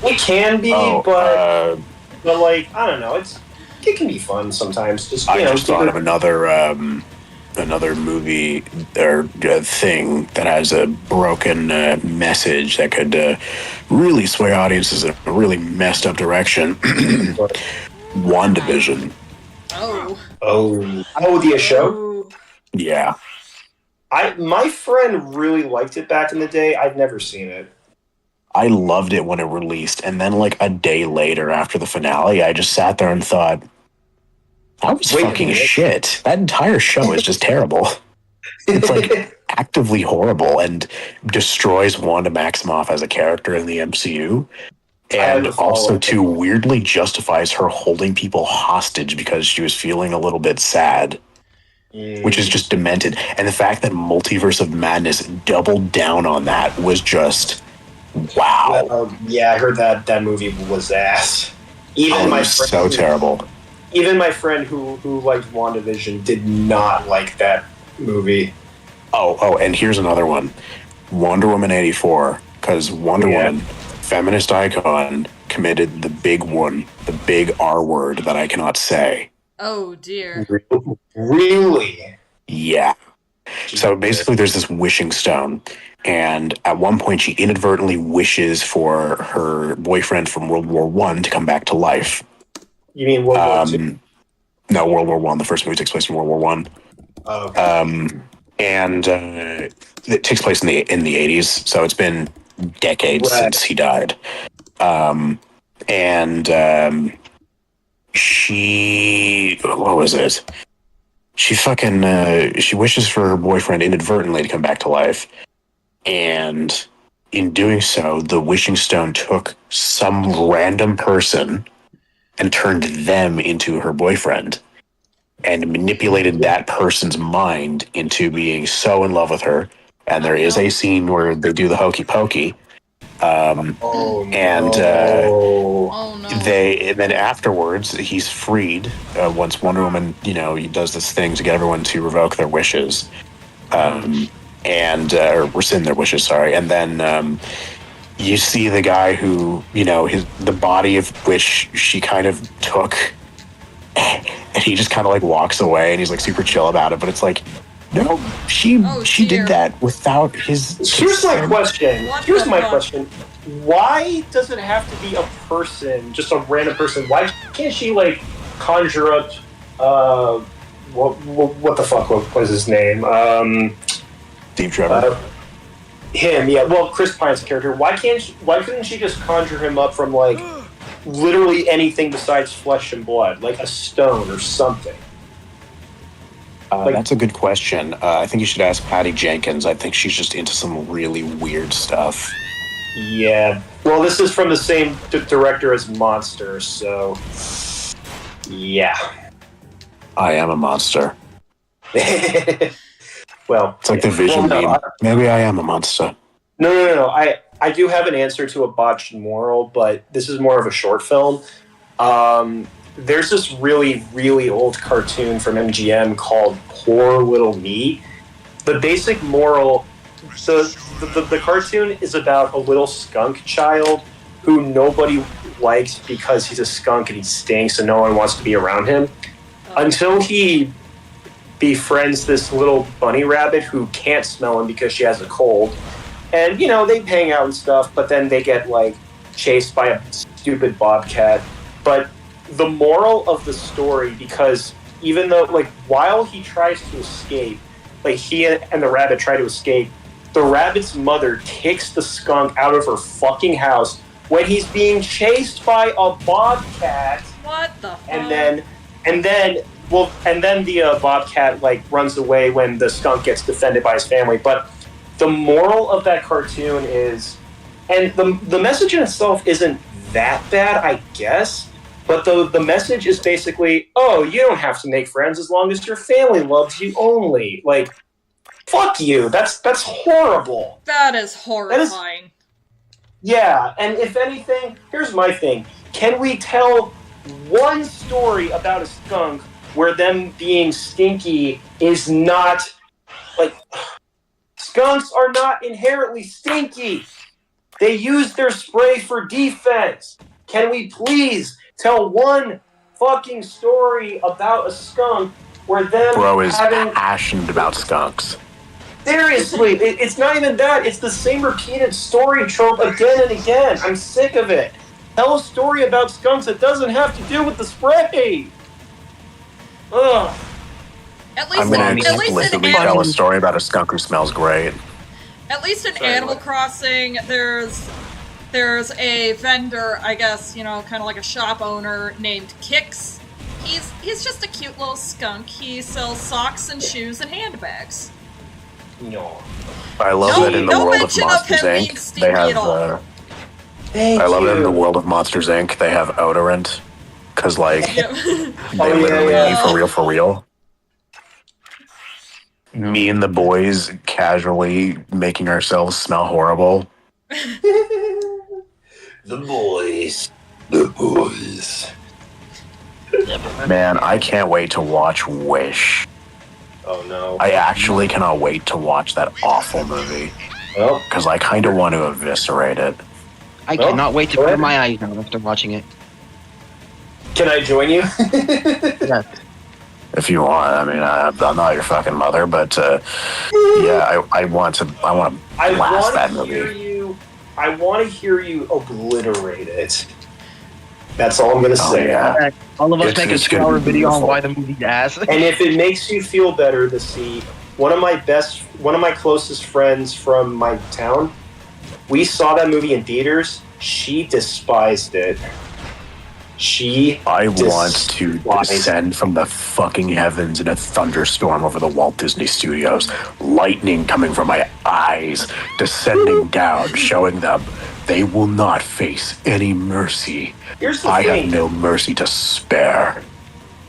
It can be, but like I don't know. It can be fun sometimes. Just I just thought of another movie or thing that has a broken message that could really sway audiences in a really messed up direction. WandaVision. The show? Yeah. My friend really liked it back in the day. I've never seen it. I loved it when it released, and then like a day later after the finale, I just sat there and thought, that was fucking shit. That entire show is just terrible. It's like actively horrible and destroys Wanda Maximoff as a character in the MCU. And also too weirdly justifies her holding people hostage because she was feeling a little bit sad. Which is just demented. And the fact that Multiverse of Madness doubled down on that was just wow. Well, yeah, I heard that movie was ass. Even my friend, so terrible. Even my friend who liked WandaVision did not like that movie. Oh, and here's another one. Wonder Woman 84. Because Wonder Woman, feminist icon, committed the big one, the big R word that I cannot say. Oh, dear. Really? Yeah. So basically there's this wishing stone. And at one point she inadvertently wishes for her boyfriend from World War I to come back to life. You mean World War II? No, World War I. The first movie takes place in World War I. Oh, okay. And it takes place in the 80s, so it's been decades since he died. She, what was it? She she wishes for her boyfriend inadvertently to come back to life. And in doing so, the wishing stone took some random person and turned them into her boyfriend and manipulated that person's mind into being so in love with her. And there is a scene where they do the hokey pokey. And then afterwards he's freed once Wonder Woman, he does this thing to get everyone to revoke their wishes. Or rescind their wishes, sorry. And then you see the guy who, the body of which she kind of took, and he just kind of like walks away and he's like super chill about it. But it's like, no, she did that without his Here's my question. Why does it have to be a person, just a random person? Why can't she like conjure up what the fuck was his name? Steve Trevor. Him, yeah. Well, Chris Pine's character. Why couldn't she just conjure him up from like literally anything besides flesh and blood, like a stone or something? That's a good question. I think you should ask Patty Jenkins. I think she's just into some really weird stuff. Yeah. Well, this is from the same director as Monster, so yeah. I am a monster. well, It's like the Vision well, no, meme. Maybe I am a monster. No. I do have an answer to a botched moral, but this is more of a short film. There's this really, really old cartoon from MGM called Poor Little Me. The basic moral, the cartoon is about a little skunk child who nobody likes because he's a skunk and he stinks and no one wants to be around him. Until he befriends this little bunny rabbit who can't smell him because she has a cold. And, you know, they hang out and stuff, but then they get, like, chased by a stupid bobcat. But the moral of the story, because even though, like, while he tries to escape, like, he and the rabbit try to escape, the rabbit's mother kicks the skunk out of her fucking house when he's being chased by a bobcat. What the fuck? And then the bobcat, like, runs away when the skunk gets defended by his family. But the moral of that cartoon is, and the message in itself isn't that bad, I guess, but the message is basically, oh, you don't have to make friends as long as your family loves you only. Like, fuck you. That's horrible. That is horrifying. Yeah, and if anything, here's my thing. Can we tell one story about a skunk where them being stinky is not, like... Skunks are not inherently stinky. They use their spray for defense. Can we please tell one fucking story about a skunk where them Bro is passionate about skunks. Seriously, it's not even that. It's the same repeated story trope again and again. I'm sick of it. Tell a story about skunks that doesn't have to do with the spray. Ugh. At least, I'm gonna at least explicitly in tell a story about a skunk who smells great. At least in Sorry, Animal what? Crossing, there's a vendor, I guess, you know, kind of like a shop owner named Kix. He's just a cute little skunk. He sells socks and shoes and handbags. No. I love that in the no world of mention of Monsters him being Inc. stinky They have. at all. Thank I love you. that in the world of Monsters Inc. They have odorant, because like Yeah. they literally yeah. for real. Me and the boys casually making ourselves smell horrible. The boys. Man, I can't wait to watch Wish. Oh no. I actually cannot wait to watch that awful movie. Well, Because I kind of want to eviscerate it. I Well, cannot wait to go clear ahead. my eyes now after watching it. can I join you? Yeah. If you want, I mean, I'm not your fucking mother, but yeah, I want to I blast want that to hear movie. you. I want to hear you obliterate it. That's all I'm gonna say. yeah. All of us It's- make a it's gonna 2-hour be video on beautiful. why the movie's ass. And if it makes you feel better to see one of my closest friends from my town, we saw that movie in theaters. She despised it. I want to descend from the fucking heavens in a thunderstorm over the Walt Disney Studios, lightning coming from my eyes, descending down, showing them they will not face any mercy. Here's the I thing. have no mercy to spare.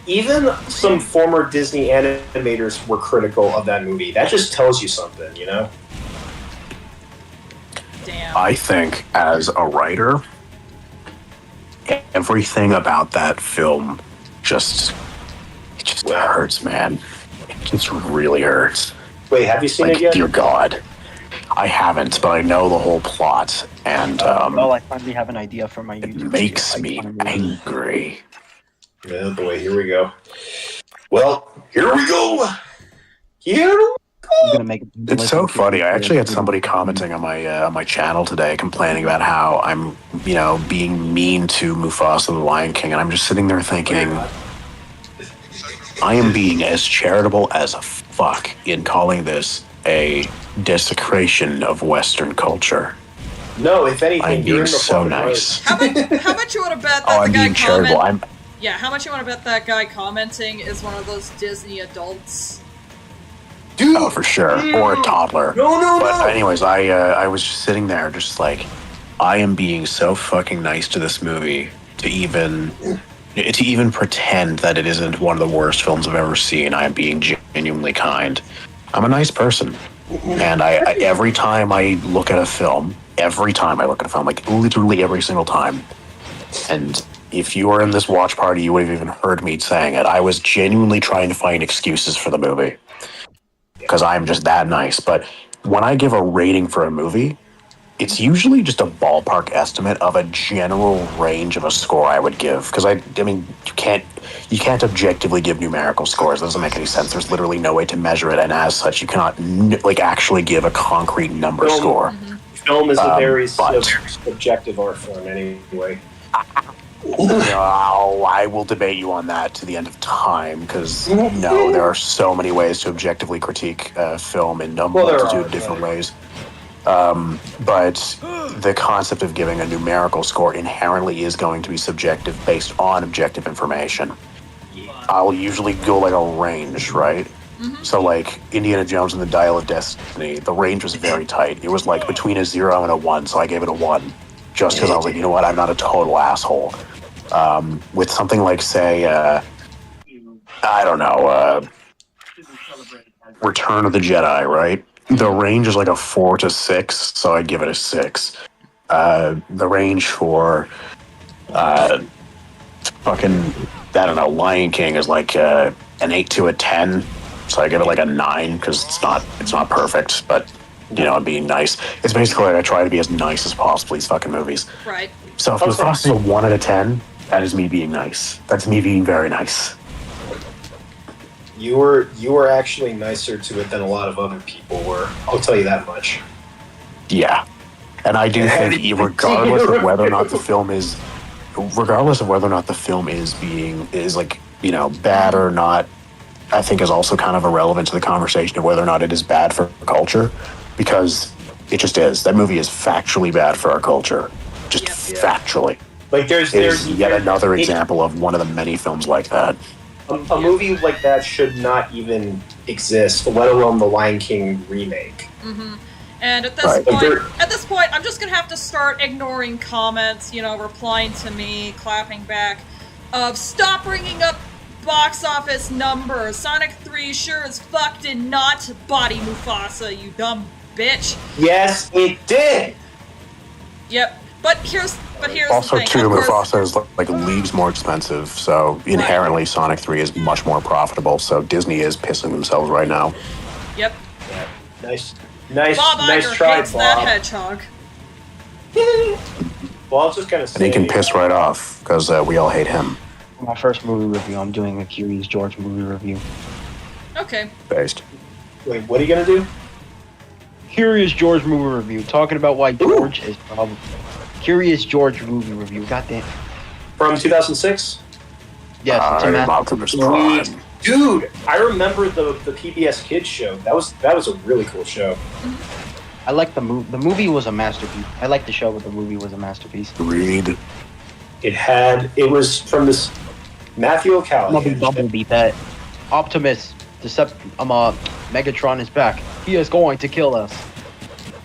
Even some former Disney animators were critical of that movie. That just tells you something, you know? Damn. I think, as a writer, everything about that film just hurts, man. It just really hurts. Wait, have you seen Like, it yet? dear God. I haven't, but I know the whole plot, and Well, I finally have an idea for my it YouTube makes video. me angry. Oh boy, here we go. Well, here we go. I'm gonna make it. It's so funny. I actually had somebody commenting on my channel today, complaining about how I'm, being mean to Mufasa the Lion King, and I'm just sitting there thinking, I am being as charitable as fuck in calling this a desecration of Western culture. No, if anything, I'm you're being in the so fucking nice. How much you want to bet that Oh, the I'm guy being charitable. Yeah, how much you want to bet that guy commenting is one of those Disney adults? Dude, Oh, for sure, or a toddler. No. But anyways, I was just sitting there, just like, I am being so fucking nice to this movie to even pretend that it isn't one of the worst films I've ever seen. I am being genuinely kind. I'm a nice person. And I every time I look at a film, like literally every single time, and if you were in this watch party, you would have even heard me saying it. I was genuinely trying to find excuses for the movie because I'm just that nice. But when I give a rating for a movie, it's usually just a ballpark estimate of a general range of a score I would give. Because I mean, you can't objectively give numerical scores. That doesn't make any sense. There's literally no way to measure it, and as such, you cannot actually give a concrete number score. Film is a very subjective art form, anyway. No, I will debate you on that to the end of time, because no, there are so many ways to objectively critique film in a multitude of different ways. But the concept of giving a numerical score inherently is going to be subjective based on objective information. I'll usually go like a range, right? So like Indiana Jones and the Dial of Destiny, the range was very tight. It was like between a 0 and a 1, so I gave it a 1. Just because I was like, you know what, I'm not a total asshole. With something like, say, I don't know, Return of the Jedi, right? The range is like a 4 to 6, so I'd give it a 6. The range for Lion King is like an 8 to a 10, so I give it like a 9 because it's not perfect, but I'm being nice. It's basically like I try to be as nice as possible these fucking movies. Right. So if the Frost is a 1 out of 10, that is me being nice. That's me being very nice. You were actually nicer to it than a lot of other people were. I'll tell you that much. Yeah, and I do think regardless of whether or not the film is bad or not, I think is also kind of irrelevant to the conversation of whether or not it is bad for culture, because it just is. That movie is factually bad for our culture, just factually. Like there's yet another example of one of the many films like that. A movie like that should not even exist, let alone the Lion King remake. Mm-hmm. And at this point, I'm just gonna have to start ignoring comments, replying to me, clapping back, of stop bringing up box office numbers. Sonic 3 sure as fuck did not body Mufasa, you dumb bitch. Yes, it did. Yep. But here's also, the thing. too, Mufasa is like leagues more expensive, so inherently Sonic 3 is much more profitable, so Disney is pissing themselves right now. Yep. Yeah. Nice Bob Iger try, hates Bob. that hedgehog. Well, I was just gonna say... And he can piss right off, because we all hate him. My first movie review, I'm doing a Curious George movie review. Okay. Based. Wait, what are you gonna do? Curious George movie review, talking about why George is probably... Curious George movie review, goddamn. From 2006? Yes, it's Optimus Prime. Dude, I remember the PBS Kids show. That was a really cool show. I like the movie. The movie was a masterpiece. I like the show, but the movie was a masterpiece. Read. It was from this Matthew O'Callaghan. Bumblebee pet. Optimus, Megatron is back. He is going to kill us.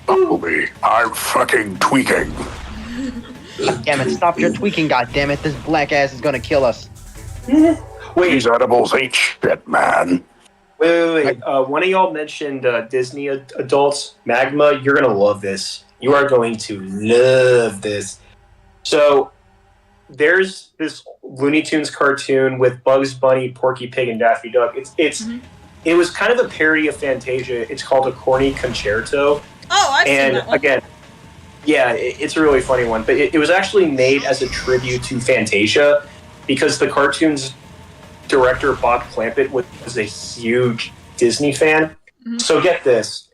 Bumblebee, I'm fucking tweaking. Damn it, stop your tweaking, goddammit. This black ass is gonna kill us. Wait. These edibles ain't shit, man. Wait. One of y'all mentioned Disney adults. Magma, you're gonna love this. You are going to love this. So, there's this Looney Tunes cartoon with Bugs Bunny, Porky Pig, and Daffy Duck. It was kind of a parody of Fantasia. It's called A Corny Concerto. Oh, I've seen that one. Again, yeah, it's a really funny one. But it was actually made as a tribute to Fantasia because the cartoon's director, Bob Clampett, was a huge Disney fan. Mm-hmm. So get this.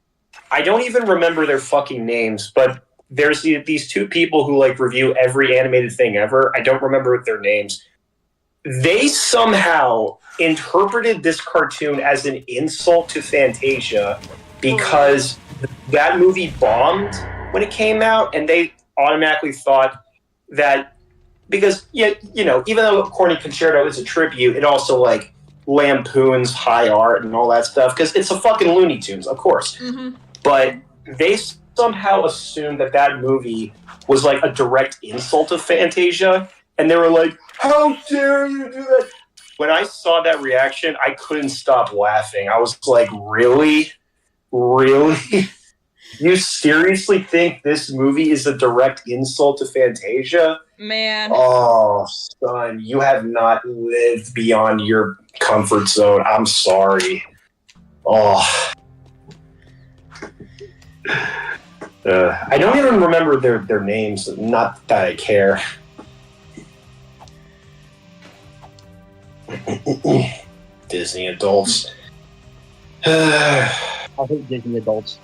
I don't even remember their fucking names, but there's these two people who review every animated thing ever. I don't remember their names. They somehow interpreted this cartoon as an insult to Fantasia because that movie bombed when it came out, and they automatically thought that because even though Corny Concerto is a tribute, it also lampoons high art and all that stuff because it's a fucking Looney Tunes, of course. Mm-hmm. But they somehow assumed that movie was a direct insult to Fantasia, and they were like, "How dare you do that?" When I saw that reaction, I couldn't stop laughing. I was like, "Really? Really? You seriously think this movie is a direct insult to Fantasia? Man. Oh, son, you have not lived beyond your comfort zone. I'm sorry. Oh. I don't even remember their names. Not that I care. Disney adults. I hate Disney adults.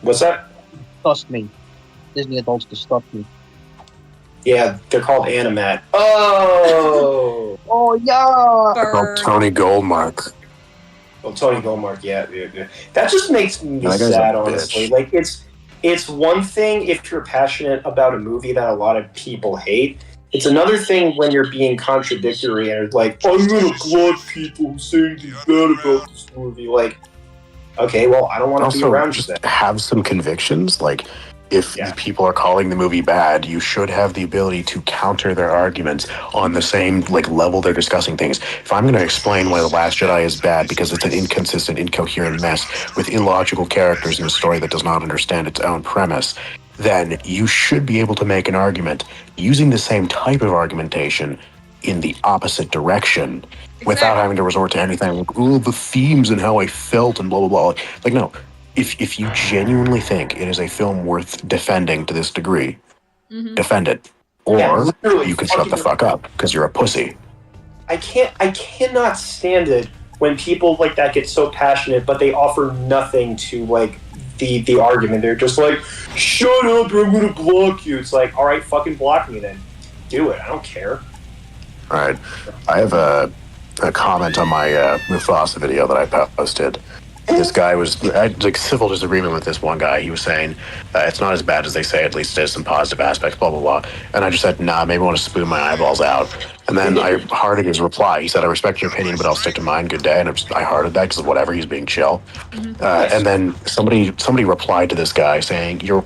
What's that? Disgust me. Disney adults disgust me. Yeah, they're called Animat. Oh! Oh, yeah! Burn. Tony Goldmark. Well, Tony Goldmark, yeah. That just makes me That guy's sad, a honestly. bitch. Like, it's one thing if you're passionate about a movie that a lot of people hate. It's another thing when you're being contradictory and it's like, I'm gonna block people who say anything bad about this movie. Like, okay, well, I don't want to be Also, around you just then. have some convictions. Like, if people are calling the movie bad, you should have the ability to counter their arguments on the same level they're discussing things. If I'm going to explain why The Last Jedi is bad because it's an inconsistent, incoherent mess with illogical characters in a story that does not understand its own premise, then you should be able to make an argument using the same type of argumentation in the opposite direction without having to resort to anything like, oh, the themes and how I felt and blah, blah, blah. Like, no. If you genuinely think it is a film worth defending to this degree, defend it. Or you can shut the fuck up because you're a pussy. I cannot stand it when people like that get so passionate, but they offer nothing to like the argument. They're just like, shut up, or I'm gonna block you. It's like, all right, fucking block me then. Do it. I don't care. All right. I have a comment on my Mufasa video that I posted. This guy I had like civil disagreement with this one guy. He was saying it's not as bad as they say. At least there's some positive aspects. Blah blah blah. And I just said, nah, maybe I want to spoon my eyeballs out. And then I hearted his reply. He said, I respect your opinion, but I'll stick to mine. Good day. And I hearted that because whatever, he's being chill. And then somebody replied to this guy saying, your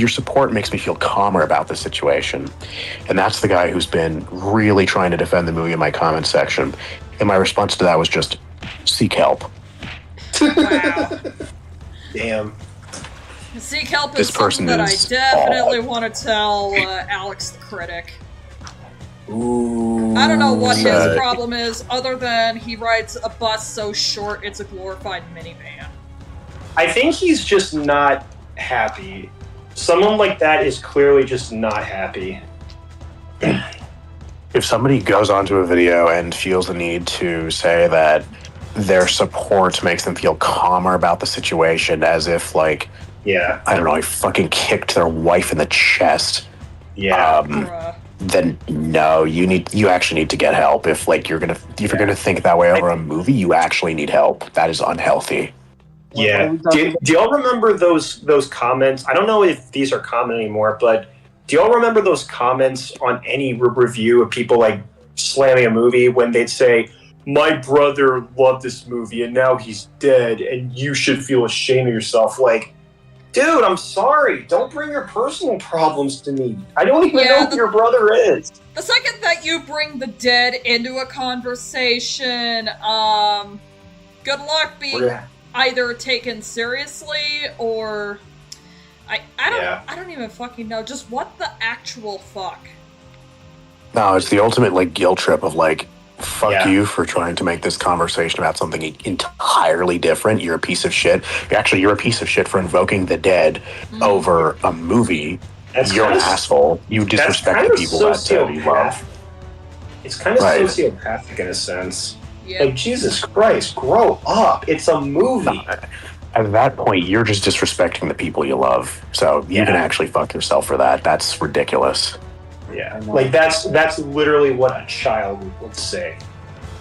support makes me feel calmer about the situation. And that's the guy who's been really trying to defend the movie in my comment section. And my response to that was just seek help. Wow. Damn. Seek help This is something person that I is definitely want to tell Alex the critic. Ooh. I don't know what his problem is, other than he rides a bus so short it's a glorified minivan. I think he's just not happy. Someone like that is clearly just not happy. If somebody goes onto a video and feels the need to say that their support makes them feel calmer about the situation, as if, like, yeah, I don't know, I fucking kicked their wife in the chest. Yeah. Then no, you actually need to get help. If you're gonna think that way over a movie, you actually need help. That is unhealthy. Yeah. Do y'all remember those comments? I don't know if these are common anymore, but do y'all remember those comments on any review of people like slamming a movie when they'd say, my brother loved this movie and now he's dead and you should feel ashamed of yourself? Like, dude, I'm sorry. Don't bring your personal problems to me. I don't even know who your brother is. The second that you bring the dead into a conversation, good luck being either taken seriously or I don't even fucking know. Just what the actual fuck? No, it's the ultimate guilt trip of fuck you for trying to make this conversation about something entirely different. You're a piece of shit. You're a piece of shit for invoking the dead over a movie. You're an asshole. You disrespect the people that you love. It's kind of sociopathic in a sense. Yeah. Like, Jesus Christ, grow up. It's a movie. At that point, you're just disrespecting the people you love. So you can actually fuck yourself for that. That's ridiculous. Yeah, like that's literally what a child would say.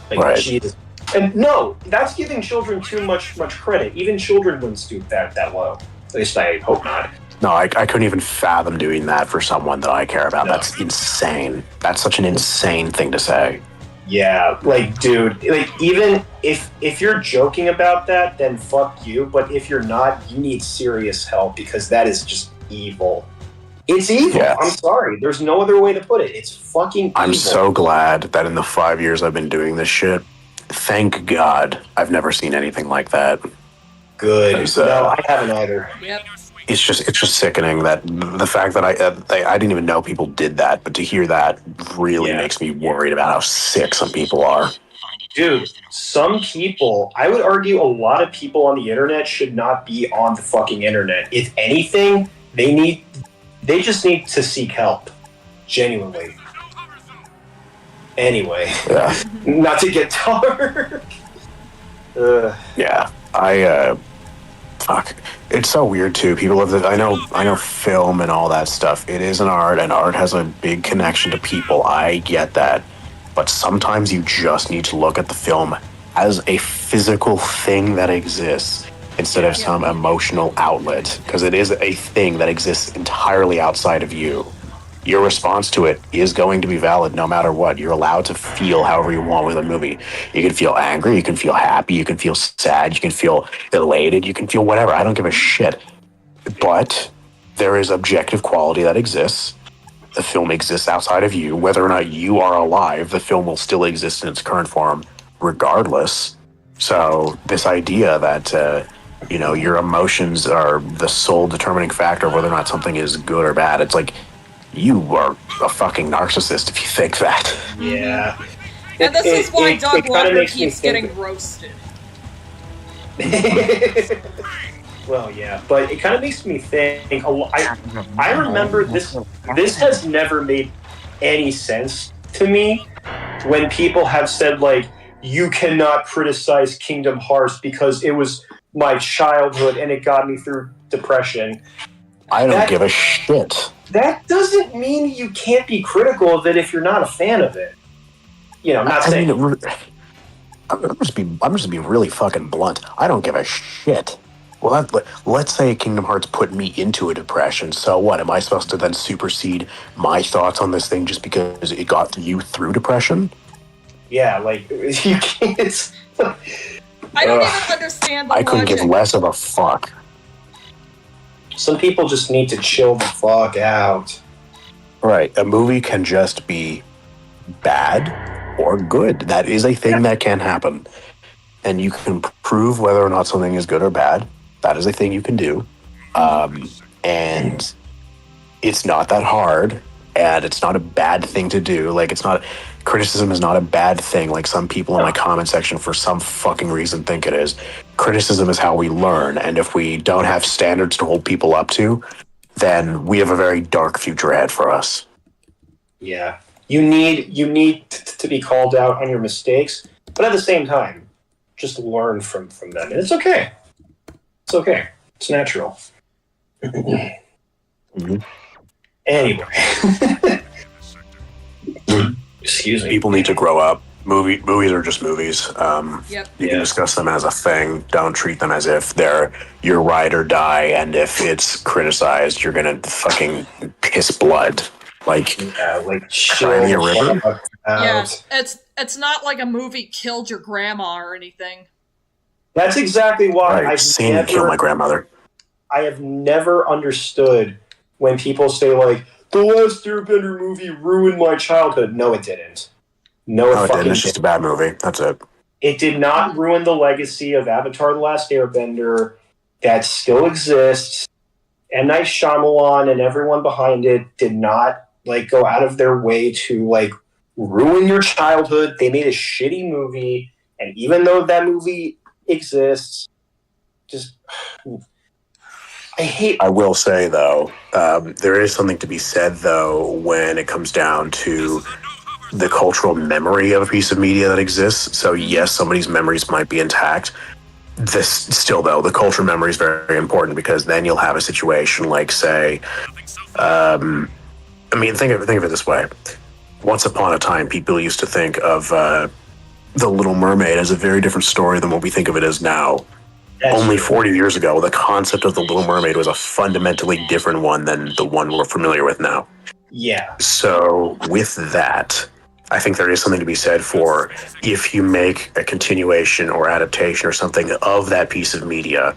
Like, Jesus. And no, that's giving children too much credit. Even children wouldn't stoop that low. At least I hope not. No, I couldn't even fathom doing that for someone that I care about. No. That's insane. That's such an insane thing to say. Yeah, dude, even if you're joking about that, then fuck you. But if you're not, you need serious help because that is just evil. It's evil. Yes. I'm sorry. There's no other way to put it. It's fucking evil. I'm so glad that in the 5 years I've been doing this shit, thank God I've never seen anything like that. good. No, I haven't either. Yep. It's just sickening that the fact that I didn't even know people did that, but to hear that really makes me worried about how sick some people are. Dude, some people, I would argue a lot of people on the internet should not be on the fucking internet. If anything, they just need to seek help. Genuinely. Anyway, not to get dark. Yeah, fuck. It's so weird too. People have I know film and all that stuff. It is an art, and art has a big connection to people. I get that. But sometimes you just need to look at the film as a physical thing that exists instead of some emotional outlet, because it is a thing that exists entirely outside of you. Your response to it is going to be valid no matter what. You're allowed to feel however you want with a movie. You can feel angry, you can feel happy, you can feel sad, you can feel elated, you can feel whatever. I don't give a shit. But there is objective quality that exists. The film exists outside of you. Whether or not you are alive, the film will still exist in its current form regardless. So this idea that, your emotions are the sole determining factor of whether or not something is good or bad, it's like, you are a fucking narcissist if you think that. Yeah. And this is why Doug Walker keeps getting roasted. Well, yeah, but it kind of makes me think. I remember this. This has never made any sense to me when people have said, like, you cannot criticize Kingdom Hearts because it was my childhood and it got me through depression. I don't give a shit. That doesn't mean you can't be critical of it if you're not a fan of it. Not saying. I'm just being really fucking blunt. I don't give a shit. Well, let's say Kingdom Hearts put me into a depression. So what? Am I supposed to then supersede my thoughts on this thing just because it got you through depression? Yeah, like you can't. I don't even understand the I couldn't give less of a fuck. Some people just need to chill the fuck out. Right. A movie can just be bad or good. That is a thing that can happen. And you can prove whether or not something is good or bad. That is a thing you can do. And it's not that hard. And it's not a bad thing to do. Like, criticism is not a bad thing. Like some people in my comment section for some fucking reason think it is. Criticism is how we learn. And if we don't have standards to hold people up to, then we have a very dark future ahead for us. Yeah. You need to be called out on your mistakes. But at the same time, just learn from them. And it's okay. It's okay. It's natural. Anyway. Excuse me. People need to grow up. Movies are just movies. Yep. You can discuss them as a thing. Don't treat them as if they're your ride or die. And if it's criticized, you're gonna fucking piss blood. Like Cry Me a River. Yeah, it's not like a movie killed your grandma or anything. That's exactly why I've seen kill my grandmother. I have never understood when people say, like, the last Airbender movie ruined my childhood. No, it didn't. No, it didn't. It's just a bad movie. That's it. It did not ruin the legacy of Avatar: The Last Airbender that still exists. M. Night Shyamalan and everyone behind it did not, go out of their way to, ruin your childhood. They made a shitty movie, and even though that movie exists, I will say, though, there is something to be said, though, when it comes down to the cultural memory of a piece of media that exists. So, yes, somebody's memories might be intact. Still, though, the cultural memory is very, very important, because then you'll have a situation like, say, think of it this way. Once upon a time, people used to think of The Little Mermaid as a very different story than what we think of it as now. Only 40 years ago, the concept of The Little Mermaid was a fundamentally different one than the one we're familiar with now. Yeah. So with that, I think there is something to be said for if you make a continuation or adaptation or something of that piece of media,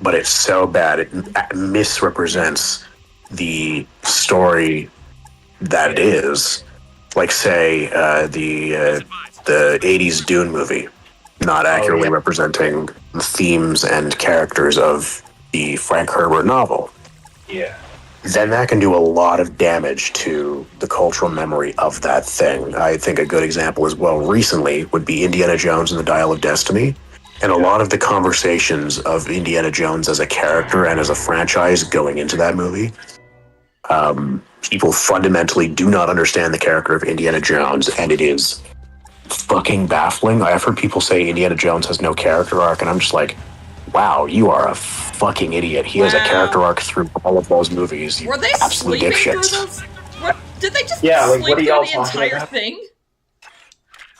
but it's so bad it misrepresents the story that it is. Like, say, the 80s Dune movie. not accurately representing the themes and characters of the Frank Herbert novel, Yeah. then that can do a lot of damage to the cultural memory of that thing. I think a good example as well recently would be Indiana Jones and the Dial of Destiny. And a lot of the conversations of Indiana Jones as a character and as a franchise going into that movie, people fundamentally do not understand the character of Indiana Jones, and it is fucking baffling. I've heard people say Indiana Jones has no character arc, and I'm just like, wow, you are a fucking idiot. He has a character arc through all of those movies. Were they absolute sleeping through dipshits. those? Did they just Yeah, like, sleep what are through y'all the talking entire about? thing?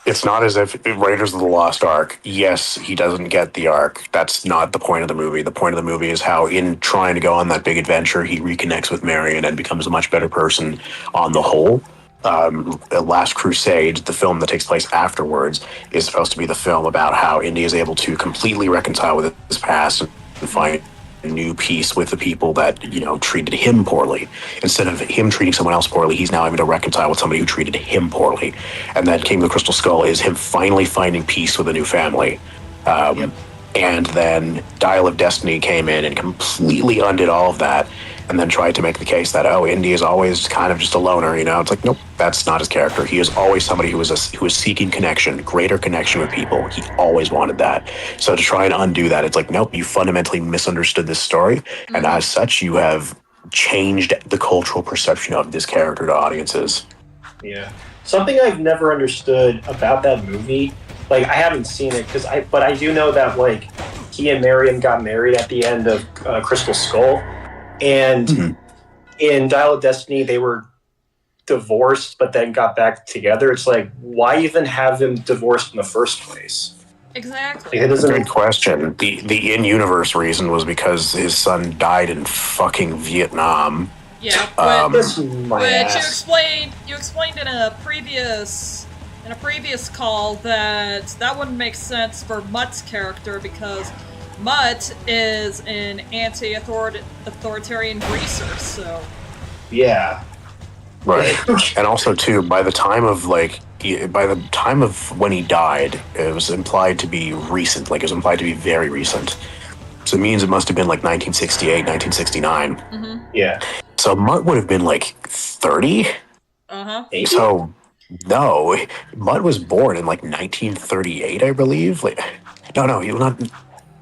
It's not as if Raiders of the Lost Ark, yes, he doesn't get the arc. That's not the point of the movie. The point of the movie is how, in trying to go on that big adventure, he reconnects with Marion and becomes a much better person on the whole. Last Crusade, the film that takes place afterwards, is supposed to be the film about how Indy is able to completely reconcile with his past and find a new peace with the people that, you know, treated him poorly. Instead of him treating someone else poorly, he's now able to reconcile with somebody who treated him poorly. And then King of the Crystal Skull is him finally finding peace with a new family. And then Dial of Destiny came in and completely undid all of that, and then tried to make the case that, oh, Indy is always kind of just a loner, you know? It's like, nope, that's not his character. He is always somebody who was seeking connection, greater connection with people. He always wanted that. So to try and undo that, it's like, nope, you fundamentally misunderstood this story, and as such, you have changed the cultural perception of this character to audiences. Yeah. Something I've never understood about that movie, like, I haven't seen it, but I do know that, like, he and Marion got married at the end of Crystal Skull. And in Dial of Destiny, they were divorced, but then got back together. It's like, why even have them divorced in the first place? Exactly. Like, it doesn't. Good question. The in-universe reason was because his son died in fucking Vietnam. Yeah, This is my which ass. you explained in a previous call that wouldn't make sense for Mutt's character because Mutt is an anti-authoritarian greaser, so... Yeah. Right. And also, too, by the time of when he died, it was implied to be recent. Like, it was implied to be very recent. So it means it must have been, like, 1968, 1969. Mm-hmm. Yeah. So Mutt would have been, like, 30? Uh-huh. So, no. Mutt was born in, like, 1938, I believe. Like, no, he was not...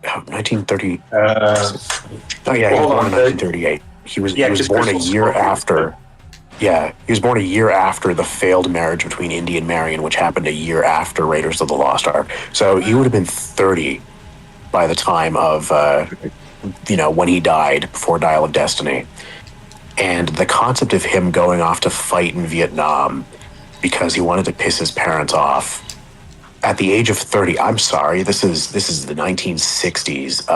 1930. Oh yeah, he was born in 1938. He was born a year after. Yeah, he was born a year after the failed marriage between Indy and Marion, which happened a year after Raiders of the Lost Ark. So he would have been 30 by the time of when he died before Dial of Destiny. And the concept of him going off to fight in Vietnam because he wanted to piss his parents off. At the age of 30, I'm sorry, this is the 1960s.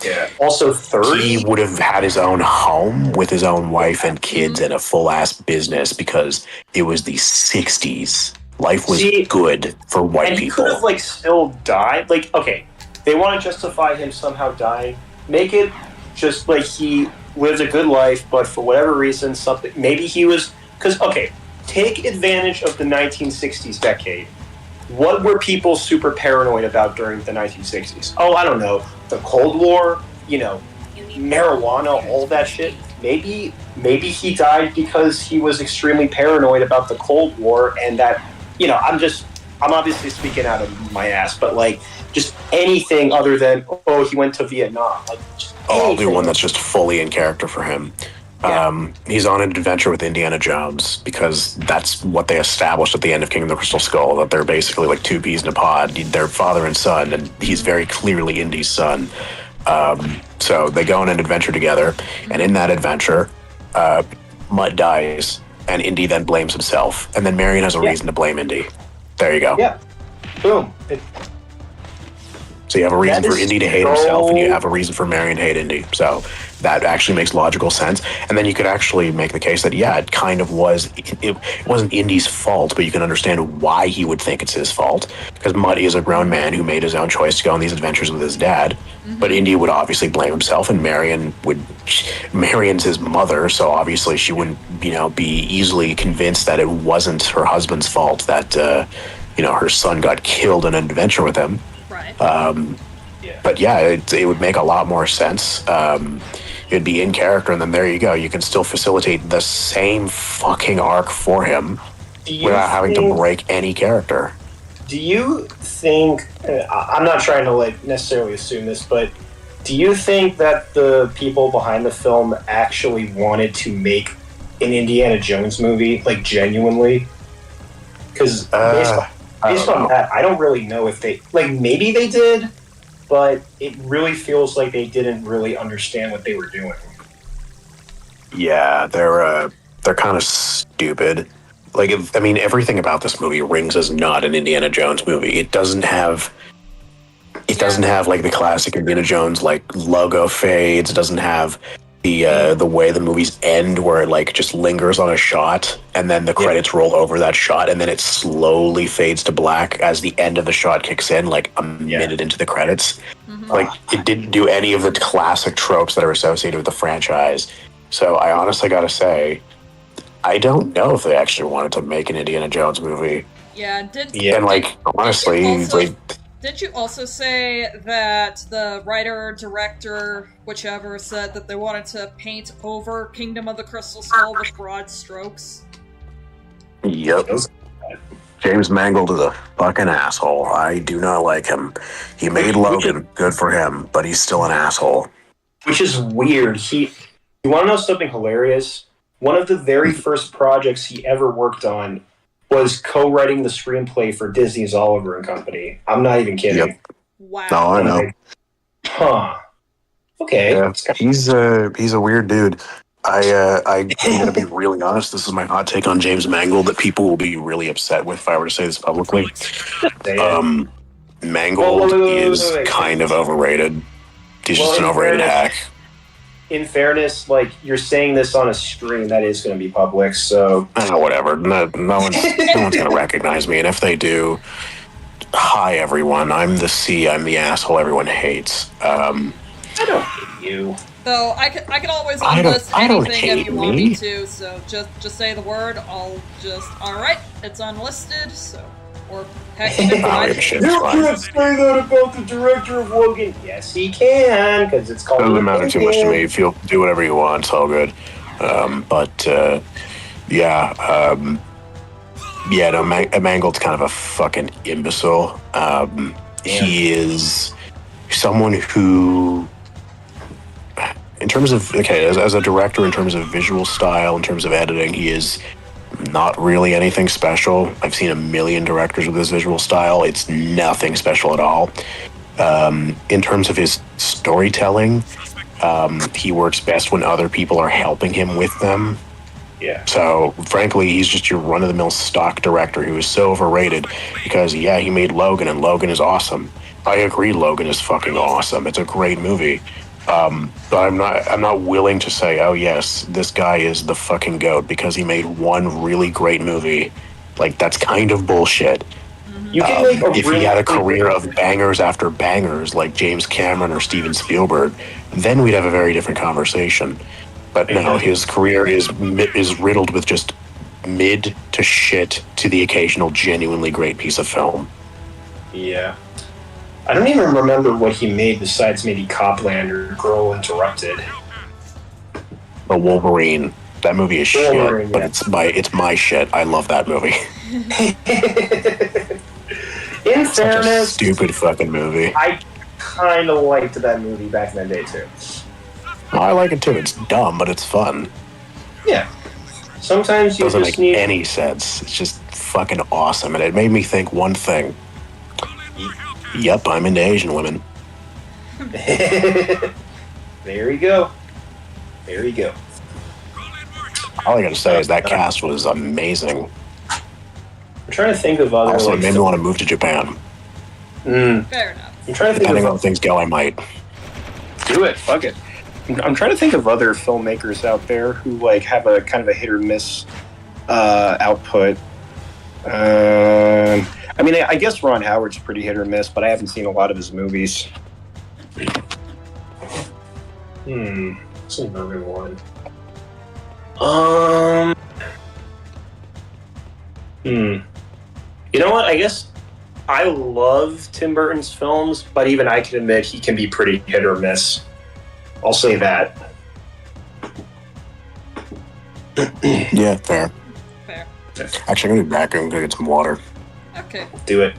Yeah. Also 30? He would have had his own home with his own wife and kids and a full-ass business because it was the 60s. Life was good for white and people. He could have, like, still died. Like, okay, they want to justify him somehow dying. Make it just like he lived a good life, but for whatever reason, something... Maybe he was... Because, okay, take advantage of the 1960s decade. What were people super paranoid about during the 1960s? Oh, I don't know. The Cold War, marijuana, all that shit. Maybe he died because he was extremely paranoid about the Cold War and that, I'm obviously speaking out of my ass, but like just anything other than, oh, he went to Vietnam. Like, I'll do one that's just fully in character for him. Yeah. He's on an adventure with Indiana Jones because that's what they established at the end of King of the Crystal Skull, that they're basically like two peas in a pod. They're father and son, and he's very clearly Indy's son. So they go on an adventure together, and in that adventure, Mutt dies, and Indy then blames himself, and then Marion has a reason to blame Indy. There you go. Yeah. Boom. So you have a reason for Indy to hate himself, and you have a reason for Marion to hate Indy. So that actually makes logical sense. And then you could actually make the case that, yeah, it kind of was, it wasn't Indy's fault, but you can understand why he would think it's his fault. Because Mutt is a grown man who made his own choice to go on these adventures with his dad. Mm-hmm. But Indy would obviously blame himself, and Marion's his mother, so obviously she wouldn't, be easily convinced that it wasn't her husband's fault that, her son got killed in an adventure with him. Right. But yeah, it would make a lot more sense. It'd be in character, and then there you go. You can still facilitate the same fucking arc for him without having to break any character. Do you think? I'm not trying to like necessarily assume this, but do you think that the people behind the film actually wanted to make an Indiana Jones movie, like genuinely? Because based on that, I don't really know if they like. Maybe they did, but it really feels like they didn't really understand what they were doing. Yeah, they're kind of stupid. Like, I mean, everything about this movie rings as not an Indiana Jones movie. It doesn't have like the classic Indiana Jones like logo fades. It doesn't have the way the movies end, where it like just lingers on a shot and then the credits roll over that shot and then it slowly fades to black as the end of the shot kicks in, like a minute into the credits. Like, it didn't do any of the classic tropes that are associated with the franchise. So I honestly gotta say, I don't know if they actually wanted to make an Indiana Jones movie. Yeah, and like, honestly, did you also say that the writer, director, whichever, said that they wanted to paint over Kingdom of the Crystal Skull with broad strokes? Yep. James Mangold is a fucking asshole. I do not like him. He made Logan, good for him, but he's still an asshole. Which is weird. You want to know something hilarious? One of the very first projects he ever worked on was co-writing the screenplay for Disney's Oliver and Company. I'm not even kidding. Yep. Wow. No, I know. Huh. Okay. Yeah, he's a weird dude. I'm gonna be really honest. This is my hot take on James Mangold that people will be really upset with if I were to say this publicly. Mangold is kind of overrated. He's just an overrated hack. In fairness, like, you're saying this on a stream that is going to be public, so whatever. No one's gonna recognize me, and if they do, hi everyone. I'm the C. I'm the asshole everyone hates. I don't hate you. Though I could always enlist anything if you want me to. So just say the word. I'll just alright. It's unlisted. So or heck, you can't say that about the director of Logan. Yes, he can, because it's called. It doesn't matter too much to me. If you'll do whatever you want, it's all good. Mangold's kind of a fucking imbecile. He is someone who, in terms of as a director, in terms of visual style, in terms of editing, he is not really anything special. I've seen a million directors with this visual style. It's nothing special at all. In terms of his storytelling, he works best when other people are helping him with them. Yeah. So, frankly, he's just your run-of-the-mill stock director who is so overrated because, he made Logan, and Logan is awesome. I agree, Logan is fucking awesome. It's a great movie. But I'm not willing to say, oh yes, this guy is the fucking GOAT because he made one really great movie. Like, that's kind of bullshit. You can make if he had a career of bangers after bangers like James Cameron or Steven Spielberg, then we'd have a very different conversation. But no, his career is riddled with just mid to shit to the occasional genuinely great piece of film. Yeah. I don't even remember what he made besides maybe Copland or Girl Interrupted. The Wolverine. That movie is Wolverine, shit, but it's my shit. I love that movie. In Such fairness, a stupid fucking movie. I kind of liked that movie back in the day too. I like it too. It's dumb, but it's fun. Yeah. Sometimes you doesn't just make need any sense. It's just fucking awesome, and it made me think one thing. Yep, I'm into Asian women. There you go. There you go. All I gotta say is that cast was amazing. I'm trying to think of other. Also, it made me want to move to Japan. Fair enough. I'm trying to think Depending of on how things go, I might. Do it. Fuck it. I'm trying to think of other filmmakers out there who like have a kind of a hit or miss output. I mean, I guess Ron Howard's pretty hit or miss, but I haven't seen a lot of his movies. What's another one? You know what? I guess I love Tim Burton's films, but even I can admit he can be pretty hit or miss. I'll say that. Yeah, fair. Fair. Actually, I'm gonna be back. I'm gonna get some water. Okay. Do it.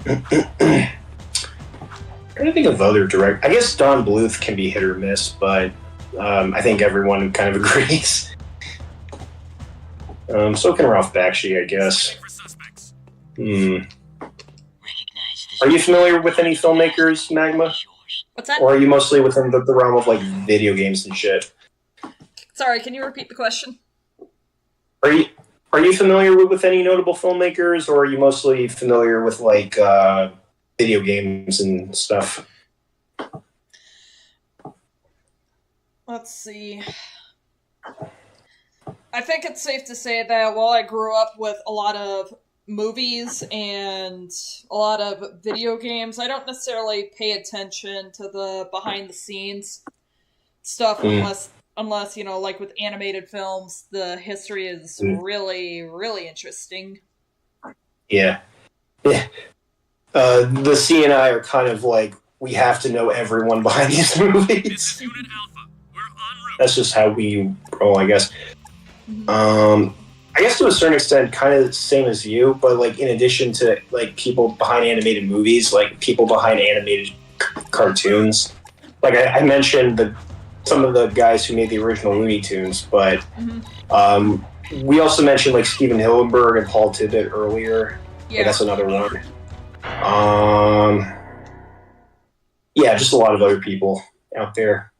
I'm trying to think of other direct. I guess Don Bluth can be hit or miss, but I think everyone kind of agrees. So can Ralph Bakshi, I guess. Are you familiar with any filmmakers, Magma? What's that? Or are you mostly within the realm of like video games and shit? Sorry, can you repeat the question? Are you familiar with any notable filmmakers, or are you mostly familiar with like video games and stuff? Let's see. I think it's safe to say that while I grew up with a lot of movies and a lot of video games, I don't necessarily pay attention to the behind-the-scenes stuff unless, you know, like with animated films, the history is really, really interesting. Yeah. The C and I are kind of like, we have to know everyone behind these movies. That's just how we roll, I guess. I guess to a certain extent, kind of the same as you, but like in addition to like people behind animated movies, like people behind animated cartoons. Like I mentioned some of the guys who made the original Looney Tunes, but we also mentioned like Steven Hillenburg and Paul Tibbitt earlier. Yeah, that's another one. Yeah, just a lot of other people out there.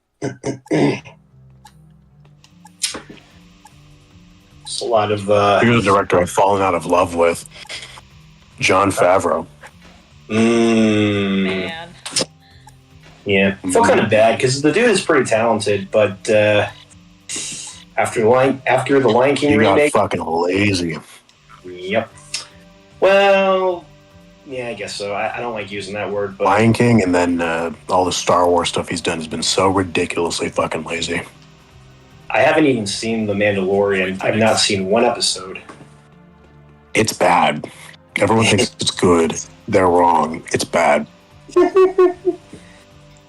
Just a lot of. Here's a director I've fallen out of love with, Jon Favreau. Man. Yeah, I feel kind of bad because the dude is pretty talented, but after the Lion King remake, he got fucking lazy. Yep. Well, yeah, I guess so. I don't like using that word, but Lion King, and then all the Star Wars stuff he's done has been so ridiculously fucking lazy. I haven't even seen The Mandalorian. I've not seen one episode. It's bad. Everyone thinks it's good. They're wrong. It's bad.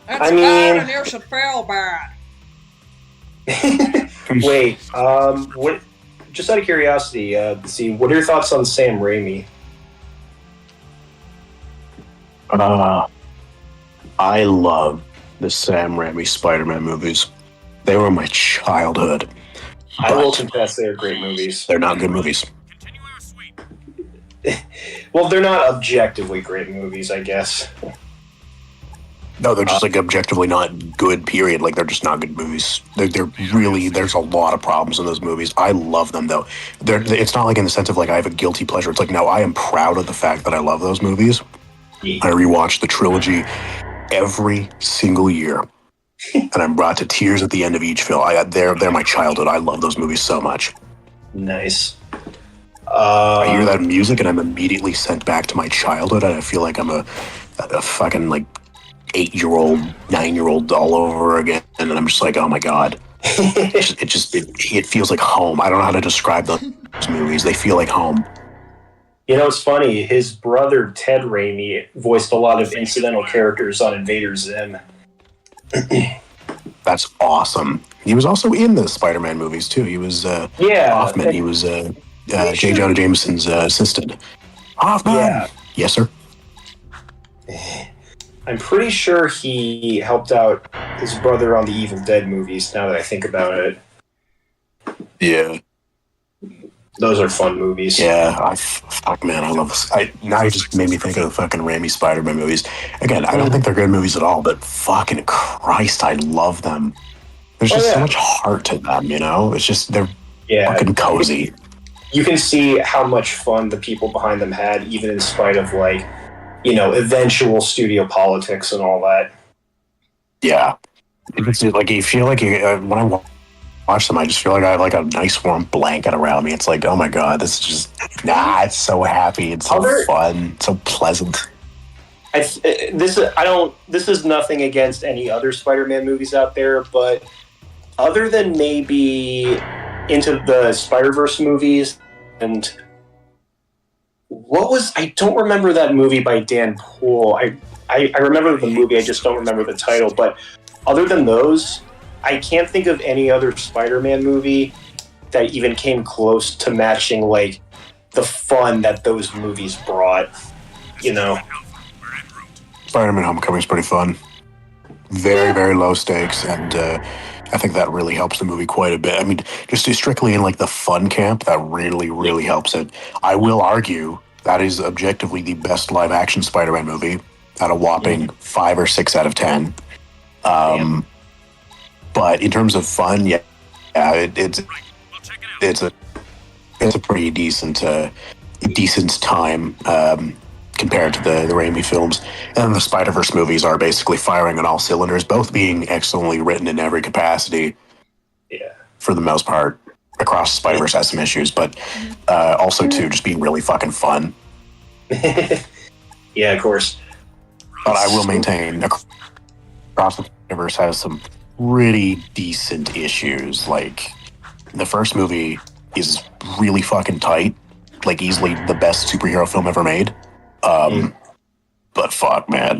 That's bad, and you should feel bad. Wait, what? Just out of curiosity, see, what are your thoughts on Sam Raimi? I love the Sam Raimi Spider-Man movies. They were my childhood. I will confess they are great movies. They're not good movies. Well, they're not objectively great movies, I guess. No, they're just like objectively not good, period. Like, they're just not good movies. They're really, there's a lot of problems in those movies. I love them, though. It's not like in the sense of like I have a guilty pleasure. It's like, no, I am proud of the fact that I love those movies. Yeah. I rewatch the trilogy every single year. And I'm brought to tears at the end of each film. They're my childhood. I love those movies so much. Nice. I hear that music and I'm immediately sent back to my childhood, and I feel like I'm a fucking like 8-year-old, 9-year-old all over again, and I'm just like, oh my god. It feels like home. I don't know how to describe those movies. They feel like home. You know, it's funny. His brother Ted Raimi voiced a lot of incidental characters on Invader Zim. That's awesome. He was also in the Spider-Man movies too. He was Hoffman. He was J. Jonah Jameson's assistant. Hoffman. Yeah. Yes, sir. I'm pretty sure he helped out his brother on the Evil Dead movies. Now that I think about it. Yeah. Those are fun movies. Yeah, fuck man, I love this. Now you just made me think of the fucking Raimi Spider-Man movies. Again, I don't think they're good movies at all, but fucking Christ, I love them. There's just so much heart to them, you know? It's just, they're fucking cozy. You can see how much fun the people behind them had, even in spite of, like, you know, eventual studio politics and all that. Yeah. It's like, you feel like when I watch them, I just feel like I have like a nice warm blanket around me. It's like, oh my god, this is just it's so happy, it's so fun, so pleasant. This is nothing against any other Spider-Man movies out there, but other than maybe Into the Spider-Verse movies and I don't remember that movie by Dan Poole. I remember the movie, I just don't remember the title. But other than those, I can't think of any other Spider-Man movie that even came close to matching like the fun that those movies brought. You know, Spider-Man: Homecoming is pretty fun. Very, very low stakes, and I think that really helps the movie quite a bit. I mean, just strictly in like the fun camp, that really, really helps it. I will argue that is objectively the best live-action Spider-Man movie at a whopping 5 or 6 out of 10. But in terms of fun, it's a pretty decent time compared to the Raimi films. And the Spider-Verse movies are basically firing on all cylinders, both being excellently written in every capacity. Yeah. For the most part, across Spider-Verse has some issues, but also too just being really fucking fun. Yeah, of course. But I will maintain across the Spider-Verse has some pretty decent issues. Like the first movie is really fucking tight, like easily the best superhero film ever made. But fuck, man.